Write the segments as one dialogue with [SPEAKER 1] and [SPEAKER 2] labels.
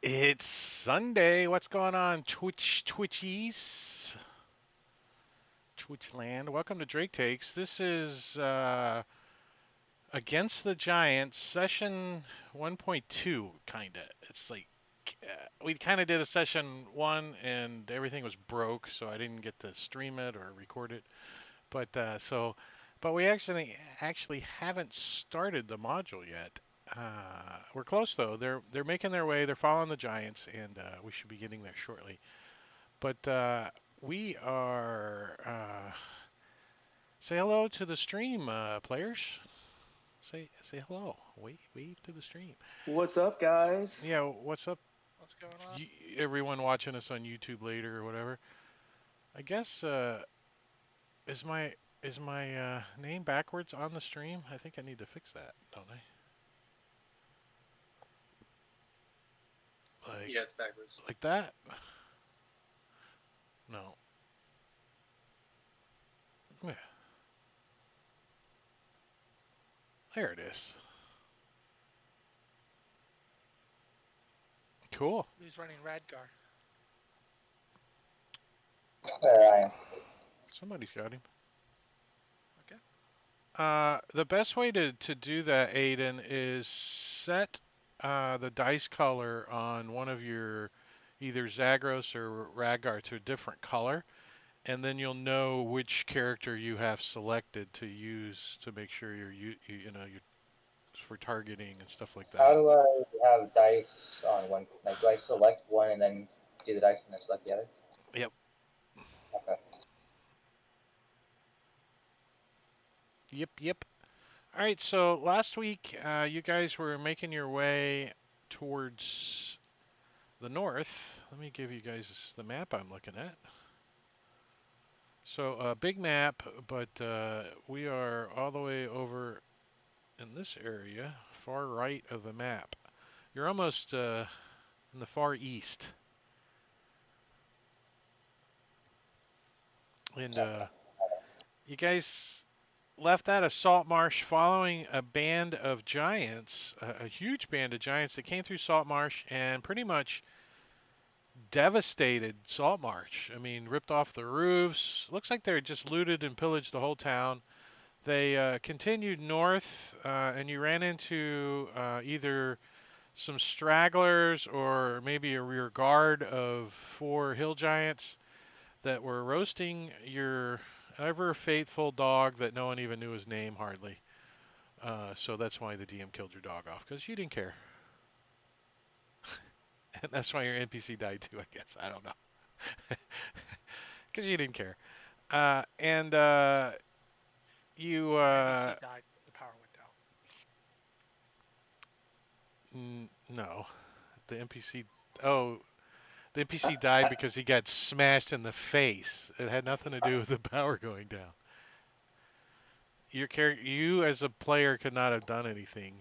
[SPEAKER 1] It's Sunday. What's going on, Twitchies? Twitchland. Welcome to Drake Takes. This is Against the Giants, session 1.2, kinda. It's like we kind of did a session 1 and everything was broke, so I didn't get to stream it or record it. But we actually haven't started the module yet. We're close though. They're making their way. They're following the Giants, and we should be getting there shortly. But we are say hello to the stream, players. Say hello. Wave to the stream.
[SPEAKER 2] What's up, guys?
[SPEAKER 1] Yeah, what's up?
[SPEAKER 3] What's going on?
[SPEAKER 1] Everyone watching us on YouTube later or whatever. I guess is my name backwards on the stream? I think I need to fix that, don't I?
[SPEAKER 3] Yeah, it's backwards.
[SPEAKER 1] Like that? No. Yeah. There it is. Cool.
[SPEAKER 3] Who's running Radgar?
[SPEAKER 4] There I am.
[SPEAKER 1] Somebody's got him.
[SPEAKER 3] Okay.
[SPEAKER 1] The best way to do that, Aiden, is set the dice color on one of your either Zagros or Radgar to a different color, and then you'll know which character you have selected to use to make sure you're for targeting and stuff like that.
[SPEAKER 4] How do I have dice on one? Like, do I select one and then do the dice and then select the other?
[SPEAKER 1] Yep.
[SPEAKER 4] Okay.
[SPEAKER 1] Yep. All right, so last week you guys were making your way towards the north. Let me give you guys the map I'm looking at. So big map, but we are all the way over in this area, far right of the map. You're almost in the far east. And you guys left out of Salt Marsh following a band of giants, a huge band of giants that came through Salt Marsh and pretty much devastated Salt Marsh. I mean, ripped off the roofs. Looks like they just looted and pillaged the whole town. They continued north, and you ran into either some stragglers or maybe a rear guard of 4 hill giants that were roasting your ever faithful dog that no one even knew his name hardly. So that's why the DM killed your dog off, because you didn't care. And that's why your NPC died too, I guess. I don't know. Because you didn't care. And you...
[SPEAKER 3] NPC died. The power went down.
[SPEAKER 1] No. The NPC... Oh, the NPC died because he got smashed in the face. It had nothing to do with the power going down. You as a player could not have done anything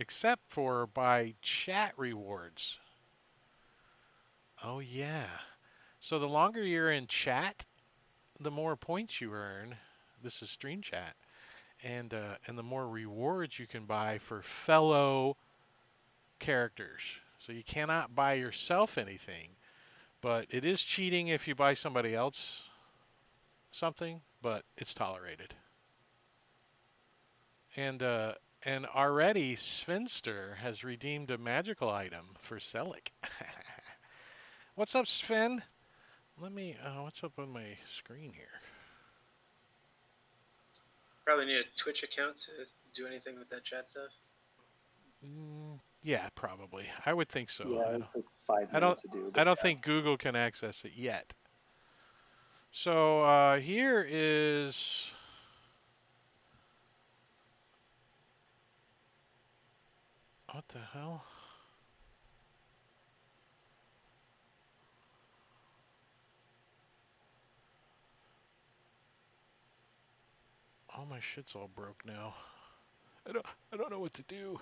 [SPEAKER 1] except for by chat rewards. Oh yeah. So the longer you're in chat, the more points you earn. This is stream chat, and the more rewards you can buy for fellow characters. So you cannot buy yourself anything, but it is cheating if you buy somebody else something, but it's tolerated. And already Svenster has redeemed a magical item for Selic. What's up, Sven? Let me. What's up on my screen here?
[SPEAKER 5] Probably need a Twitch account to do anything with that chat stuff.
[SPEAKER 1] Yeah, probably. I would think so.
[SPEAKER 2] Yeah, it took 5 minutes to do.
[SPEAKER 1] I don't think Google can access it yet. So here is. What the hell? All my shit's all broke now. I don't know what to do.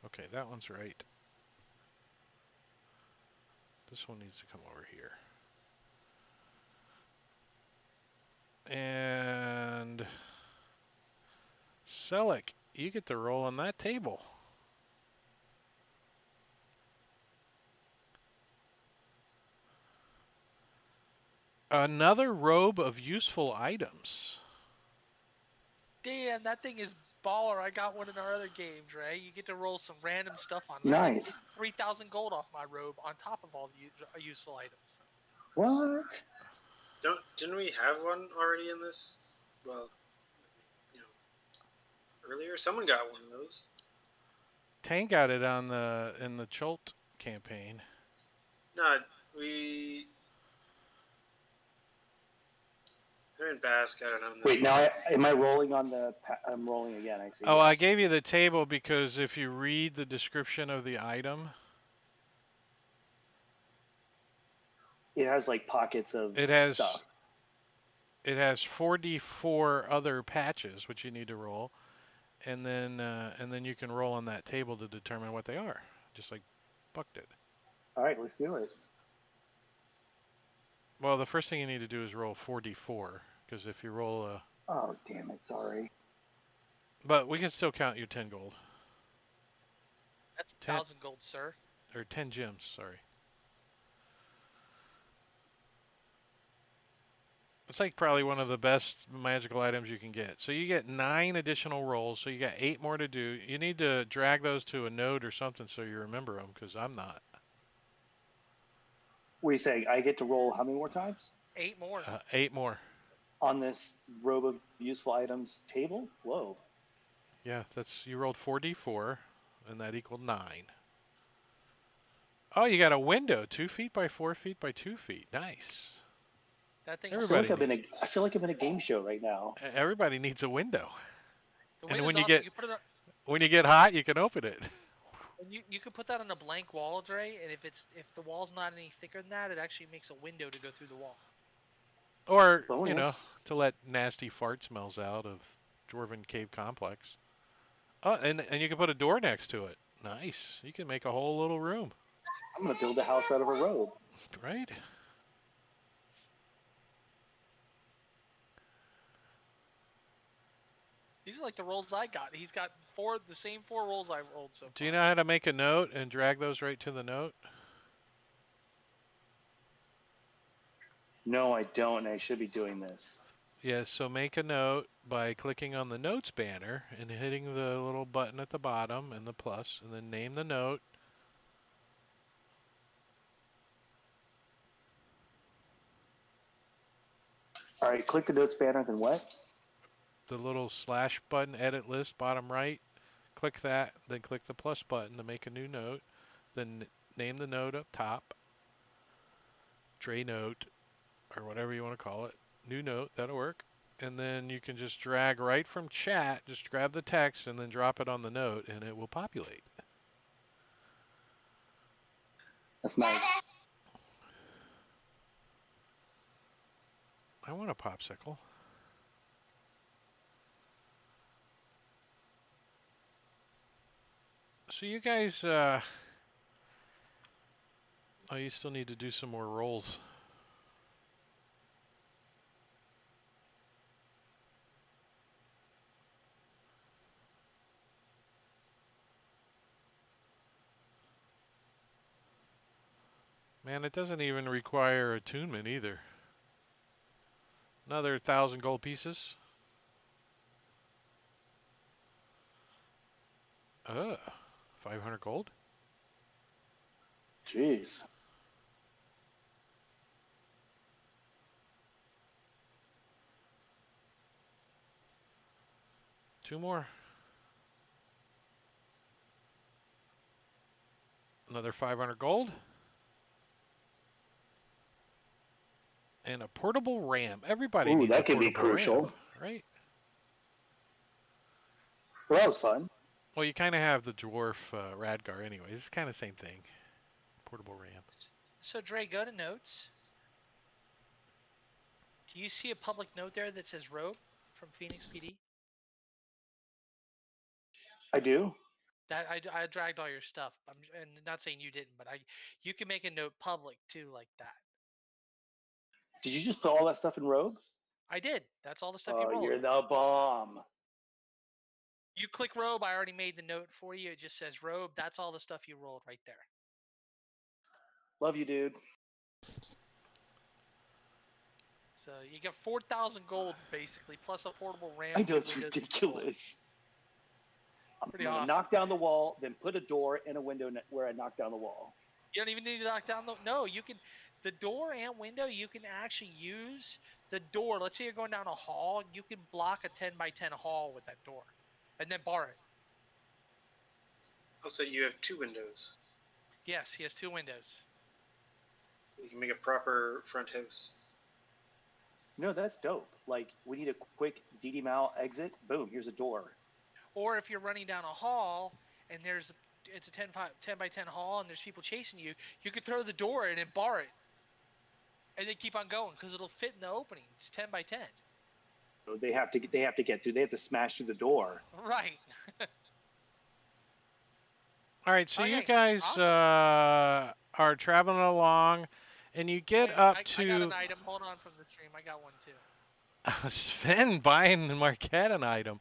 [SPEAKER 1] Okay, that one's right. This one needs to come over here. And Selic, you get to roll on that table. Another robe of useful items.
[SPEAKER 3] Damn, that thing is baller. I got one in our other games, right? You get to roll some random stuff on.
[SPEAKER 2] Nice.
[SPEAKER 3] 3,000 gold off my robe on top of all the useful items.
[SPEAKER 2] What?
[SPEAKER 5] Didn't we have one already in this? Well, earlier someone got one of those.
[SPEAKER 1] Tank got it in the Chult campaign.
[SPEAKER 5] No, we. Her and Bass got it on this.
[SPEAKER 2] Wait, now am I rolling on the? I'm rolling again. I see.
[SPEAKER 1] Oh, yes. I gave you the table because if you read the description of the item,
[SPEAKER 2] it has like pockets of stuff.
[SPEAKER 1] It has 4d4 other patches which you need to roll, and then you can roll on that table to determine what they are, just like Buck did.
[SPEAKER 2] All right, let's do it.
[SPEAKER 1] Well, the first thing you need to do is roll 4d4, because if you roll a...
[SPEAKER 2] Oh, damn it, sorry.
[SPEAKER 1] But we can still count your 10 gold.
[SPEAKER 3] That's 1,000 gold, sir.
[SPEAKER 1] Or 10 gems, sorry. It's like probably one of the best magical items you can get. So you get 9 additional rolls, so you got 8 more to do. You need to drag those to a node or something so you remember them, because I'm not.
[SPEAKER 2] What are you saying? I get to roll how many more times?
[SPEAKER 3] 8 more.
[SPEAKER 1] 8 more.
[SPEAKER 2] On this robe of useful items table? Whoa.
[SPEAKER 1] Yeah, you rolled 4d4, and that equaled 9. Oh, you got a window, 2 feet by 4 feet by 2 feet. Nice.
[SPEAKER 3] That thing.
[SPEAKER 2] I feel like I'm in a game show right now.
[SPEAKER 1] Everybody needs a window.
[SPEAKER 3] And
[SPEAKER 1] when you get hot, you can open it.
[SPEAKER 3] You can put that on a blank wall, Dre, and if the wall's not any thicker than that, it actually makes a window to go through the wall.
[SPEAKER 1] Or,
[SPEAKER 2] Bonus.
[SPEAKER 1] to let nasty fart smells out of Dwarven Cave Complex. Oh, and you can put a door next to it. Nice. You can make a whole little room,
[SPEAKER 2] I'm gonna build a house out of a robe.
[SPEAKER 1] right?
[SPEAKER 3] These are like the rolls I got. He's got the same 4 rolls I've rolled so far.
[SPEAKER 1] Do you know how to make a note and drag those right to the note?
[SPEAKER 2] No, I don't, and I should be doing this.
[SPEAKER 1] Yes, so make a note by clicking on the notes banner and hitting the little button at the bottom and the plus, and then name the note.
[SPEAKER 2] All right, click the notes banner, then what?
[SPEAKER 1] The little slash button, edit list, bottom right. Click that, then click the plus button to make a new note. Then name the note up top. Dre note, or whatever you want to call it. New note, that'll work. And then you can just drag right from chat, just grab the text and then drop it on the note and it will populate.
[SPEAKER 2] That's nice.
[SPEAKER 1] I want a popsicle. So you guys, oh, you still need to do some more rolls. Man, it doesn't even require attunement either. Another 1,000 gold pieces. 500 gold.
[SPEAKER 2] Jeez.
[SPEAKER 1] Two more. Another 500 gold. And a portable ram. Everybody
[SPEAKER 2] Ooh,
[SPEAKER 1] needs a
[SPEAKER 2] that could be
[SPEAKER 1] portable
[SPEAKER 2] crucial.
[SPEAKER 1] ram, right?
[SPEAKER 2] Well, that was fun.
[SPEAKER 1] Well, you kind of have the dwarf Radgar anyways. It's kind of the same thing. Portable ram.
[SPEAKER 3] So Dre, go to notes. Do you see a public note there that says robe from Phoenix PD?
[SPEAKER 2] I do.
[SPEAKER 3] That I dragged all your stuff. And not saying you didn't, but you can make a note public too, like that.
[SPEAKER 2] Did you just put all that stuff in Rogue?
[SPEAKER 3] I did. That's all the stuff you
[SPEAKER 2] Oh,
[SPEAKER 3] rolled.
[SPEAKER 2] you're the bomb.
[SPEAKER 3] You click robe. I already made the note for you. It just says robe. That's all the stuff you rolled right there.
[SPEAKER 2] Love you, dude.
[SPEAKER 3] So you get 4,000 gold basically, plus a portable ram.
[SPEAKER 2] I know
[SPEAKER 3] 2
[SPEAKER 2] it's
[SPEAKER 3] windows, and
[SPEAKER 2] ridiculous. I'm
[SPEAKER 3] Pretty
[SPEAKER 2] gonna
[SPEAKER 3] awesome.
[SPEAKER 2] knock down the wall, then put a door and a window where I knocked down the wall.
[SPEAKER 3] You don't even need to knock down the. No, you can. The door and window, you can actually use the door. Let's say you're going down a hall. You can block a 10 by 10 hall with that door, and then bar it.
[SPEAKER 5] Also, you have 2 windows.
[SPEAKER 3] Yes, he has 2 windows.
[SPEAKER 5] You can make a proper front house.
[SPEAKER 2] No, that's dope. Like, we need a quick DD Mal exit. Boom, here's a door.
[SPEAKER 3] Or if you're running down a hall and it's a 10 by 10 hall and there's people chasing you, you could throw the door in and bar it, and then keep on going because it'll fit in the opening. It's 10 by 10.
[SPEAKER 2] So they have to get through. They have to smash through the door.
[SPEAKER 3] Right.
[SPEAKER 1] All right, so you
[SPEAKER 3] Okay,
[SPEAKER 1] guys
[SPEAKER 3] awesome.
[SPEAKER 1] are traveling along, and you get
[SPEAKER 3] Wait,
[SPEAKER 1] up
[SPEAKER 3] I got
[SPEAKER 1] to
[SPEAKER 3] an item. Hold on from the stream. I got one too.
[SPEAKER 1] Sven buying Marquette an item.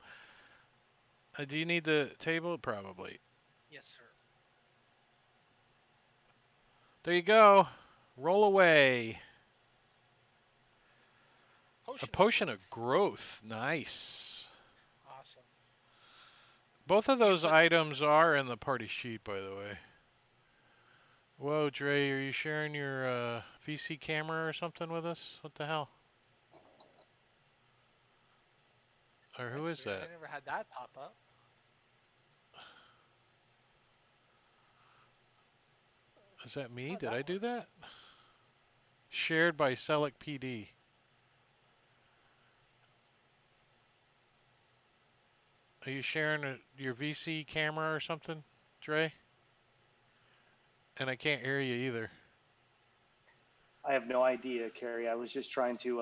[SPEAKER 1] Do you need the table? Probably.
[SPEAKER 3] Yes, sir.
[SPEAKER 1] There you go. Roll away. A potion of growth. Nice.
[SPEAKER 3] Awesome.
[SPEAKER 1] Both of those items are in the party sheet, by the way. Whoa, Dre, are you sharing your VC camera or something with us? What the hell? Or who
[SPEAKER 3] That's
[SPEAKER 1] is
[SPEAKER 3] weird.
[SPEAKER 1] that?
[SPEAKER 3] I never had that pop up.
[SPEAKER 1] Is that me?
[SPEAKER 3] Oh,
[SPEAKER 1] Did
[SPEAKER 3] that
[SPEAKER 1] I do
[SPEAKER 3] worked.
[SPEAKER 1] that? Shared by Select PD. Are you sharing your VC camera or something, Dre? And I can't hear you either.
[SPEAKER 2] I have no idea, Carrie. I was just trying to.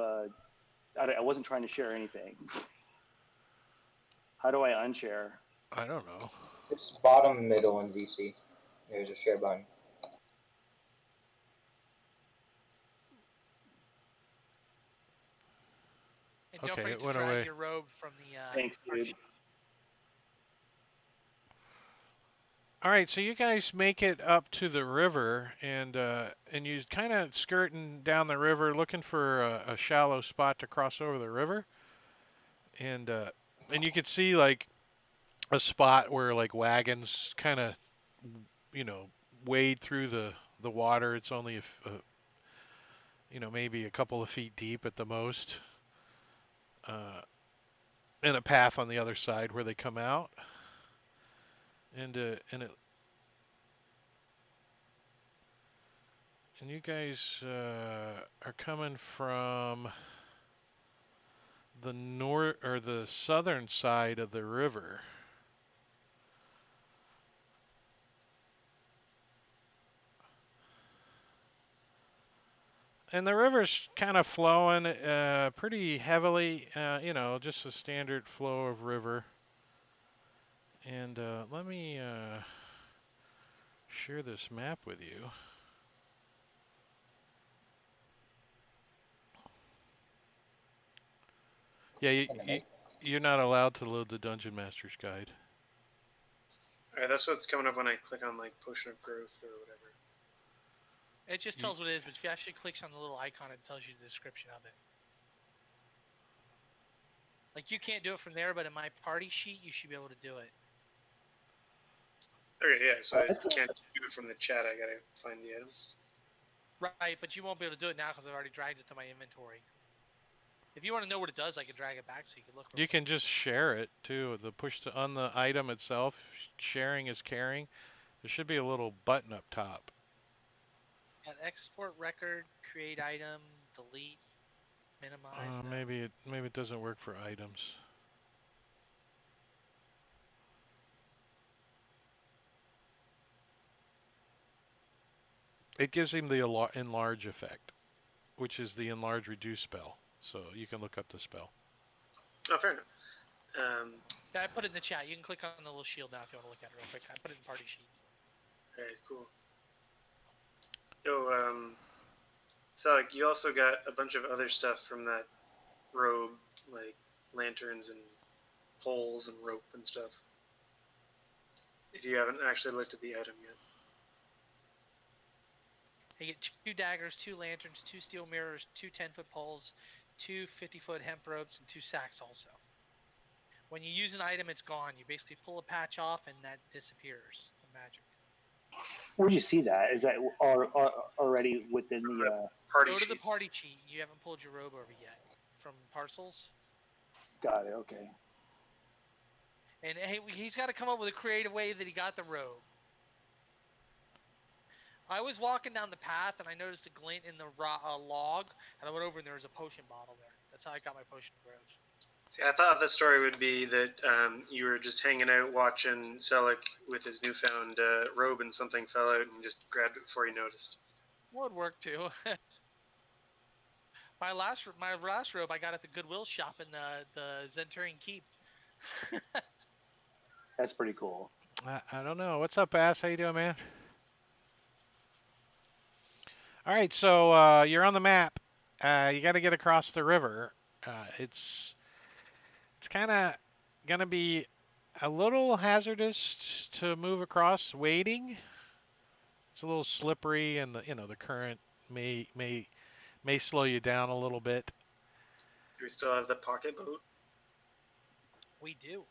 [SPEAKER 2] I wasn't trying to share anything. How do I unshare?
[SPEAKER 1] I don't know.
[SPEAKER 4] It's bottom middle in VC. There's a share button.
[SPEAKER 3] And don't
[SPEAKER 1] Okay,
[SPEAKER 3] forget
[SPEAKER 1] it
[SPEAKER 3] to
[SPEAKER 1] went
[SPEAKER 3] drag
[SPEAKER 1] away.
[SPEAKER 3] your robe from the
[SPEAKER 2] Thanks,
[SPEAKER 3] party
[SPEAKER 2] dude.
[SPEAKER 3] sheet.
[SPEAKER 1] All right, so you guys make it up to the river, and you kind of skirting down the river, looking for a shallow spot to cross over the river, and you could see like a spot where like wagons kind of, you know, wade through the water. It's only you know, maybe a couple of feet deep at the most, and a path on the other side where they come out, and you guys are coming from the north or the southern side of the river. And the river's kind of flowing pretty heavily, you know, just a standard flow of river. And let me share this map with you. Yeah, you're not allowed to load the Dungeon Master's Guide.
[SPEAKER 5] Alright, that's what's coming up when I click on like Potion of Growth or whatever.
[SPEAKER 3] It just tells what it is, but if you actually click on the little icon, it tells you the description of it. Like you can't do it from there, but in my party sheet, you should be able to do it.
[SPEAKER 5] Okay, yeah, so I
[SPEAKER 2] That's a-
[SPEAKER 5] can't do it from the chat. I gotta find the items.
[SPEAKER 3] Right, but you won't be able to do it now because I've already dragged it to my inventory. If you want to know what it does, I can drag it back so you can look for
[SPEAKER 1] You
[SPEAKER 3] it.
[SPEAKER 1] can just share it too. The push to on the item itself, sharing is caring. There should be a little button up top.
[SPEAKER 3] Yeah, export record, create item, delete, minimize. No.
[SPEAKER 1] Maybe it doesn't work for items. It gives him the enlarge effect, which is the enlarge reduce spell. So you can look up the spell.
[SPEAKER 5] Oh, fair enough.
[SPEAKER 3] Yeah, I put it in the chat. You can click on the little shield now if you want to look at it real quick. I put it in party sheet.
[SPEAKER 5] Alright, cool. Yo, so like you also got a bunch of other stuff from that robe, like lanterns and poles and rope and stuff. If you haven't actually looked at the item yet.
[SPEAKER 3] You get 2 daggers, 2 lanterns, 2 steel mirrors, 2 10-foot poles, 2 50-foot hemp ropes, and 2 sacks also. When you use an item, it's gone. You basically pull a patch off and that disappears. The magic.
[SPEAKER 2] Where'd you see that? Is that already within the?
[SPEAKER 5] Party
[SPEAKER 3] Go to
[SPEAKER 5] sheet.
[SPEAKER 3] the party sheet. You haven't pulled your robe over yet from parcels.
[SPEAKER 2] Got it. Okay.
[SPEAKER 3] And hey, he's got to come up with a creative way that he got the robe. I was walking down the path and I noticed a glint in the log, and I went over and there was a potion bottle there. That's how I got my potion of growth.
[SPEAKER 5] See, I thought the story would be that you were just hanging out watching Selleck with his newfound robe and something fell out and just grabbed it before he noticed.
[SPEAKER 3] Would work too. my last robe I got at the Goodwill shop in the Zenturian Keep.
[SPEAKER 2] That's pretty cool.
[SPEAKER 1] I don't know. What's up, Ass? How you doing, man? All right, so you're on the map. You got to get across the river. It's kind of gonna be a little hazardous to move across wading. It's a little slippery, and the current may slow you down a little bit.
[SPEAKER 5] Do we still have the pocket boat?
[SPEAKER 3] We do.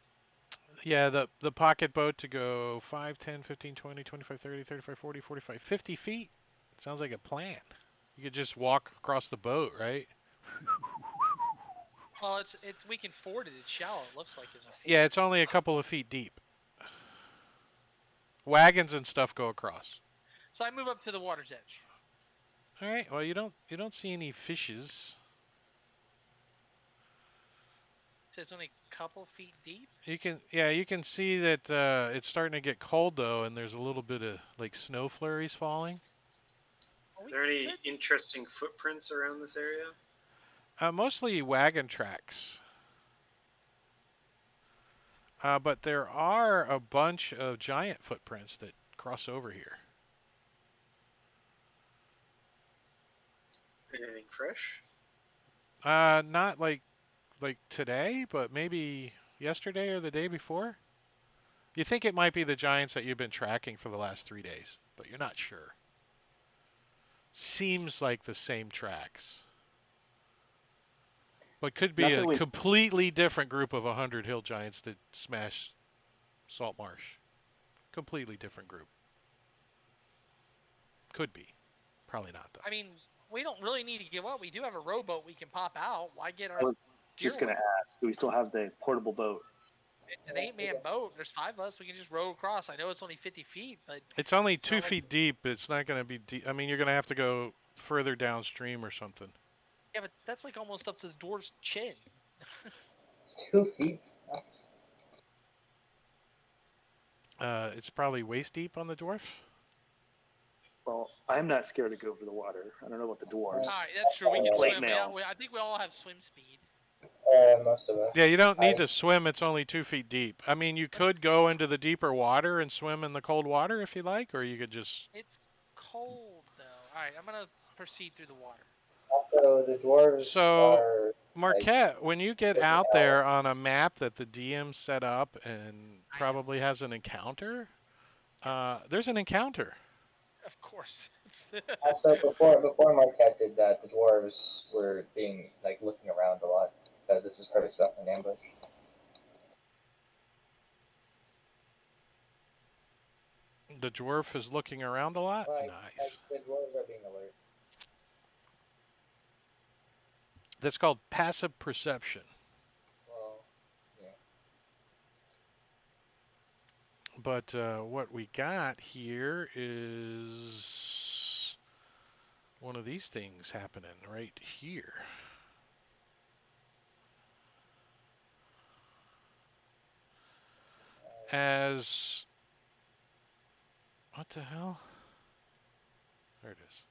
[SPEAKER 1] Yeah, the pocket boat to go 5, 10, 15, 20, 25, 30, 35, 40, 45, 50 feet. Sounds like a plan. You could just walk across the boat, right?
[SPEAKER 3] Well, it's we can ford it. It's shallow. It looks like it's a ford.
[SPEAKER 1] Yeah, it's only a couple of feet deep. Wagons and stuff go across.
[SPEAKER 3] So I move up to the water's edge.
[SPEAKER 1] All right. Well, you don't see any fishes.
[SPEAKER 3] So it's only a couple feet deep.
[SPEAKER 1] You can see that it's starting to get cold though, and there's a little bit of like snow flurries falling.
[SPEAKER 5] Are there any interesting footprints around this area?
[SPEAKER 1] Mostly wagon tracks. But there are a bunch of giant footprints that cross over here.
[SPEAKER 5] Anything fresh?
[SPEAKER 1] Not like today, but maybe yesterday or the day before. You think it might be the giants that you've been tracking for the last 3 days, but you're not sure. Seems like the same tracks. But could be a completely different group of 100 hill giants that smashed Salt Marsh. Completely different group. Could be. Probably not, though.
[SPEAKER 3] I mean, we don't really need to give up. We do have a rowboat we can pop out. Why get our...
[SPEAKER 2] I was just going to ask, do we still have the portable boat?
[SPEAKER 3] It's an 8-man boat. There's 5 of us. We can just row across. I know it's only 50 feet, but...
[SPEAKER 1] It's only 2 feet deep. It's not going to be deep. I mean, you're going to have to go further downstream or something.
[SPEAKER 3] Yeah, but that's like almost up to the dwarf's chin.
[SPEAKER 4] It's 2 feet. That's...
[SPEAKER 1] It's probably waist deep on the dwarf.
[SPEAKER 2] Well, I'm not scared to go over the water. I don't know about the dwarves.
[SPEAKER 3] All right, that's true. We can
[SPEAKER 2] Plate
[SPEAKER 3] swim.
[SPEAKER 2] mail.
[SPEAKER 3] I think we all have swim speed.
[SPEAKER 4] Most of us.
[SPEAKER 1] Yeah, you don't need to swim. It's only 2 feet deep. I mean, you could go into the deeper water and swim in the cold water if you like, or you could just...
[SPEAKER 3] It's cold, though. All right, I'm going to proceed through the water.
[SPEAKER 4] Also, the dwarves are...
[SPEAKER 1] Marquette, when you get out there on a map that the DM set up and probably has an encounter, there's an encounter.
[SPEAKER 3] Of course.
[SPEAKER 4] Also, before Marquette did that, the dwarves were being looking around a lot because this is perfect stuff in ambush.
[SPEAKER 1] The dwarf is looking around a lot? Nice.
[SPEAKER 4] The dwarves are being alert.
[SPEAKER 1] That's called passive perception.
[SPEAKER 4] Well, yeah.
[SPEAKER 1] But what we got here is one of these things happening right here. What the hell? There it is.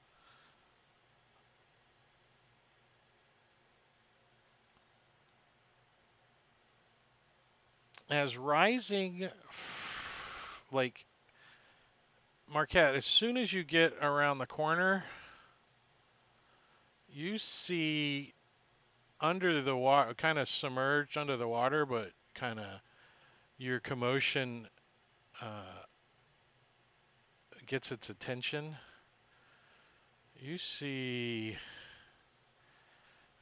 [SPEAKER 1] As rising, Marquette, as soon as you get around the corner, you see under the water, kind of submerged under the water, but kind of your commotion gets its attention. You see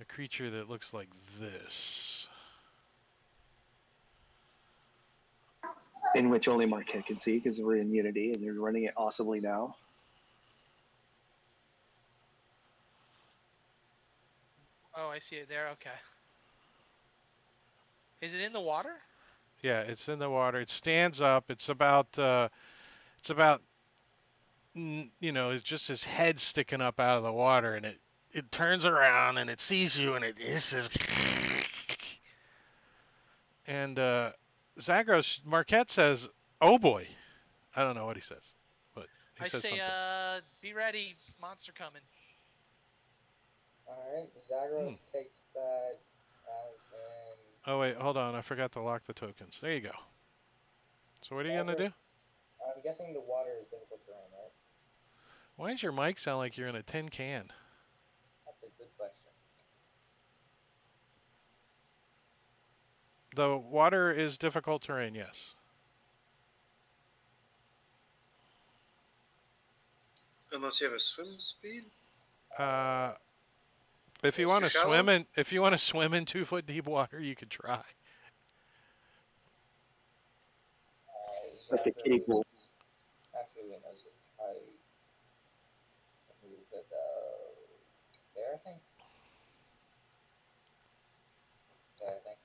[SPEAKER 1] a creature that looks like this.
[SPEAKER 2] In which only Marquette can see because we're in Unity and you're running it awesomely now.
[SPEAKER 3] Oh, I see it there. Okay. Is it in the water?
[SPEAKER 1] Yeah, it's in the water. It stands up. It's about it's just his head sticking up out of the water, and it turns around and it sees you and it hisses. And Zagros, Marquette says, "Oh boy," I don't know what he says, but he says something.
[SPEAKER 3] Be ready, monster coming.
[SPEAKER 4] All right, Zagros takes that as in...
[SPEAKER 1] Oh wait, hold on, I forgot to lock the tokens. There you go. So what are you gonna do?
[SPEAKER 4] I'm guessing the water is difficult terrain, right?
[SPEAKER 1] Why does your mic sound like you're in a tin can?
[SPEAKER 4] That's a good question.
[SPEAKER 1] The water is difficult terrain, yes.
[SPEAKER 5] Unless you have a swim speed.
[SPEAKER 1] If you want to swim in 2 foot deep water, you could try.
[SPEAKER 2] Like the kiddie pool.
[SPEAKER 4] Actually, when I was moved it there, I think. Yeah, I think.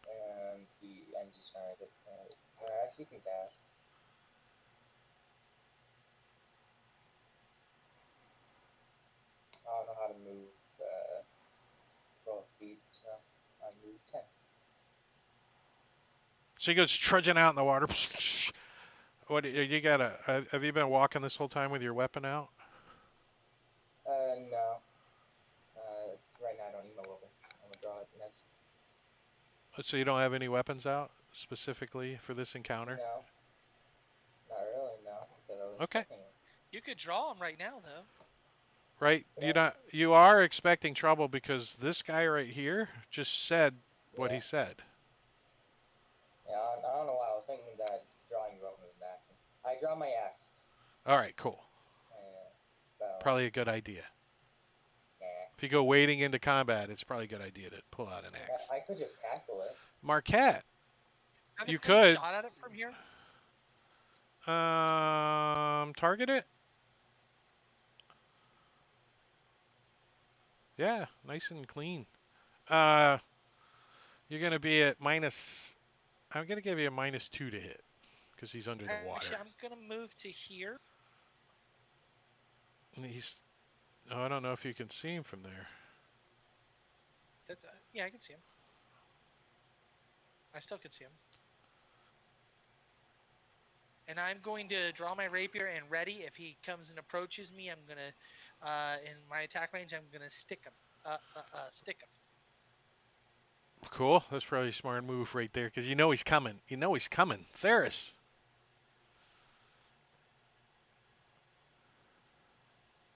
[SPEAKER 4] And I'm just trying to just actually can dash. I don't know how to move 12 feet, so I moved 10.
[SPEAKER 1] So he goes trudging out in the water. What you gotta? Have you been walking this whole time with your weapon out?
[SPEAKER 4] No. Right now I don't need my weapon. I'm gonna draw it next.
[SPEAKER 1] So you don't have any weapons out specifically for this encounter?
[SPEAKER 4] No. Not really, no. Because I was
[SPEAKER 1] Okay.
[SPEAKER 4] expecting it.
[SPEAKER 3] You could draw them right now, though.
[SPEAKER 1] Right? You are expecting trouble because this guy right here just said what he said.
[SPEAKER 4] Yeah, I don't know why. I was thinking that drawing your weapon was an action. I draw my axe.
[SPEAKER 1] All right, cool.
[SPEAKER 4] So,
[SPEAKER 1] Probably a good idea.
[SPEAKER 4] yeah.
[SPEAKER 1] If you go wading into combat, it's probably a good idea to pull out an axe.
[SPEAKER 4] I could just tackle it.
[SPEAKER 1] Marquette,
[SPEAKER 3] Have a
[SPEAKER 1] you
[SPEAKER 3] clean
[SPEAKER 1] could.
[SPEAKER 3] shot at it from here.
[SPEAKER 1] Target it. Yeah, nice and clean. You're gonna be at minus. I'm gonna give you a -2 to hit because he's under the water.
[SPEAKER 3] Actually, I'm gonna move to here.
[SPEAKER 1] And he's. Oh, I don't know if you can see him from there.
[SPEAKER 3] That's yeah, I can see him. I still can see him. And I'm going to draw my rapier and ready. If he comes and approaches me, I'm gonna, in my attack range, I'm gonna stick him. Stick him.
[SPEAKER 1] Cool. That's probably a smart move right there because you know he's coming. You know he's coming. Theris.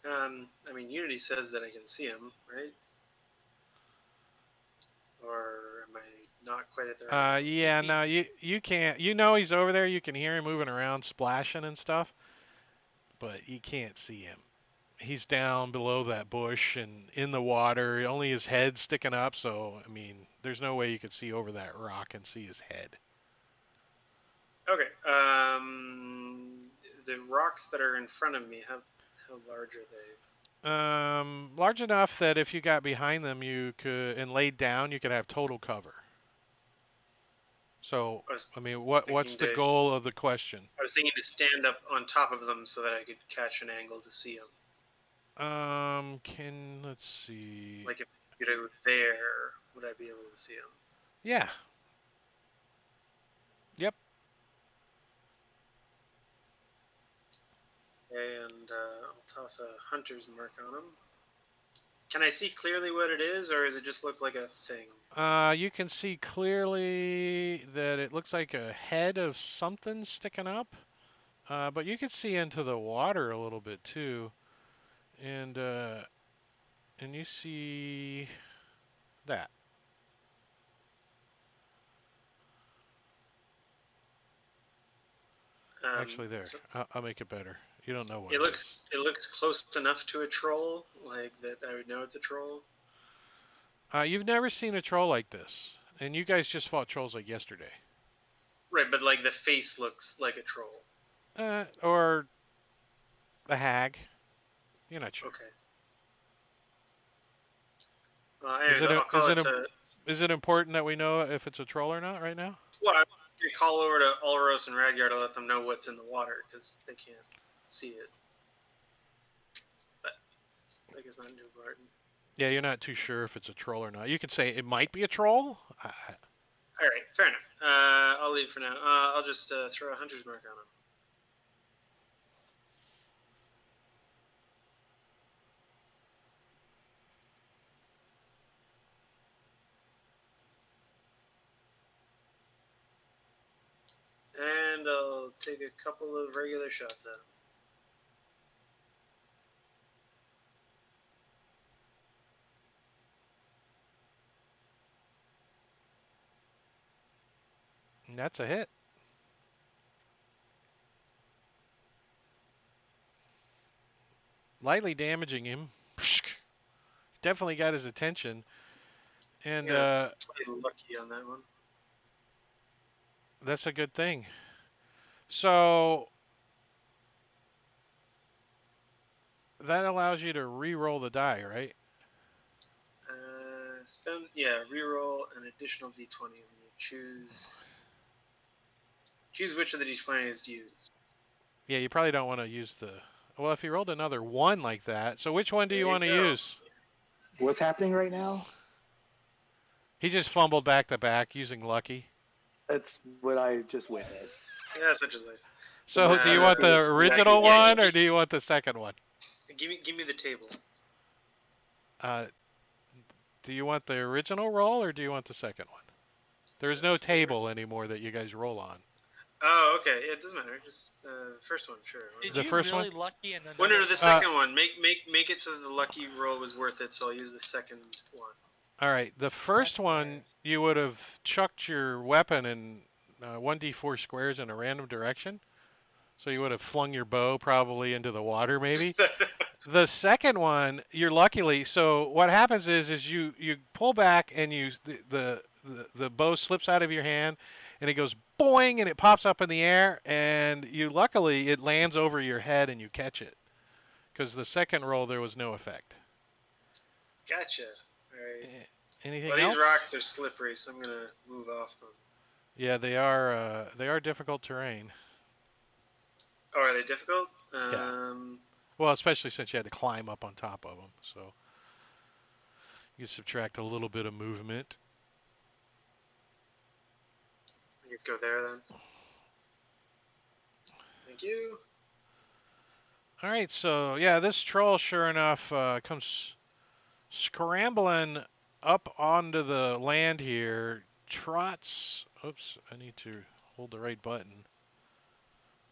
[SPEAKER 5] I mean, Unity says that I can see him, right? Or am I not quite at the right?
[SPEAKER 1] Yeah, no, you can't. You know he's over there. You can hear him moving around, splashing and stuff, but you can't see him. He's down below that bush and in the water. Only his head sticking up. So I mean, there's no way you could see over that rock and see his head.
[SPEAKER 5] Okay. The rocks that are in front of me, how large are they?
[SPEAKER 1] Large enough that if you got behind them, you could and laid down, you could have total cover. So, I mean, what's the goal of the question?
[SPEAKER 5] I was thinking to stand up on top of them so that I could catch an angle to see them.
[SPEAKER 1] Let's see.
[SPEAKER 5] Like if you go there, would I be able to see them?
[SPEAKER 1] Yeah. Yep.
[SPEAKER 5] And I'll toss a hunter's mark on them. Can I see clearly what it is, or does it just look like a thing?
[SPEAKER 1] You can see clearly that it looks like a head of something sticking up. But you can see into the water a little bit too. And you see that. Actually, there. So I'll make it better. You don't know what it
[SPEAKER 5] looks.
[SPEAKER 1] is.
[SPEAKER 5] It looks close enough to a troll, like that I would know it's a troll.
[SPEAKER 1] You've never seen a troll like this, and you guys just fought trolls like yesterday.
[SPEAKER 5] Right, but like the face looks like a troll.
[SPEAKER 1] Or a hag. You're not sure.
[SPEAKER 5] Okay.
[SPEAKER 1] Is it important that we know if it's a troll or not right now?
[SPEAKER 5] Well, I could call over to Ulros and Radgar to let them know what's in the water because they can't see it. But I guess not too important.
[SPEAKER 1] Yeah, you're not too sure if it's a troll or not. You could say it might be a troll.
[SPEAKER 5] All right, fair enough. I'll leave for now. I'll just throw a hunter's mark on him. And I'll take a couple of regular shots at him.
[SPEAKER 1] And that's a hit. Lightly damaging him. Definitely got his attention. And
[SPEAKER 5] lucky on that one.
[SPEAKER 1] That's a good thing. So that allows you to re-roll the die, right?
[SPEAKER 5] Reroll an additional d20 when you choose which of the d20s to use.
[SPEAKER 1] Yeah, you probably don't want to use the. Well, if you rolled another 1 like that, so which one do you want to use?
[SPEAKER 2] What's happening right now?
[SPEAKER 1] He just fumbled back to back using lucky.
[SPEAKER 2] That's what I just witnessed.
[SPEAKER 5] Yeah, such is life.
[SPEAKER 1] So, do you want the original
[SPEAKER 5] yeah,
[SPEAKER 1] one or do you want the second one?
[SPEAKER 5] Give me the table.
[SPEAKER 1] Do you want the original roll or do you want the second one? There's no table anymore that you guys roll on.
[SPEAKER 5] Oh, okay. Yeah, it doesn't matter. Just first one, sure.
[SPEAKER 3] Did
[SPEAKER 1] The
[SPEAKER 3] you
[SPEAKER 1] first
[SPEAKER 3] really
[SPEAKER 1] one?
[SPEAKER 3] lucky in another?
[SPEAKER 5] Well, no, the second one. Make it so that the lucky roll was worth it. So I'll use the second one.
[SPEAKER 1] All right, the first
[SPEAKER 3] That's
[SPEAKER 1] one
[SPEAKER 3] hilarious.
[SPEAKER 1] you would have chucked your weapon in 1d4 squares in a random direction. So you would have flung your bow probably into the water maybe. The second one, you're luckily. So what happens is you pull back and the bow slips out of your hand, and it goes boing and it pops up in the air, and you luckily it lands over your head and you catch it, because the second roll there was no effect.
[SPEAKER 5] Gotcha. All right.
[SPEAKER 1] Anything
[SPEAKER 5] Well,
[SPEAKER 1] else?
[SPEAKER 5] these rocks are slippery, so I'm gonna move off them.
[SPEAKER 1] Yeah, they are difficult terrain.
[SPEAKER 5] Oh, are they difficult?
[SPEAKER 1] Yeah. Well, especially since you had to climb up on top of them, so you subtract a little bit of movement.
[SPEAKER 5] Let's go there then. Thank you.
[SPEAKER 1] All right, so yeah, this troll, sure enough, comes scrambling up onto the land here, trots. Oops, I need to hold the right button.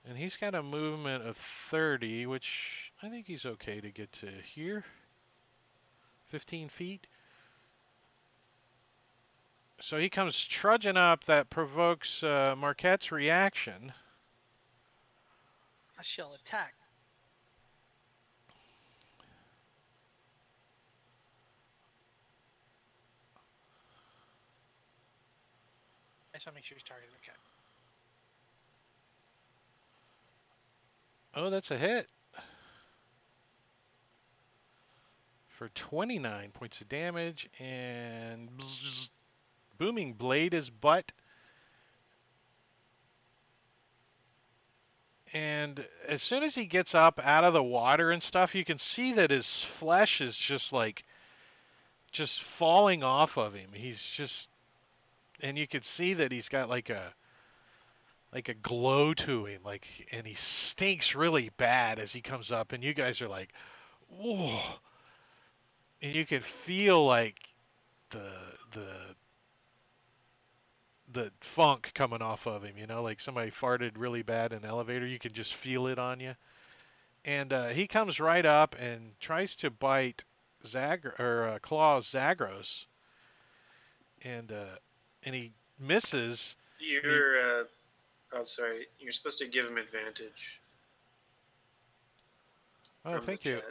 [SPEAKER 1] And he's got a movement of 30, which I think he's okay to get to here. 15 feet. So he comes trudging up. That provokes Marquette's reaction.
[SPEAKER 3] I shall attack. I just want to make sure he's targeted. Okay.
[SPEAKER 1] Oh, that's a hit. For 29 points of damage, and booming blade his butt. And as soon as he gets up out of the water and stuff, you can see that his flesh is just falling off of him. He's just, and you can see that he's got like a glow to him, and he stinks really bad as he comes up, and you guys are like, whoa. And you can feel like the funk coming off of him, like somebody farted really bad in an elevator. You can just feel it on you. And he comes right up and tries to bite claws Zagros, and he misses.
[SPEAKER 5] You're oh, sorry. You're supposed to give him advantage.
[SPEAKER 1] Oh, thank you.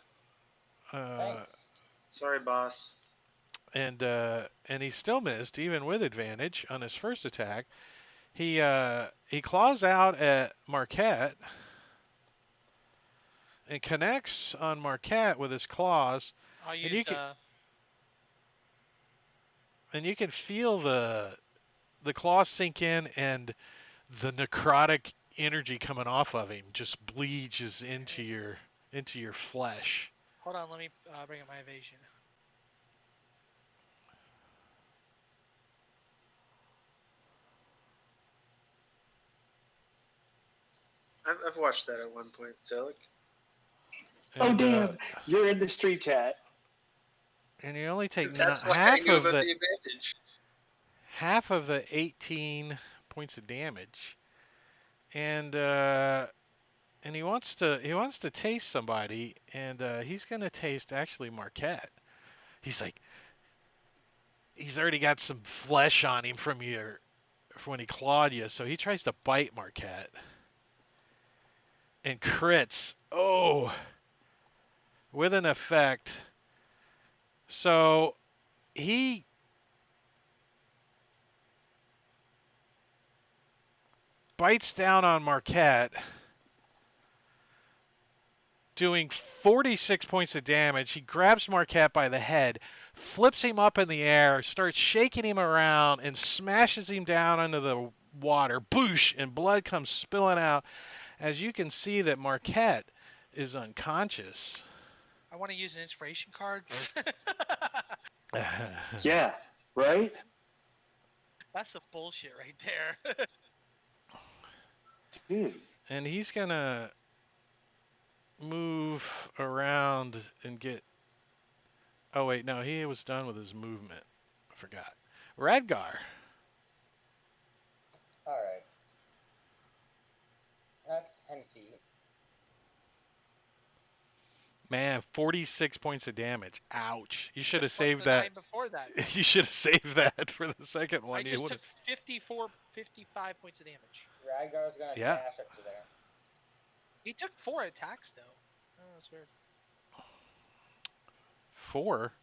[SPEAKER 5] Sorry, boss.
[SPEAKER 1] And he still missed, even with advantage on his first attack. He claws out at Marquette and connects on Marquette with his claws.
[SPEAKER 3] I'll use
[SPEAKER 1] and you can feel the claws sink in, and the necrotic energy coming off of him just bleeds into your flesh.
[SPEAKER 3] Hold on, let me bring up my evasion.
[SPEAKER 5] I've watched that at one point, Zelig.
[SPEAKER 2] Oh, damn. You're in the stream chat.
[SPEAKER 1] And you only take
[SPEAKER 5] That's why I
[SPEAKER 1] half
[SPEAKER 5] knew
[SPEAKER 1] of
[SPEAKER 5] about
[SPEAKER 1] the
[SPEAKER 5] advantage.
[SPEAKER 1] half of the 18 points of damage. And he wants to taste somebody, and he's gonna taste actually Marquette. He's already got some flesh on him from when he clawed you, so he tries to bite Marquette. And crits. Oh, with an effect. So he bites down on Marquette, doing 46 points of damage. He grabs Marquette by the head, flips him up in the air, starts shaking him around, and smashes him down into the water. Boosh! And blood comes spilling out. As you can see that Marquette is unconscious.
[SPEAKER 3] I want to use an inspiration card.
[SPEAKER 2] Yeah, right?
[SPEAKER 3] That's some bullshit right there.
[SPEAKER 2] Dude,
[SPEAKER 1] And he's gonna move around and get. Oh wait, no, he was done with his movement. I forgot. Radgar.
[SPEAKER 4] Alright. That's 10 feet.
[SPEAKER 1] Man, 46 points of damage. Ouch. You should have
[SPEAKER 3] Plus
[SPEAKER 1] saved
[SPEAKER 3] the
[SPEAKER 1] that.
[SPEAKER 3] 9 before that.
[SPEAKER 1] You should have saved that for the second one.
[SPEAKER 3] I
[SPEAKER 1] You
[SPEAKER 3] just
[SPEAKER 1] would've-
[SPEAKER 3] took 55 points of damage.
[SPEAKER 4] Radgar's gonna
[SPEAKER 1] Yeah.
[SPEAKER 4] dash up to there.
[SPEAKER 3] He took 4 attacks though. Oh, that's weird.
[SPEAKER 1] 4.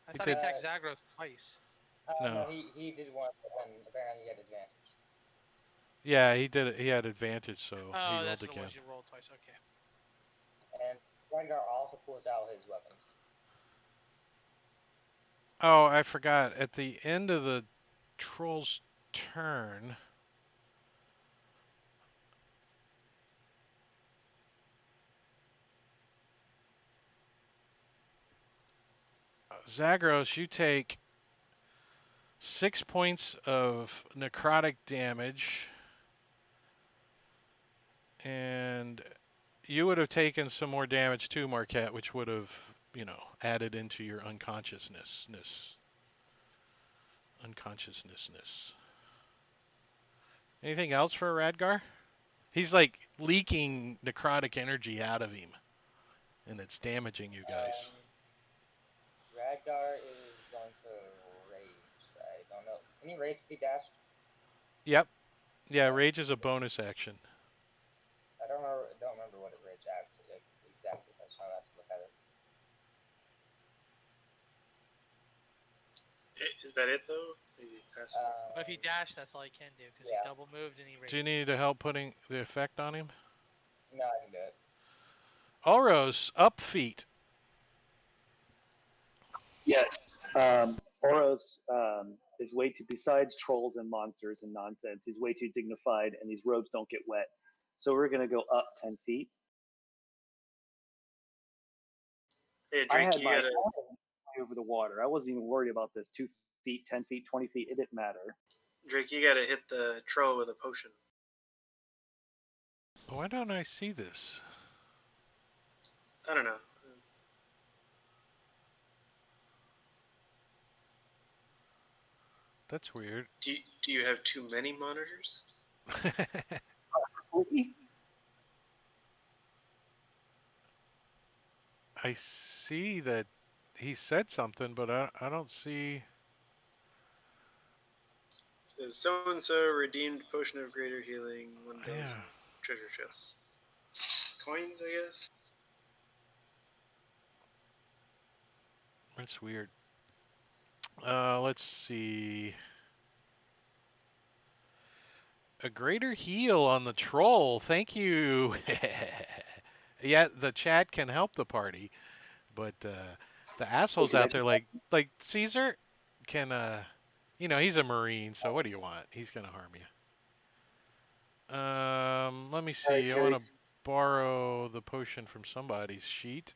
[SPEAKER 3] I
[SPEAKER 1] He
[SPEAKER 3] thought he
[SPEAKER 1] did-
[SPEAKER 3] attacked Zagros twice.
[SPEAKER 1] No.
[SPEAKER 4] No, he did one, but then apparently he had advantage.
[SPEAKER 1] Yeah, he did it. He had advantage, so
[SPEAKER 3] Oh,
[SPEAKER 1] he rolled
[SPEAKER 3] that's what it
[SPEAKER 1] again.
[SPEAKER 3] was. You rolled twice. Okay.
[SPEAKER 4] And Radgar also pulls out his weapons.
[SPEAKER 1] Oh, I forgot. At the end of the troll's turn, Zagros, you take 6 points of necrotic damage, and you would have taken some more damage too, Marquette, which would have, added into your unconsciousness. Anything else for Radgar? He's like leaking necrotic energy out of him, and it's damaging you guys.
[SPEAKER 4] Radgar is going to rage. I don't know. Can he rage if he dashed?
[SPEAKER 1] Yep. Yeah, rage is a bonus action.
[SPEAKER 4] I don't remember what it rage actually like, exactly. I just want to have to look at it.
[SPEAKER 5] Is that it though? Maybe pass it.
[SPEAKER 3] But if he dashed, that's all he can do because
[SPEAKER 4] Yeah.
[SPEAKER 3] he double moved and he raged.
[SPEAKER 1] Do you need help putting the effect on him?
[SPEAKER 4] No, I can do it.
[SPEAKER 1] Oros, up feet.
[SPEAKER 2] yes. Oros is way too, besides trolls and monsters and nonsense, he's way too dignified and these robes don't get wet. So we're going to go up 10 feet.
[SPEAKER 5] Hey
[SPEAKER 2] I
[SPEAKER 5] Drake,
[SPEAKER 2] had
[SPEAKER 5] you
[SPEAKER 2] my
[SPEAKER 5] gotta
[SPEAKER 2] eye over the water. I wasn't even worried about this. 2 feet, 10 feet, 20 feet. It didn't matter.
[SPEAKER 5] hit the troll with a potion.
[SPEAKER 1] Why don't I see this?
[SPEAKER 5] I don't know.
[SPEAKER 1] That's weird.
[SPEAKER 5] Do you have too many monitors?
[SPEAKER 1] I see that he said something, but I don't see.
[SPEAKER 5] Says so and so redeemed potion of greater healing, 1,000
[SPEAKER 1] Yeah.
[SPEAKER 5] treasure chests. Coins, I guess.
[SPEAKER 1] That's weird. Let's see. A greater heal on the troll. Thank you. Yeah, the chat can help the party, but the assholes
[SPEAKER 2] Okay,
[SPEAKER 1] out there like Caesar can he's a marine, so what do you want? He's gonna harm you. Let me see. I want to borrow the potion from somebody's sheet.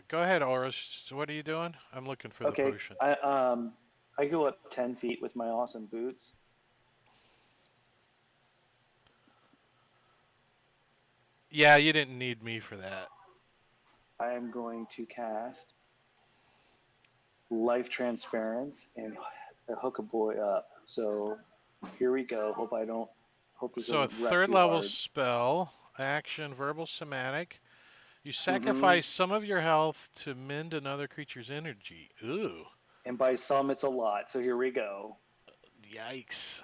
[SPEAKER 1] Go ahead, Oris. So what are you doing? I'm looking for the potion.
[SPEAKER 2] I go up 10 feet with my awesome boots.
[SPEAKER 1] Yeah, you didn't need me for that.
[SPEAKER 2] I am going to cast Life Transference and hook a boy up. So here we go. Hope this
[SPEAKER 1] So a
[SPEAKER 2] doesn't wreck
[SPEAKER 1] third
[SPEAKER 2] too
[SPEAKER 1] level
[SPEAKER 2] hard.
[SPEAKER 1] spell, action, verbal somatic. You sacrifice some of your health to mend another creature's energy. Ooh.
[SPEAKER 2] And by some, it's a lot. So here we go.
[SPEAKER 1] Yikes.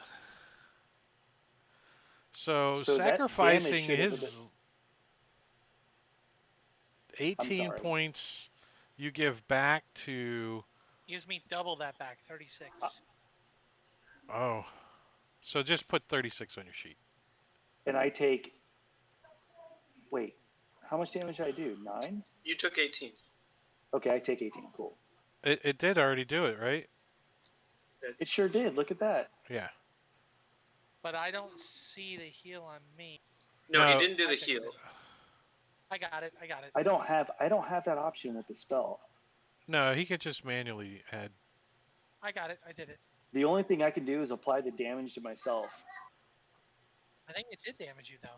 [SPEAKER 1] So
[SPEAKER 2] So that
[SPEAKER 1] sacrificing
[SPEAKER 2] damage should have
[SPEAKER 1] his 18
[SPEAKER 2] sorry.
[SPEAKER 1] points you give back to.
[SPEAKER 3] Gives me double that back, 36.
[SPEAKER 1] Oh. So just put 36 on your sheet.
[SPEAKER 2] And I take. Wait, how much damage did I do? 9?
[SPEAKER 5] You took 18.
[SPEAKER 2] Okay, I take 18. Cool.
[SPEAKER 1] It did already do it, right?
[SPEAKER 2] It sure did. Look at that.
[SPEAKER 1] Yeah.
[SPEAKER 3] But I don't see the heal on me.
[SPEAKER 5] No,
[SPEAKER 1] No.
[SPEAKER 5] he didn't do the
[SPEAKER 3] I fixed
[SPEAKER 5] heal.
[SPEAKER 3] it. I got it. I got it.
[SPEAKER 2] I don't have that option with the spell.
[SPEAKER 1] No, he could just manually add.
[SPEAKER 3] I got it. I did it.
[SPEAKER 2] The only thing I can do is apply the damage to myself.
[SPEAKER 3] I think it did damage you though.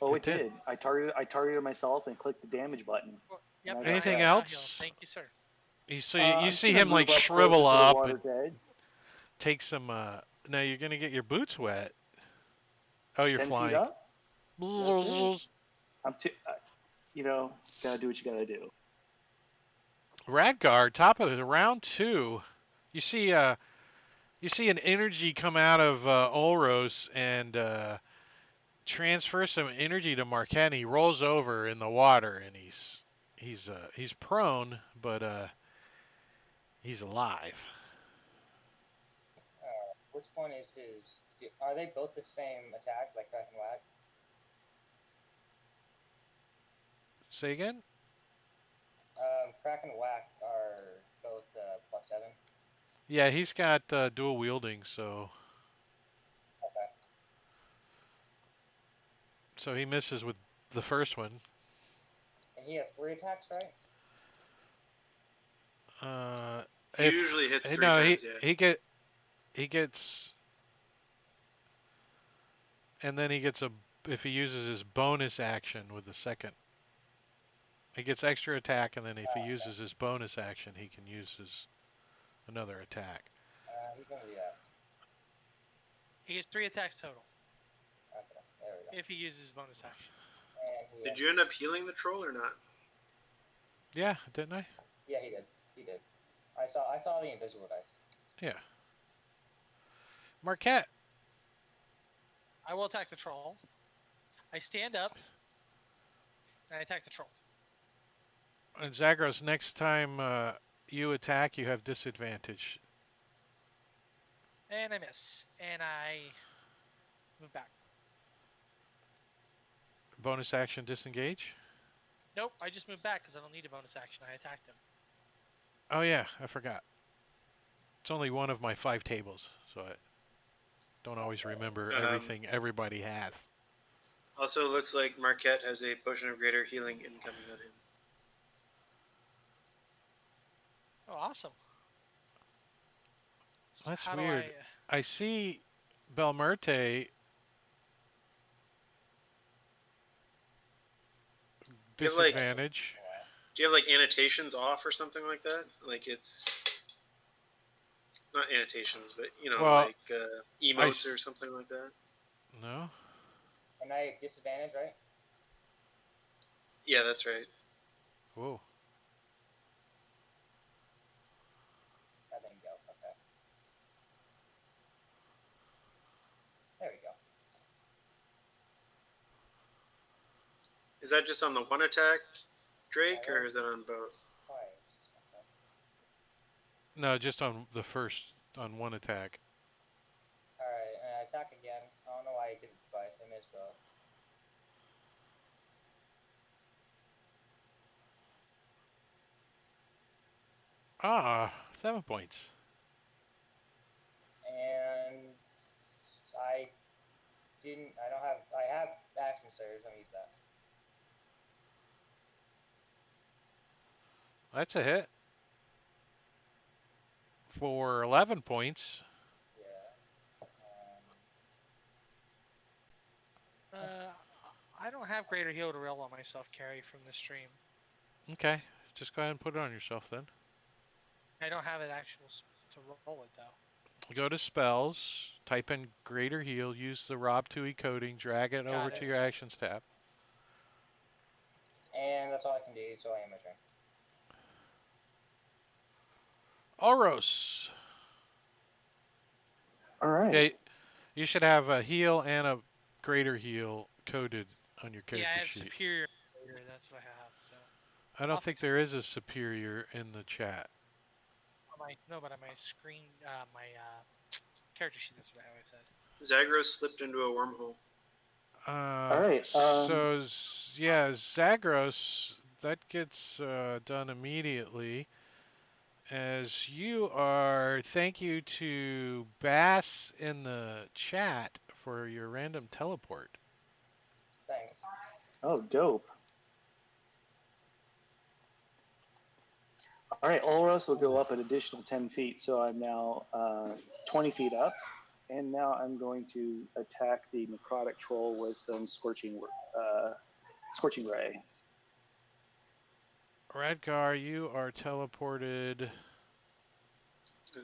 [SPEAKER 2] Oh,
[SPEAKER 1] It
[SPEAKER 2] it
[SPEAKER 1] did.
[SPEAKER 2] did. I targeted myself and clicked the damage button.
[SPEAKER 3] Well,
[SPEAKER 2] And
[SPEAKER 3] yep.
[SPEAKER 2] I got
[SPEAKER 1] Anything
[SPEAKER 2] that.
[SPEAKER 3] Downhill.
[SPEAKER 1] else?
[SPEAKER 3] Thank you, sir.
[SPEAKER 1] You see,
[SPEAKER 2] I'm
[SPEAKER 1] you
[SPEAKER 2] just
[SPEAKER 1] see
[SPEAKER 2] gonna
[SPEAKER 1] him like
[SPEAKER 2] move up
[SPEAKER 1] shrivel
[SPEAKER 2] closer to the
[SPEAKER 1] up and
[SPEAKER 2] water's edge.
[SPEAKER 1] take some. Now you're gonna get your boots wet. Oh, you're
[SPEAKER 2] 10 feet
[SPEAKER 1] flying.
[SPEAKER 2] up. That's it. I'm too. Gotta do what you gotta do.
[SPEAKER 1] Radgar, top of the round 2. You see an energy come out of Ulros and transfer some energy to Marquette. He rolls over in the water and he's prone, but he's alive.
[SPEAKER 4] Which one is his? Are they both the same attack, like Crack and Whack?
[SPEAKER 1] Say again?
[SPEAKER 4] Crack and Whack are both +7.
[SPEAKER 1] Yeah, he's got dual wielding, so
[SPEAKER 4] Okay.
[SPEAKER 1] he misses with the first one.
[SPEAKER 4] And he has 3 attacks, right?
[SPEAKER 5] He usually hits 3
[SPEAKER 1] no,
[SPEAKER 5] times. Yeah.
[SPEAKER 1] he gets, and then he gets if he uses his bonus action with the second. He gets extra attack, and then if he uses his bonus action, he can use another attack.
[SPEAKER 4] He's gonna do that.
[SPEAKER 3] He gets 3 attacks total
[SPEAKER 4] Okay, there we go.
[SPEAKER 3] if he uses his bonus action.
[SPEAKER 4] And
[SPEAKER 5] Did you end up healing the troll or not?
[SPEAKER 1] Yeah, didn't I?
[SPEAKER 4] Yeah, he did. He did. I saw the invisible dice.
[SPEAKER 1] Yeah. Marquette.
[SPEAKER 3] I will attack the troll. I stand up and I attack the troll.
[SPEAKER 1] And Zagros, next time you attack, you have disadvantage.
[SPEAKER 3] And I miss. And I move back.
[SPEAKER 1] Bonus action disengage?
[SPEAKER 3] Nope, I just moved back because I don't need a bonus action. I attacked him.
[SPEAKER 1] Oh yeah, I forgot. It's only one of my 5 tables, so I don't always remember everything everybody has.
[SPEAKER 5] Also, looks like Marquette has a potion of greater healing incoming on him.
[SPEAKER 3] Oh, awesome. So
[SPEAKER 1] That's
[SPEAKER 3] how
[SPEAKER 1] weird.
[SPEAKER 3] Do
[SPEAKER 1] I see Belmerte disadvantage.
[SPEAKER 5] Do you have like annotations off or something like that? Like it's not annotations, but like emotes or something like that.
[SPEAKER 1] No.
[SPEAKER 4] And I have disadvantage, right?
[SPEAKER 5] Yeah, that's right.
[SPEAKER 1] Whoa.
[SPEAKER 4] I think go. Okay. There we go.
[SPEAKER 5] Is that just on the one attack, Drake, or is that on both?
[SPEAKER 4] Twice. Okay.
[SPEAKER 1] No, just on the first, on one attack.
[SPEAKER 4] Alright, and I attack again. I don't know why I did it twice. I missed both.
[SPEAKER 1] Ah, 7 points.
[SPEAKER 4] And I have action surge. Let me use that.
[SPEAKER 1] That's a hit. For 11 points.
[SPEAKER 4] Yeah.
[SPEAKER 3] I don't have greater heal to roll on myself, Carrie, from the stream.
[SPEAKER 1] Okay, just go ahead and put it on yourself then.
[SPEAKER 3] I don't have an actual to roll it though.
[SPEAKER 1] Go to spells, type in greater heal, use the Rob Tui coding, drag it over to your actions tab.
[SPEAKER 4] And that's all I can do, so I am my turn.
[SPEAKER 1] Oros.
[SPEAKER 2] All right.
[SPEAKER 1] Okay, you should have a heal and a greater heal coded on your character sheet.
[SPEAKER 3] Yeah, I have superior. That's what I have. So.
[SPEAKER 1] I don't think there is a superior in the chat.
[SPEAKER 3] No, but on my screen, my character sheet. That's what I always said.
[SPEAKER 5] Zagros slipped into a wormhole.
[SPEAKER 2] All right.
[SPEAKER 1] So yeah, Zagros, that gets done immediately. As you are, thank you to Bass in the chat for your random teleport.
[SPEAKER 4] Thanks.
[SPEAKER 2] Oh, dope. All right, Olros will go up an additional 10 feet, so I'm now 20 feet up. And now I'm going to attack the necrotic troll with some scorching ray.
[SPEAKER 1] Radgar, you are teleported.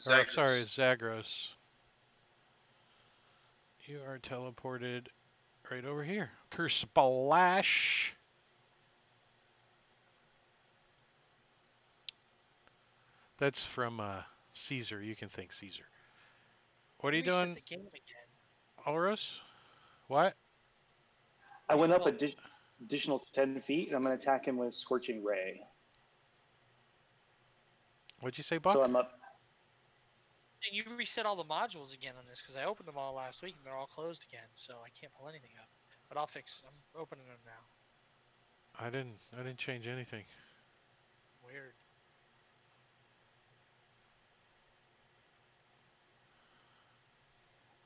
[SPEAKER 5] Zagreus.
[SPEAKER 1] Sorry, Zagros. You are teleported right over here. Curse Splash. That's from Caesar. You can thank Caesar. What are you
[SPEAKER 3] Reset
[SPEAKER 1] doing,
[SPEAKER 3] the game again.
[SPEAKER 1] Olros? What?
[SPEAKER 2] I went up
[SPEAKER 3] Well-
[SPEAKER 2] additional 10 feet, and I'm going to attack him with scorching ray.
[SPEAKER 1] What'd you say, Buck?
[SPEAKER 2] So I'm up.
[SPEAKER 3] And you reset all the modules again on this because I opened them all last week and they're all closed again, so I can't pull anything up. But I'll fix. I'm opening them now.
[SPEAKER 1] I didn't change anything.
[SPEAKER 3] Weird.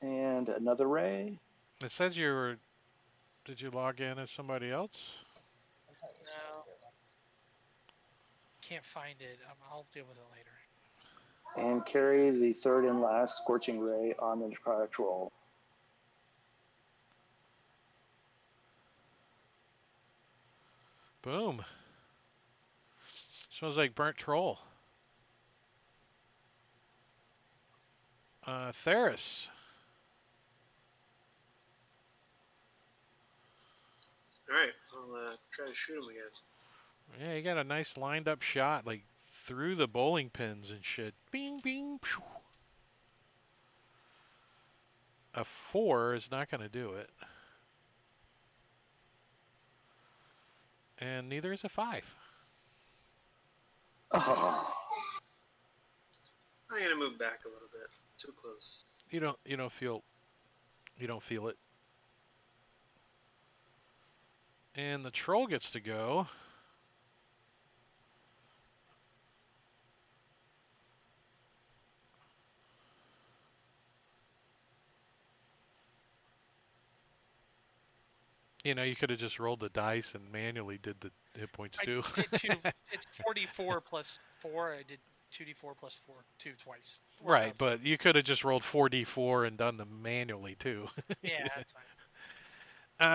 [SPEAKER 2] And another ray.
[SPEAKER 1] It says you were. Did you log in as somebody else?
[SPEAKER 3] No. Can't find it. I'll deal with it later.
[SPEAKER 2] And carry the third and last scorching ray on the necrotic troll.
[SPEAKER 1] Boom. Smells like burnt troll. Theris.
[SPEAKER 5] All right, I'll try to shoot him again.
[SPEAKER 1] Yeah, you got a nice lined up shot, like through the bowling pins and shit. Bing, bing, phew. A 4 is not going to do it. And neither is a 5.
[SPEAKER 2] Oh.
[SPEAKER 5] I'm gonna move back a little bit. Too close.
[SPEAKER 1] You don't feel it. And the troll gets to go. You could have just rolled the dice and manually did the hit points too.
[SPEAKER 3] I did two. It's 44 plus 4. I did 2d4 plus 4, 2 twice. Worked
[SPEAKER 1] Right,
[SPEAKER 3] out
[SPEAKER 1] but you could have just rolled 4d4 and done them manually too.
[SPEAKER 3] yeah, that's fine.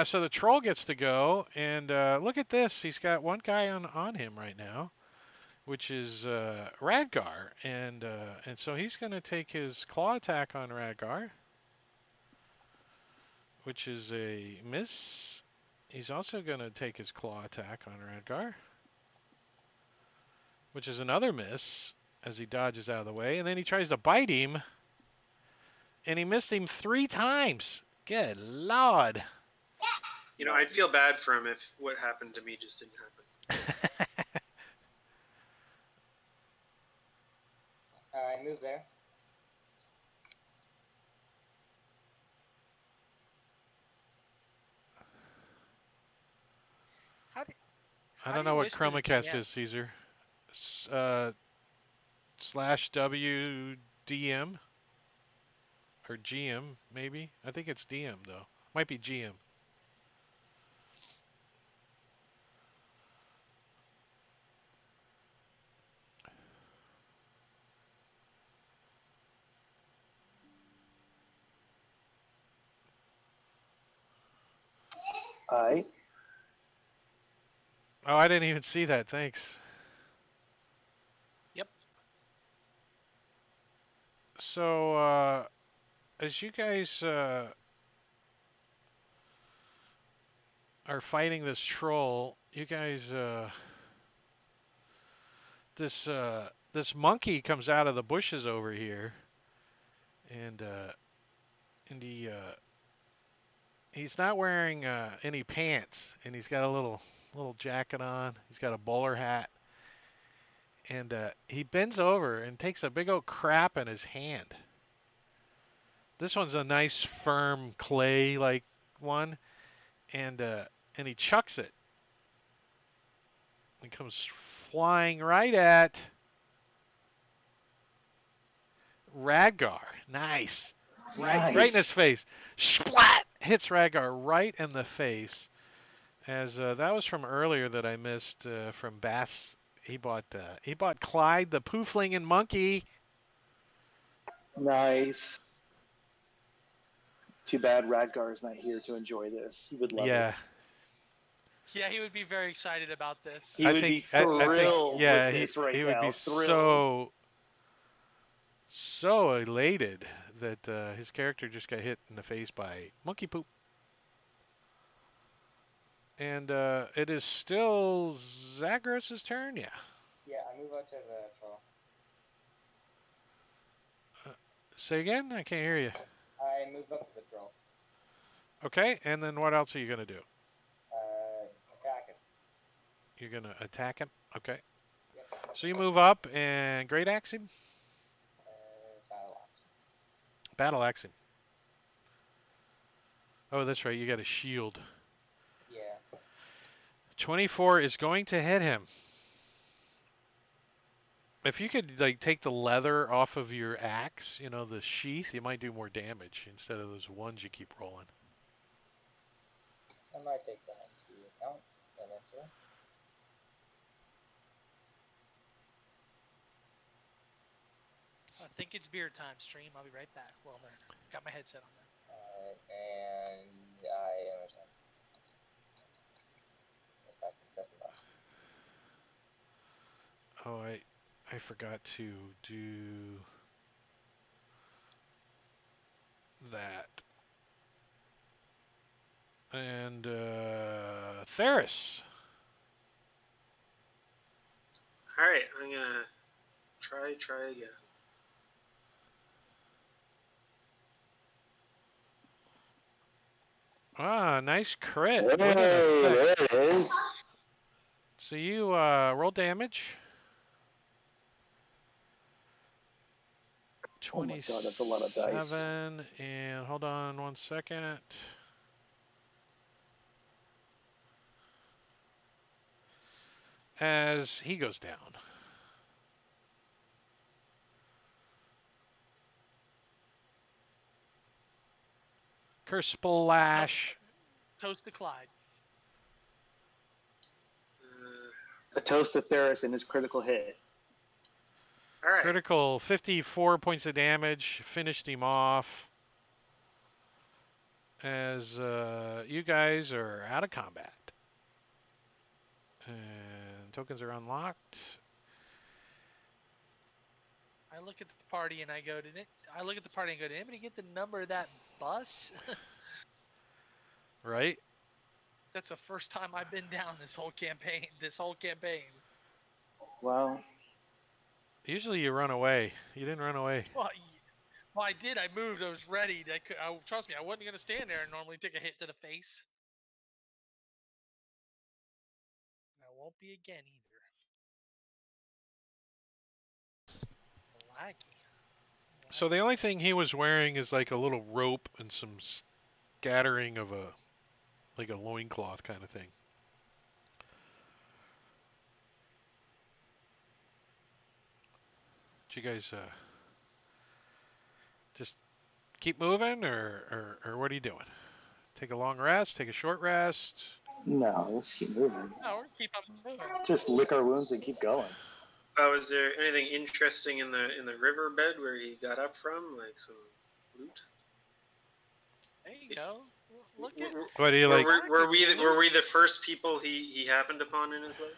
[SPEAKER 1] So the troll gets to go, and look at this. He's got one guy on him right now, which is Radgar, and so he's going to take his claw attack on Radgar, which is a miss. He's also going to take his claw attack on Radgar, which is another miss as he dodges out of the way, and then he tries to bite him, and he missed him 3 times. Good Lord.
[SPEAKER 5] You know, I'd feel bad for him if what happened to me just didn't happen.
[SPEAKER 4] I move there.
[SPEAKER 1] I
[SPEAKER 3] How
[SPEAKER 1] don't
[SPEAKER 3] do
[SPEAKER 1] know
[SPEAKER 3] you
[SPEAKER 1] what
[SPEAKER 3] whisper to
[SPEAKER 1] ChromaCast
[SPEAKER 3] DM?
[SPEAKER 1] is, Caesar. /WDM or GM maybe. I think it's DM though. Might be GM.
[SPEAKER 2] Aye.
[SPEAKER 1] Oh, I didn't even see that. Thanks.
[SPEAKER 3] Yep.
[SPEAKER 1] So, as you guys are fighting this troll, you guys, this monkey comes out of the bushes over here, and he's not wearing any pants, and he's got a little jacket on. He's got a bowler hat, and he bends over and takes a big old crap in his hand. This one's a nice firm clay like one, and he chucks it. It comes flying right at Radgar. Nice. Right in his face. Splat! Hits Radgar right in the face. As that was from earlier that I missed from Bass he bought Clyde the Poofling and Monkey.
[SPEAKER 2] Nice. Too bad Radgar's not here to enjoy this. He would love
[SPEAKER 1] Yeah.
[SPEAKER 2] it.
[SPEAKER 3] Yeah, he would be very excited about this.
[SPEAKER 2] He would be
[SPEAKER 1] I
[SPEAKER 2] thrilled
[SPEAKER 1] think, yeah,
[SPEAKER 2] with this right
[SPEAKER 1] he
[SPEAKER 2] now.
[SPEAKER 1] would be
[SPEAKER 2] Thrilled.
[SPEAKER 1] so elated that his character just got hit in the face by monkey poop. And it is still Zagros' turn, yeah.
[SPEAKER 4] Yeah, I move out to the troll.
[SPEAKER 1] Say again? I can't hear you.
[SPEAKER 4] I move up to the troll.
[SPEAKER 1] Okay, and then what else are you going to do?
[SPEAKER 4] Attack it.
[SPEAKER 1] You're going to attack him? Okay.
[SPEAKER 4] Yep.
[SPEAKER 1] So you move up and great axe him?
[SPEAKER 4] Battle axe.
[SPEAKER 1] Battle axe him. Oh, that's right, you got a shield.
[SPEAKER 4] Yeah.
[SPEAKER 1] 24 is going to hit him. If you could like take the leather off of your axe, you know, the sheath, you might do more damage instead of those ones you keep rolling.
[SPEAKER 4] I might take that into account eventually.
[SPEAKER 3] I think it's beer time, stream. I'll be right back. Well, there. Got my headset on there.
[SPEAKER 4] And I am attacked. In fact, that's enough.
[SPEAKER 1] Oh, I forgot to do that. And Theris.
[SPEAKER 5] All right, I'm gonna try again.
[SPEAKER 1] Ah, nice crit.
[SPEAKER 2] Hey,
[SPEAKER 1] What an
[SPEAKER 2] there
[SPEAKER 1] effect.
[SPEAKER 2] it is.
[SPEAKER 1] So you roll damage.
[SPEAKER 2] Oh my god, that's a lot of dice.
[SPEAKER 1] 27, and hold on 1 second. As he goes down. Curse splash.
[SPEAKER 3] Toast to Clyde.
[SPEAKER 2] A toast to Theris and his critical hit.
[SPEAKER 5] All right.
[SPEAKER 1] Critical 54 points of damage. Finished him off. As you guys are out of combat. And tokens are unlocked.
[SPEAKER 3] I look at the party and I go, did anybody get the number of that bus?
[SPEAKER 1] Right?
[SPEAKER 3] That's the first time I've been down this whole campaign.
[SPEAKER 2] Well,
[SPEAKER 1] Usually you run away. You didn't run away.
[SPEAKER 3] Well, I did. I moved. I was ready. Trust me, I wasn't gonna stand there and normally take a hit to the face. I won't be again either. Laggy.
[SPEAKER 1] So the only thing he was wearing is like a little rope and some scattering of like a loincloth kind of thing. Did you guys just keep moving or what are you doing? Take a long rest? Take a short rest?
[SPEAKER 2] no, let's keep moving.
[SPEAKER 3] No, we're gonna keep on moving.
[SPEAKER 2] Just lick our wounds and keep going.
[SPEAKER 5] Oh, is there anything interesting in the riverbed where he got up from, like some loot?
[SPEAKER 3] There you go. Look at.
[SPEAKER 1] What do you like?
[SPEAKER 5] Were we the first people he happened upon in his life?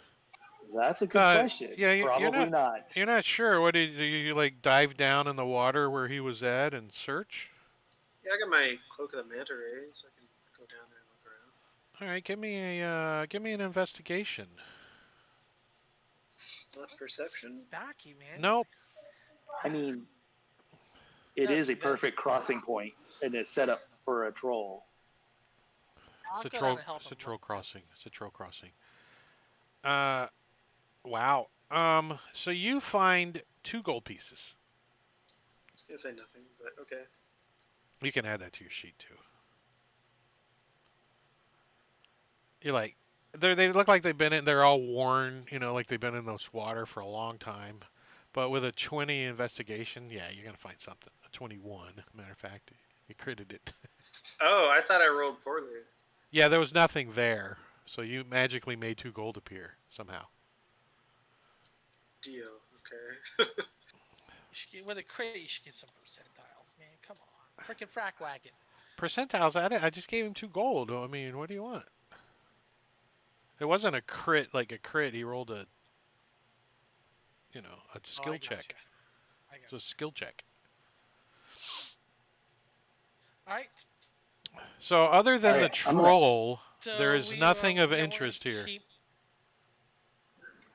[SPEAKER 2] That's a good question.
[SPEAKER 1] Yeah, you're
[SPEAKER 2] Probably not.
[SPEAKER 1] You're not sure. What do you like? Dive down in the water where he was at and search?
[SPEAKER 5] Yeah, I got my cloak of the manta ray, so I can go down there and look around.
[SPEAKER 1] All right, give me an investigation.
[SPEAKER 5] Not perception.
[SPEAKER 3] Stocky, man.
[SPEAKER 1] Nope.
[SPEAKER 2] I mean, it is a perfect crossing point, and it's set up for a troll.
[SPEAKER 1] It's a troll crossing. It's a troll crossing. Wow. So you find 2 gold pieces.
[SPEAKER 5] I was gonna say nothing, but okay.
[SPEAKER 1] You can add that to your sheet too. You're like, they look like they've been in. They're all worn. You know, like they've been in this water for a long time. But with a 20 investigation, yeah, you're gonna find something. A 21, matter of fact, you critted it.
[SPEAKER 5] Oh, I thought I rolled poorly.
[SPEAKER 1] Yeah, there was nothing there, so you magically made 2 gold appear somehow.
[SPEAKER 5] deal. Okay.
[SPEAKER 3] You should get, with a crit, you should get some percentiles, man. Come on. Freaking frack wagon.
[SPEAKER 1] Percentiles, I just gave him 2 gold. I mean, what do you want? It wasn't a crit, like a crit. He rolled a, a skill check.
[SPEAKER 3] Gotcha. I
[SPEAKER 1] It's
[SPEAKER 3] got
[SPEAKER 1] a skill check.
[SPEAKER 3] All right.
[SPEAKER 1] So other than the
[SPEAKER 2] Alright, I'm gonna-
[SPEAKER 1] troll,
[SPEAKER 3] So
[SPEAKER 1] there is
[SPEAKER 3] we,
[SPEAKER 1] nothing of
[SPEAKER 3] we don't wanna
[SPEAKER 1] interest here.
[SPEAKER 3] keep-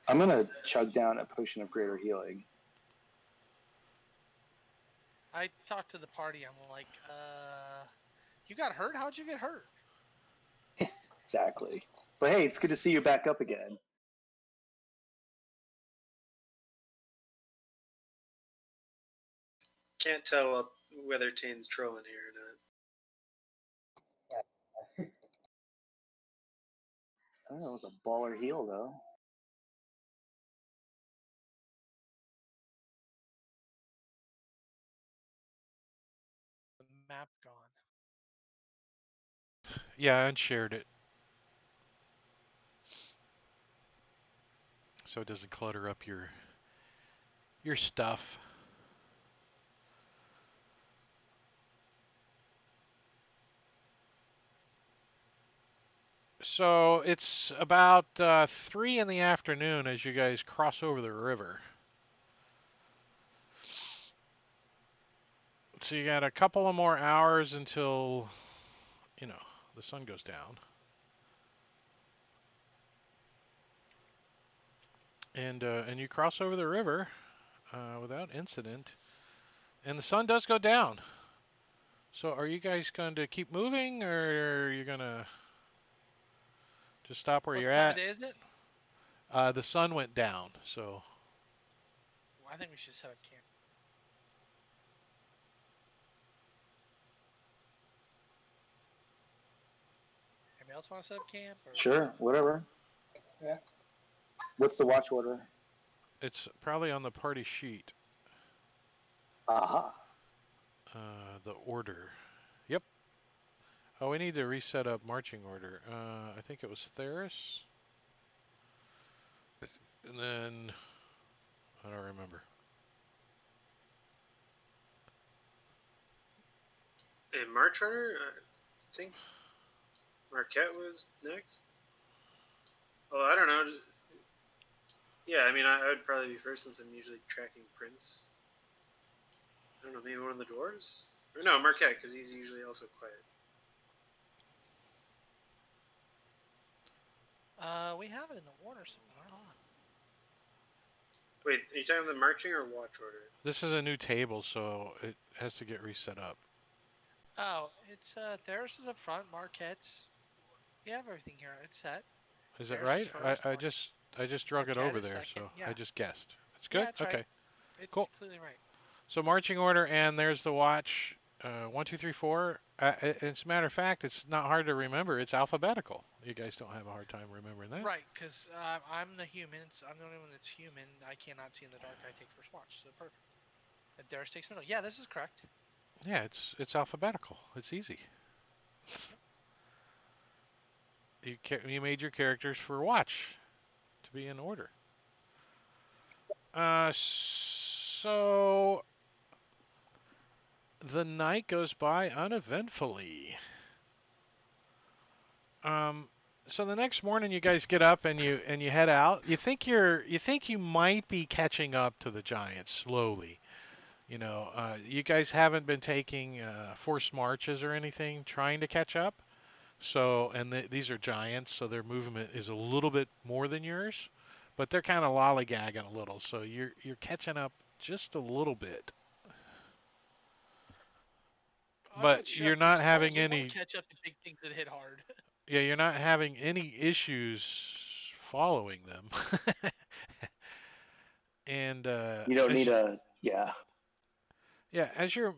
[SPEAKER 2] I'm gonna chug down a potion of greater healing.
[SPEAKER 3] I talked to the party. I'm like, you got hurt? How'd you get hurt?
[SPEAKER 2] Exactly. But hey, it's good to see you back up again.
[SPEAKER 5] Can't tell whether Tane's trolling here or not.
[SPEAKER 2] I don't know, it was a baller heal though.
[SPEAKER 3] The map gone.
[SPEAKER 1] Yeah, I unshared it. So it doesn't clutter up your stuff. So it's about 3 in the afternoon as you guys cross over the river. So you got a couple of more hours until, the sun goes down. And you cross over the river without incident. And the sun does go down. So are you guys going to keep moving, or are you going to just stop where
[SPEAKER 3] What
[SPEAKER 1] you're
[SPEAKER 3] time
[SPEAKER 1] at?
[SPEAKER 3] of day is it?
[SPEAKER 1] The sun went down, so
[SPEAKER 3] Well, I think we should set up camp. Anybody else want to set up camp? Or...
[SPEAKER 2] Sure, whatever.
[SPEAKER 4] Yeah.
[SPEAKER 2] What's the watch order?
[SPEAKER 1] it's probably on the party sheet.
[SPEAKER 2] Aha.
[SPEAKER 1] The order. Yep. Oh, we need to reset up marching order. I think it was Theris. And then I don't remember.
[SPEAKER 5] In March order, I think Marquette was next. Well, I don't know. Yeah, I mean, I would probably be first since I'm usually tracking Prince. I don't know, maybe one of the dwarves? Or no, Marquette, because he's usually also quiet.
[SPEAKER 3] We have it in the water somewhere. Hold on.
[SPEAKER 5] Wait, are you talking about the marching or watch order?
[SPEAKER 1] This is a new table, so it has to get reset up.
[SPEAKER 3] Oh, it's Theris is up front. Marquette's. You have everything here. It's set.
[SPEAKER 1] Is it
[SPEAKER 3] Theris
[SPEAKER 1] right?
[SPEAKER 3] is first,
[SPEAKER 1] I just drug it
[SPEAKER 3] Marquette
[SPEAKER 1] over
[SPEAKER 3] is
[SPEAKER 1] there,
[SPEAKER 3] second,
[SPEAKER 1] so
[SPEAKER 3] yeah.
[SPEAKER 1] I just guessed. It's
[SPEAKER 3] Yeah,
[SPEAKER 1] good.
[SPEAKER 3] that's
[SPEAKER 1] Okay.
[SPEAKER 3] right. It's
[SPEAKER 1] Cool.
[SPEAKER 3] completely right.
[SPEAKER 1] So marching order, and there's the watch. 1, 2, 3, 4. As a matter of fact, it's not hard to remember. It's alphabetical. You guys don't have a hard time remembering that.
[SPEAKER 3] Right, because I'm the human. I'm the only one that's human. I cannot see in the dark. I take first watch, so perfect. And Theris takes middle. Yeah, this is correct.
[SPEAKER 1] Yeah, it's alphabetical. It's easy. You made your characters for watch to be in order. So the night goes by uneventfully. So the next morning you guys get up and you head out. You think you might be catching up to the giants slowly. You guys haven't been taking forced marches or anything trying to catch up. So, and these are giants, so their movement is a little bit more than yours, but they're kind of lollygagging a little. So you're catching up just a little bit. But you're not having any.
[SPEAKER 3] Catch up to big things that hit hard.
[SPEAKER 1] Yeah, you're not having any issues following them. And
[SPEAKER 2] You don't need a yeah.
[SPEAKER 1] yeah, as you're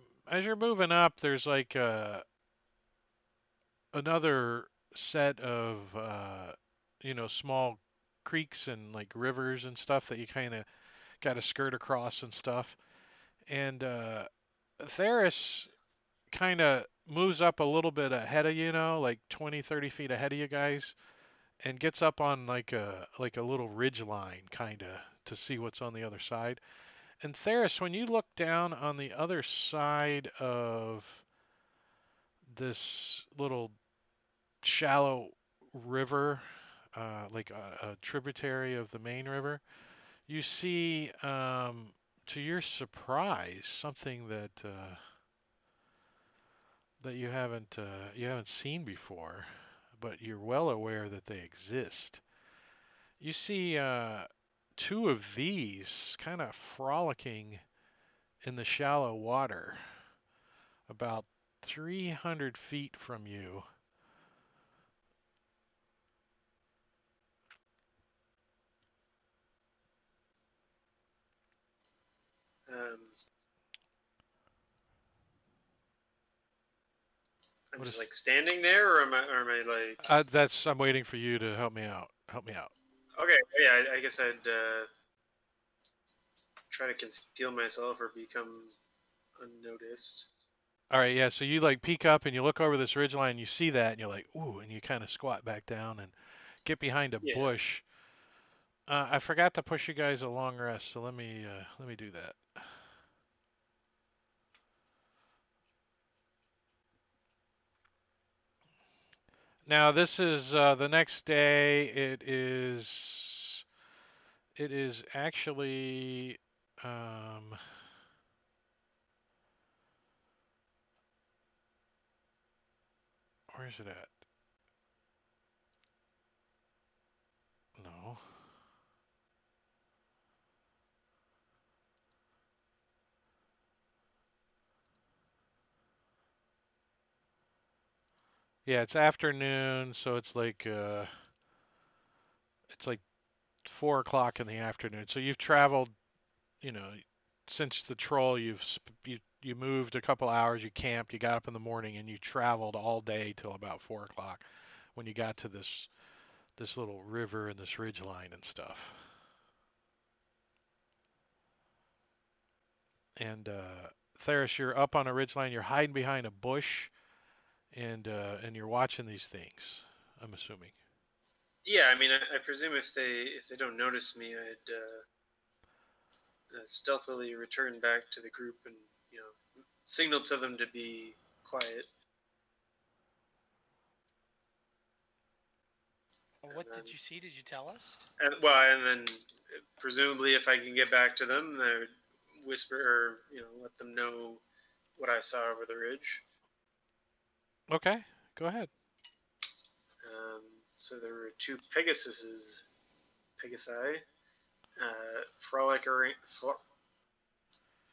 [SPEAKER 1] moving up, there's like another set of small creeks and like rivers and stuff that you kind of got to skirt across and stuff. And Theris kind of moves up a little bit ahead of like 20, 30 feet ahead of you guys, and gets up on like a little ridge line kind of to see what's on the other side. And Theris, when you look down on the other side of this little shallow river, like a tributary of the main river, you see, to your surprise, something that you haven't seen before, but you're well aware that they exist. You see two of these kind of frolicking in the shallow water about 300 feet from you.
[SPEAKER 5] Um, I'm
[SPEAKER 1] What
[SPEAKER 5] just
[SPEAKER 1] is
[SPEAKER 5] like standing there, or am I like?
[SPEAKER 1] I'm waiting for you to help me out. Help me out.
[SPEAKER 5] Okay, yeah, I guess I'd try to conceal myself or become unnoticed.
[SPEAKER 1] All right, yeah. So you like peek up and you look over this ridge line, you see that, and you're like, ooh, and you kind of squat back down and get behind a
[SPEAKER 5] Yeah.
[SPEAKER 1] bush. I forgot to push you guys a long rest, so let me do that. Now this is the next day. It is actually where is it at? No. Yeah, it's afternoon, so it's like 4 o'clock in the afternoon. So you've traveled, you know, since the troll. You moved a couple hours. You camped. You got up in the morning, and you traveled all day till about 4 o'clock when you got to this little river and this ridge line and stuff. And Theris, you're up on a ridge line. You're hiding behind a bush, and you're watching these things. I'm assuming.
[SPEAKER 5] Yeah, I mean, I presume if they don't notice me, I'd stealthily return back to the group and signal to them to be quiet.
[SPEAKER 3] What
[SPEAKER 5] And then,
[SPEAKER 3] did you see? Did you tell us?
[SPEAKER 5] and then presumably, if I can get back to them, I would whisper or let them know what I saw over the ridge.
[SPEAKER 1] Okay, go ahead.
[SPEAKER 5] So there were two Pegasi,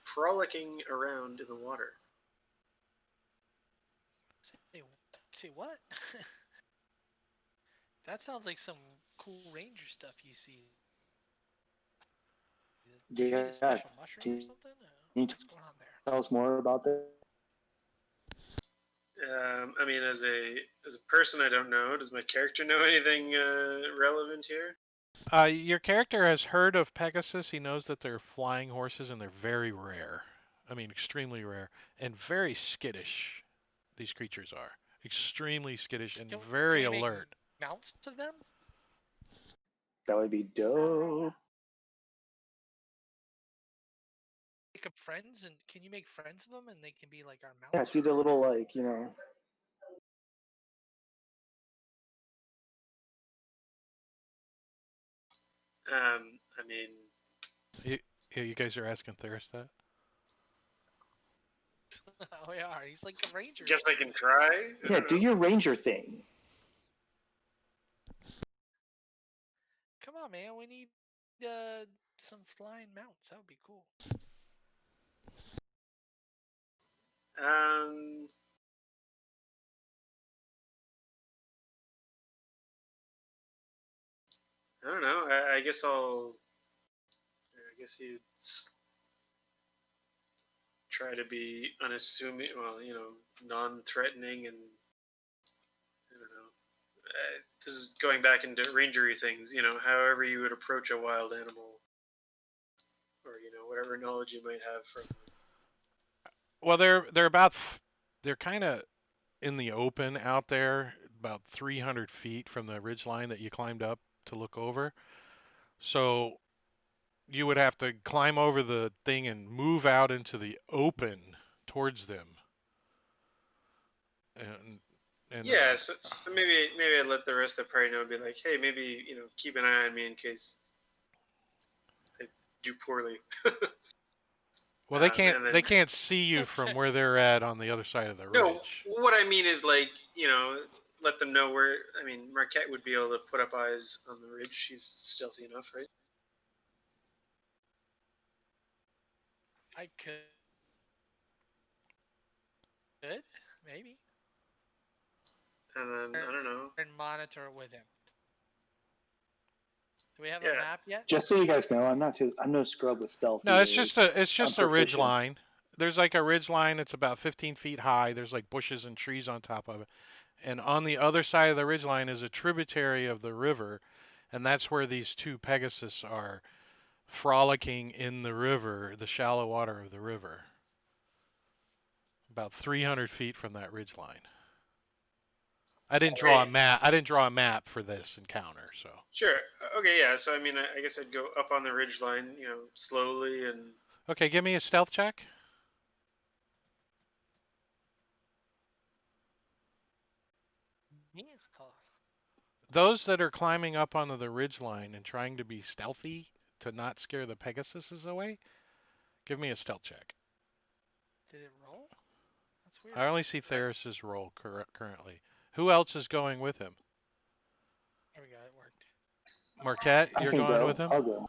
[SPEAKER 5] frolicking around in the water.
[SPEAKER 3] Say what? That sounds like some cool ranger stuff you see. Did you eat a special mushroom or something? What's going on there?
[SPEAKER 2] Tell us more about that.
[SPEAKER 5] I mean, as a person, I don't know. Does my character know anything relevant here?
[SPEAKER 1] Your character has heard of Pegasus. He knows that they're flying horses and they're very rare. I mean, extremely rare and very skittish. These creatures are extremely skittish and very
[SPEAKER 3] Can we
[SPEAKER 1] alert.
[SPEAKER 3] make mounts to them?
[SPEAKER 2] That would be dope.
[SPEAKER 3] Make up friends, and can you make friends of them, and they can be like our mounts?
[SPEAKER 2] Yeah, do the little
[SPEAKER 5] I mean,
[SPEAKER 1] You guys are asking Theris that?
[SPEAKER 3] Oh, we are. He's like a ranger.
[SPEAKER 5] guess I can try.
[SPEAKER 2] Yeah, do your ranger thing.
[SPEAKER 3] Come on, man. We need some flying mounts. That would be cool.
[SPEAKER 5] I don't know. I guess I guess you'd try to be unassuming. Well, non-threatening, and I don't know. This is going back into rangery things. However you would approach a wild animal, or whatever knowledge you might have from.
[SPEAKER 1] Well, they're kind of in the open out there, about 300 feet from the ridge line that you climbed up to look over. So you would have to climb over the thing and move out into the open towards them. And
[SPEAKER 5] Yeah, so maybe I let the rest of the party know and be like, hey, maybe keep an eye on me in case I do poorly.
[SPEAKER 1] well,
[SPEAKER 5] And then
[SPEAKER 1] they can't see you from where they're at on the other side of the
[SPEAKER 5] no,
[SPEAKER 1] ridge.
[SPEAKER 5] what I mean is like let them know where. I mean, Marquette would be able to put up eyes on the ridge. She's stealthy enough, right?
[SPEAKER 3] I could, maybe,
[SPEAKER 5] And then I don't know.
[SPEAKER 3] and monitor it with him. Do we have a
[SPEAKER 5] Yeah.
[SPEAKER 3] map yet?
[SPEAKER 2] Just so you guys know, I'm no scrub with stealth.
[SPEAKER 1] No, it's
[SPEAKER 2] either.
[SPEAKER 1] just
[SPEAKER 2] I'm
[SPEAKER 1] a ridge
[SPEAKER 2] proficient.
[SPEAKER 1] line. There's like a ridge line that's about 15 feet high. There's like bushes and trees on top of it. And on the other side of the ridge line is a tributary of the river, and that's where these two Pegasus are frolicking in the river, the shallow water of the river. About 300 feet from that ridge line. I didn't draw a map. I didn't draw a map for this encounter, so.
[SPEAKER 5] Sure. Okay. Yeah. So I mean, I guess I'd go up on the ridge line, slowly and.
[SPEAKER 1] Okay, give me a stealth check.
[SPEAKER 3] Yeah.
[SPEAKER 1] Those that are climbing up onto the ridge line and trying to be stealthy to not scare the Pegasuses away, give me a stealth check.
[SPEAKER 3] Did it roll? That's weird.
[SPEAKER 1] I only see Theris's roll currently. Who else is going with him?
[SPEAKER 3] There we go. It worked.
[SPEAKER 1] Marquette,
[SPEAKER 2] I
[SPEAKER 1] you're
[SPEAKER 2] can
[SPEAKER 1] going
[SPEAKER 2] go.
[SPEAKER 1] with him?
[SPEAKER 2] I'll go.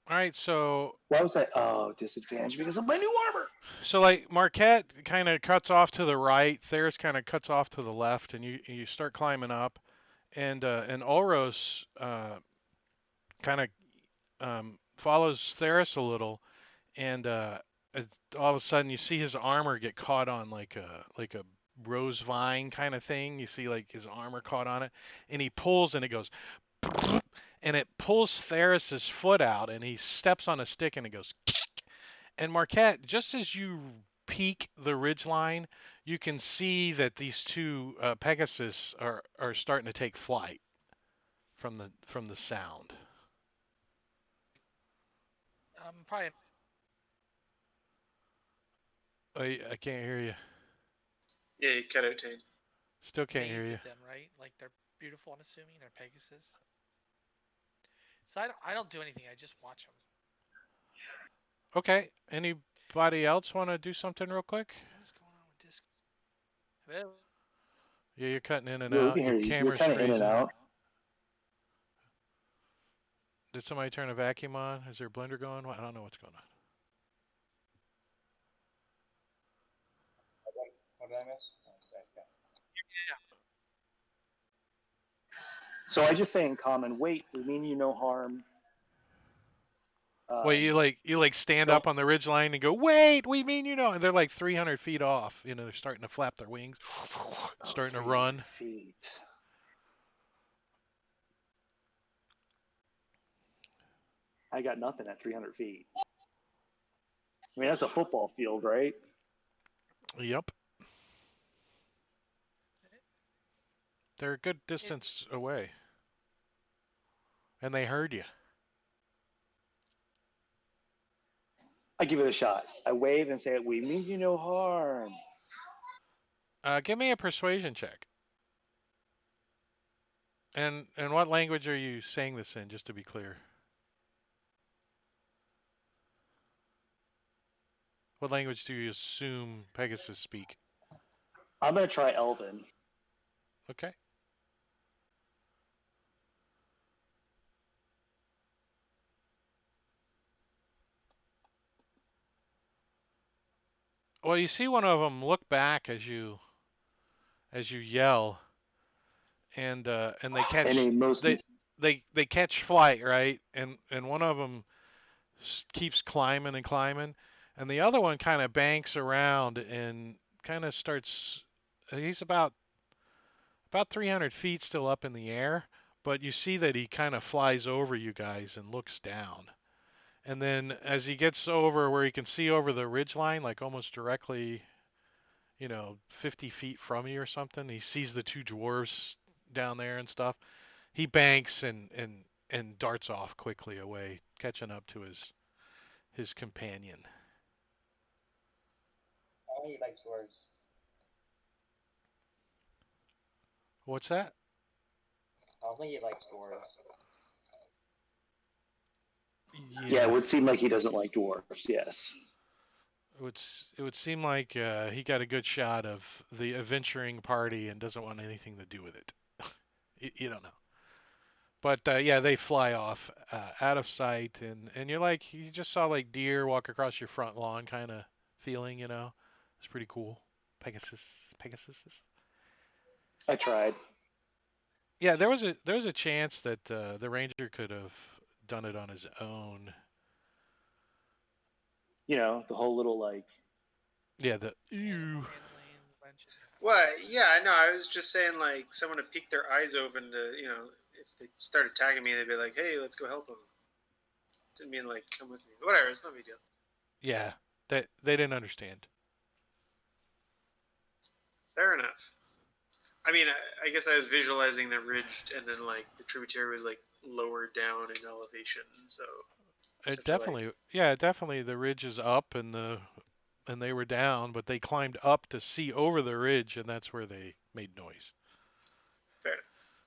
[SPEAKER 1] All right, so
[SPEAKER 2] Why was I? Oh, disadvantage because of my new armor.
[SPEAKER 1] so like Marquette kind of cuts off to the right, Theris kind of cuts off to the left, and you start climbing up, and Ulros kind of follows Theris a little, and all of a sudden you see his armor get caught on like a rose vine kind of thing. You see like his armor caught on it, and he pulls, and it goes, and it pulls Theris's foot out, and he steps on a stick, and it goes. And Marquette, just as you peak the ridge line, you can see that these two Pegasus are starting to take flight from the sound.
[SPEAKER 3] Probably.
[SPEAKER 1] I can't hear you.
[SPEAKER 5] Yeah, you cut out Tane.
[SPEAKER 1] Still can't hear
[SPEAKER 3] Amazed
[SPEAKER 1] you.
[SPEAKER 3] at them, right? Like they're beautiful. I'm assuming they're Pegasus. So I don't do anything. I just watch them.
[SPEAKER 1] Okay. Anybody else want to do something real quick?
[SPEAKER 3] What is going on with Discord? Hello?
[SPEAKER 1] Yeah, you're cutting in and
[SPEAKER 2] Yeah, we
[SPEAKER 1] out.
[SPEAKER 2] can hear
[SPEAKER 1] Your
[SPEAKER 2] you. You're
[SPEAKER 1] camera's
[SPEAKER 2] kind of in
[SPEAKER 1] freezing.
[SPEAKER 2] and out.
[SPEAKER 1] Did somebody turn a vacuum on? Is there a blender going? I don't know what's going on.
[SPEAKER 4] What did I miss?
[SPEAKER 2] So I just say in common, wait, we mean you no harm.
[SPEAKER 1] Well, you like stand
[SPEAKER 2] don't-
[SPEAKER 1] up on the ridge line and go, wait, we mean and they're like 300 feet off. They're starting to flap their wings, starting to run.
[SPEAKER 2] Feet. I got nothing at 300 feet. I mean, that's a football field, right?
[SPEAKER 1] Yep. They're a good distance away. And they heard you.
[SPEAKER 2] I give it a shot. I wave and say, we mean you no harm.
[SPEAKER 1] Give me a persuasion check. And what language are you saying this in, just to be clear? What language do you assume Pegasus speak?
[SPEAKER 2] I'm going to try Elven.
[SPEAKER 1] Okay. Well, you see one of them look back as you yell, and they catch they catch flight, right? And one of them keeps climbing and climbing, and the other one kind of banks around and kind of starts. He's about 300 feet still up in the air, but you see that he kind of flies over you guys and looks down. And then as he gets over where he can see over the ridge line, like almost directly 50 feet from you or something. He sees the two dwarves down there and stuff. He banks and darts off quickly away, catching up to his companion.
[SPEAKER 4] I don't think he likes dwarves.
[SPEAKER 1] What's that?
[SPEAKER 4] I don't think he likes dwarves.
[SPEAKER 2] Yeah, it would seem like he doesn't like dwarves. Yes.
[SPEAKER 1] It would seem like he got a good shot of the adventuring party and doesn't want anything to do with it. You don't know. But yeah, they fly off out of sight, and you just saw like deer walk across your front lawn kind of feeling. It's pretty cool. Pegasus.
[SPEAKER 2] I tried.
[SPEAKER 1] Yeah, there was a chance that the ranger could have done it on his own.
[SPEAKER 2] The whole little like.
[SPEAKER 1] Yeah, the
[SPEAKER 3] Animal
[SPEAKER 1] ew.
[SPEAKER 3] handling, a bunch of-
[SPEAKER 5] What? Yeah, no, I was just saying, like, someone to peek their eyes open to, if they start attacking me, they'd be like, hey, let's go help them. Didn't mean, like, come with me. Whatever, it's no big deal.
[SPEAKER 1] Yeah, they didn't understand.
[SPEAKER 5] Fair enough. I mean, I guess I was visualizing the ridge, and then, like, the tributary was, like, lower down in elevation, so...
[SPEAKER 1] It definitely the ridge is up and they were down, but they climbed up to see over the ridge, and that's where they made noise.
[SPEAKER 5] Fair enough.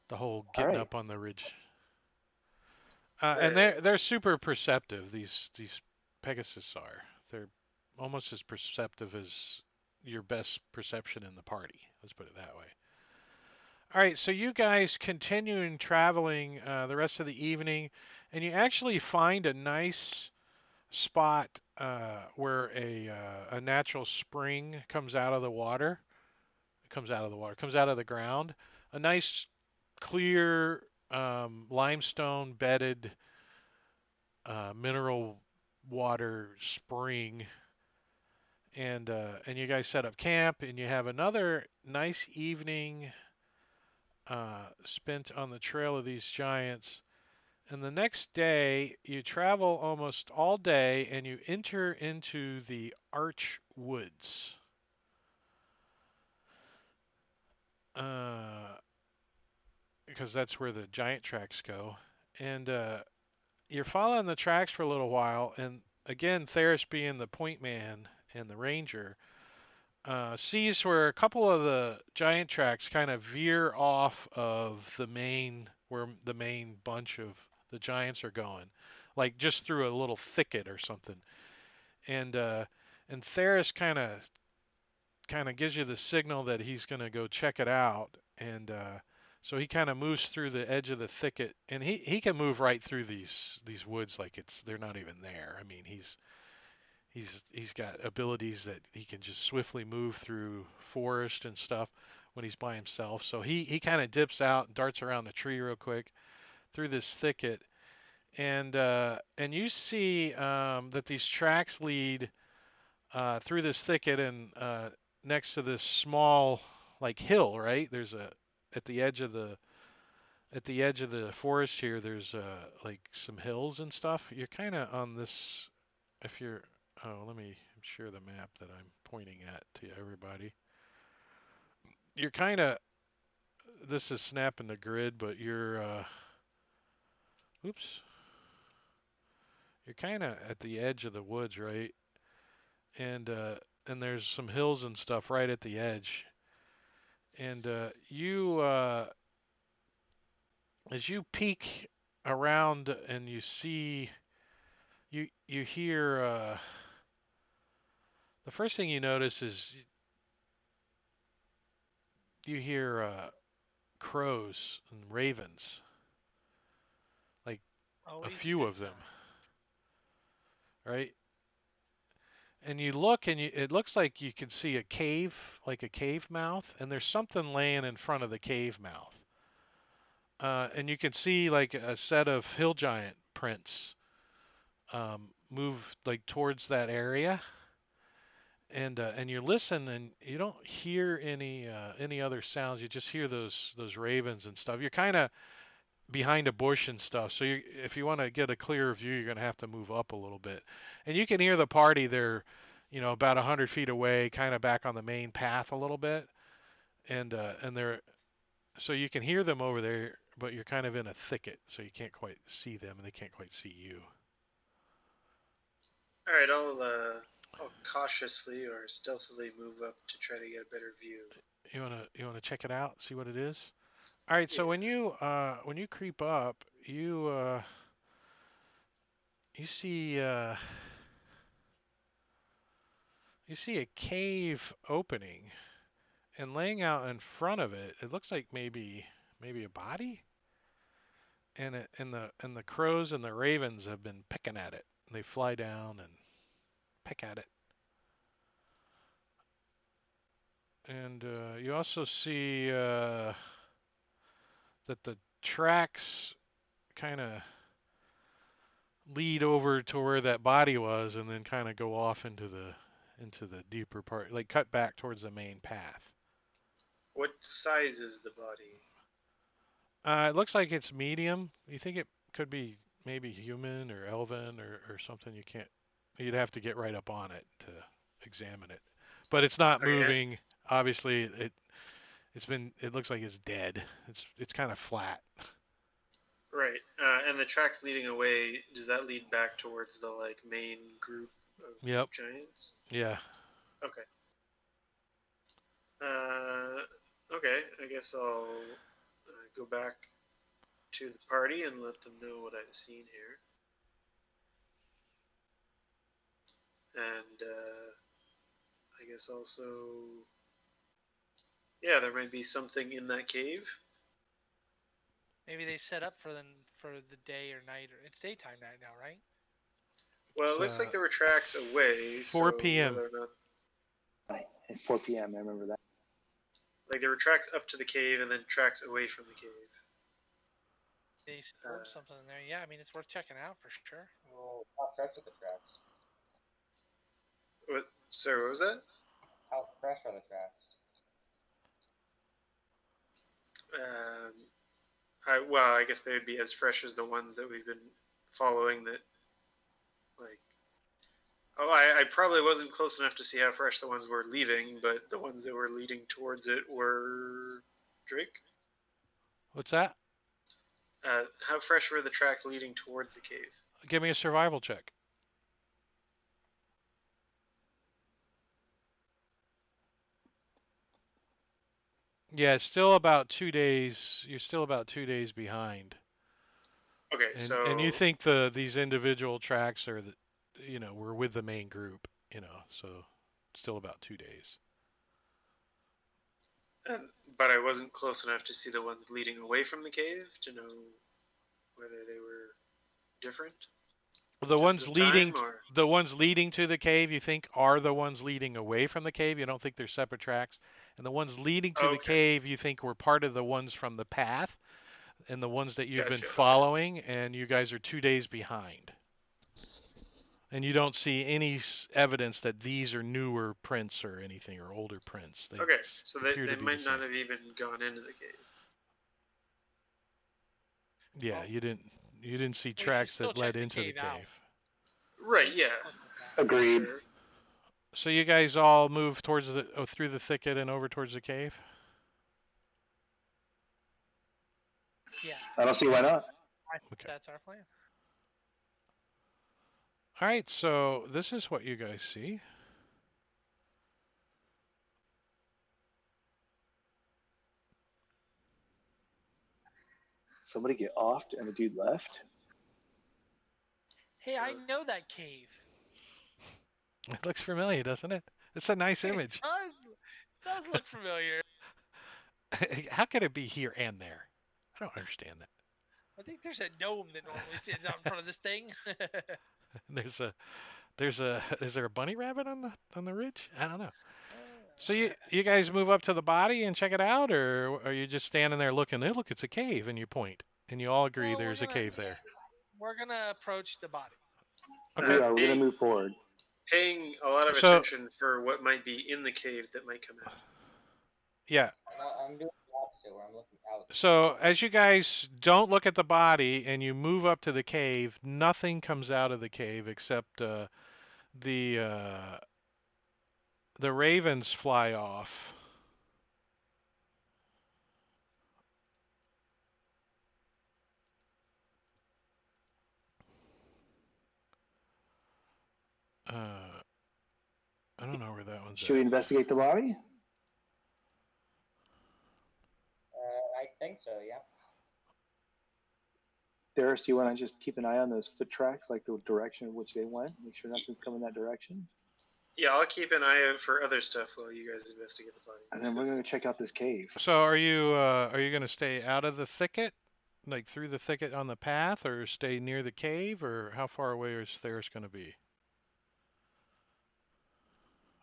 [SPEAKER 1] The whole
[SPEAKER 2] All
[SPEAKER 1] getting
[SPEAKER 2] right.
[SPEAKER 1] up on the ridge. And they're super perceptive. These Pegasus are. They're almost as perceptive as your best perception in the party. Let's put it that way. All right, so you guys continuing traveling the rest of the evening, and you actually find a nice spot where a natural spring comes out of the water. Comes out of the ground. A nice clear limestone bedded mineral water spring, and you guys set up camp, and you have another nice evening spent on the trail of these giants. And the next day, you travel almost all day, and you enter into the Arch Woods. Because that's where the giant tracks go. And you're following the tracks for a little while, and again, Theris being the point man and the ranger, sees where a couple of the giant tracks kind of veer off of where the main bunch of the giants are going, like just through a little thicket or something. And Theris kind of gives you the signal that he's going to go check it out, and so he kind of moves through the edge of the thicket, and he can move right through these woods like they're not even there. I mean, he's got abilities that he can just swiftly move through forest and stuff when he's by himself. So he kind of dips out and darts around the tree real quick through this thicket, and you see that these tracks lead through this thicket and next to this small like hill, right? There's a at the edge of the forest here. There's like some hills and stuff. You're kind of on this. If you're let me share the map that I'm pointing at to everybody. You're kind of this is snapping the grid, but oops. You're kind of at the edge of the woods, right? And there's some hills and stuff right at the edge. And you as you peek around and you see you hear the first thing you notice is you hear crows and ravens, like a
[SPEAKER 3] Always
[SPEAKER 1] few
[SPEAKER 3] good
[SPEAKER 1] of them,
[SPEAKER 3] sign.
[SPEAKER 1] right? And you look and it looks like you can see a cave, like a cave mouth, and there's something laying in front of the cave mouth. And you can see like a set of hill giant prints move like towards that area, and you listen and you don't hear any other sounds. You just hear those ravens and stuff. You're kind of behind a bush and stuff, so if you want to get a clearer view, you're gonna have to move up a little bit, and you can hear the party. They're about 100 feet away, kind of back on the main path a little bit, and they're so you can hear them over there, but you're kind of in a thicket, so you can't quite see them, and they can't quite see you.
[SPEAKER 5] All right, I'll cautiously or stealthily move up to try to get a better view.
[SPEAKER 1] You wanna check it out, see what it is? All right, so
[SPEAKER 5] Yeah.
[SPEAKER 1] when you creep up, you see you see a cave opening, and laying out in front of it, it looks like maybe a body, and the crows and the ravens have been picking at it. They fly down and pick at it. And you also see that the tracks kind of lead over to where that body was, and then kind of go off into the deeper part, like cut back towards the main path.
[SPEAKER 5] What size is the body?
[SPEAKER 1] It looks like it's medium. You think it could be maybe human or elven or something? You'd have to get right up on it to examine it. But it's not
[SPEAKER 5] Okay.
[SPEAKER 1] moving. Obviously, it looks like it's dead. It's kind of flat.
[SPEAKER 5] Right. And the tracks leading away, does that lead back towards the main group of
[SPEAKER 1] Yep.
[SPEAKER 5] giants?
[SPEAKER 1] Yeah.
[SPEAKER 5] Okay. Okay. I guess I'll go back to the party and let them know what I've seen here. And I guess also, yeah, there might be something in that cave.
[SPEAKER 3] Maybe they set up for the day or night, or it's daytime night now, right?
[SPEAKER 5] Well, it
[SPEAKER 1] It's,
[SPEAKER 5] looks like there were tracks away.
[SPEAKER 1] 4
[SPEAKER 5] so
[SPEAKER 1] p.m.
[SPEAKER 5] whether or not,
[SPEAKER 2] Right. At 4 p.m. I remember that.
[SPEAKER 5] there were tracks up to the cave and then tracks away from the cave.
[SPEAKER 3] They stored something in there. Yeah, I mean it's worth checking out for sure.
[SPEAKER 4] Oh, how fresh are the tracks?
[SPEAKER 5] What was that?
[SPEAKER 4] How fresh are the tracks?
[SPEAKER 5] I guess they would be as fresh as the ones that we've been following. I probably wasn't close enough to see how fresh the ones were leaving, but the ones that were leading towards it were Drake.
[SPEAKER 1] What's that?
[SPEAKER 5] How fresh were the tracks leading towards the cave?
[SPEAKER 1] Give me a survival check. Yeah, it's still about 2 days. You're still about 2 days behind.
[SPEAKER 5] Okay,
[SPEAKER 1] And you think these individual tracks are were with the main group, so still about 2 days.
[SPEAKER 5] But I wasn't close enough to see the ones leading away from the cave to know whether they were different.
[SPEAKER 1] The ones leading
[SPEAKER 5] or...
[SPEAKER 1] the ones leading to the cave, you think are the ones leading away from the cave. You don't think they're separate tracks. And the ones leading to the cave, you think were part of the ones from the path, and the ones that you've been following, and you guys are 2 days behind. And you don't see any evidence that these are newer prints or anything, or older prints.
[SPEAKER 5] Okay, so they might not have even gone into the cave.
[SPEAKER 1] Yeah, you didn't see tracks that led into the cave.
[SPEAKER 5] Right, yeah.
[SPEAKER 2] Agreed.
[SPEAKER 5] Sure.
[SPEAKER 1] So you guys all move towards through the thicket and over towards the cave?
[SPEAKER 3] Yeah.
[SPEAKER 2] I don't see why not.
[SPEAKER 3] Okay. That's our plan.
[SPEAKER 1] All right, so this is what you guys see.
[SPEAKER 2] Somebody get offed and the dude left.
[SPEAKER 3] Hey, I know that cave.
[SPEAKER 1] It looks familiar, doesn't it? It's a nice image.
[SPEAKER 3] It does look familiar.
[SPEAKER 1] How could it be here and there? I don't understand that.
[SPEAKER 3] I think there's a gnome that normally stands out in front of this thing.
[SPEAKER 1] Is there a bunny rabbit on the ridge? I don't know. So you guys move up to the body and check it out, or are you just standing there looking? Hey, look, it's a cave, and you point, and you all agree there's a cave there.
[SPEAKER 3] We're gonna approach the body.
[SPEAKER 1] Okay.
[SPEAKER 2] We're gonna move forward.
[SPEAKER 5] Paying a lot of attention for what might be in the cave that might come out.
[SPEAKER 1] Yeah.
[SPEAKER 4] I'm doing the opposite where I'm looking out.
[SPEAKER 1] So as you guys don't look at the body and you move up to the cave, nothing comes out of the cave except the the ravens fly off. I don't know where that one's
[SPEAKER 2] Should we
[SPEAKER 1] at.
[SPEAKER 2] investigate the body?
[SPEAKER 4] I think so. Yeah.
[SPEAKER 2] Darius, do you want to just keep an eye on those foot tracks, like the direction in which they went? Make sure nothing's coming that direction.
[SPEAKER 5] Yeah, I'll keep an eye out for other stuff while you guys investigate the body.
[SPEAKER 2] And then we're going to check out this cave.
[SPEAKER 1] So are you going to stay out of the thicket, like through the thicket on the path, or stay near the cave, or how far away is Theris going to be?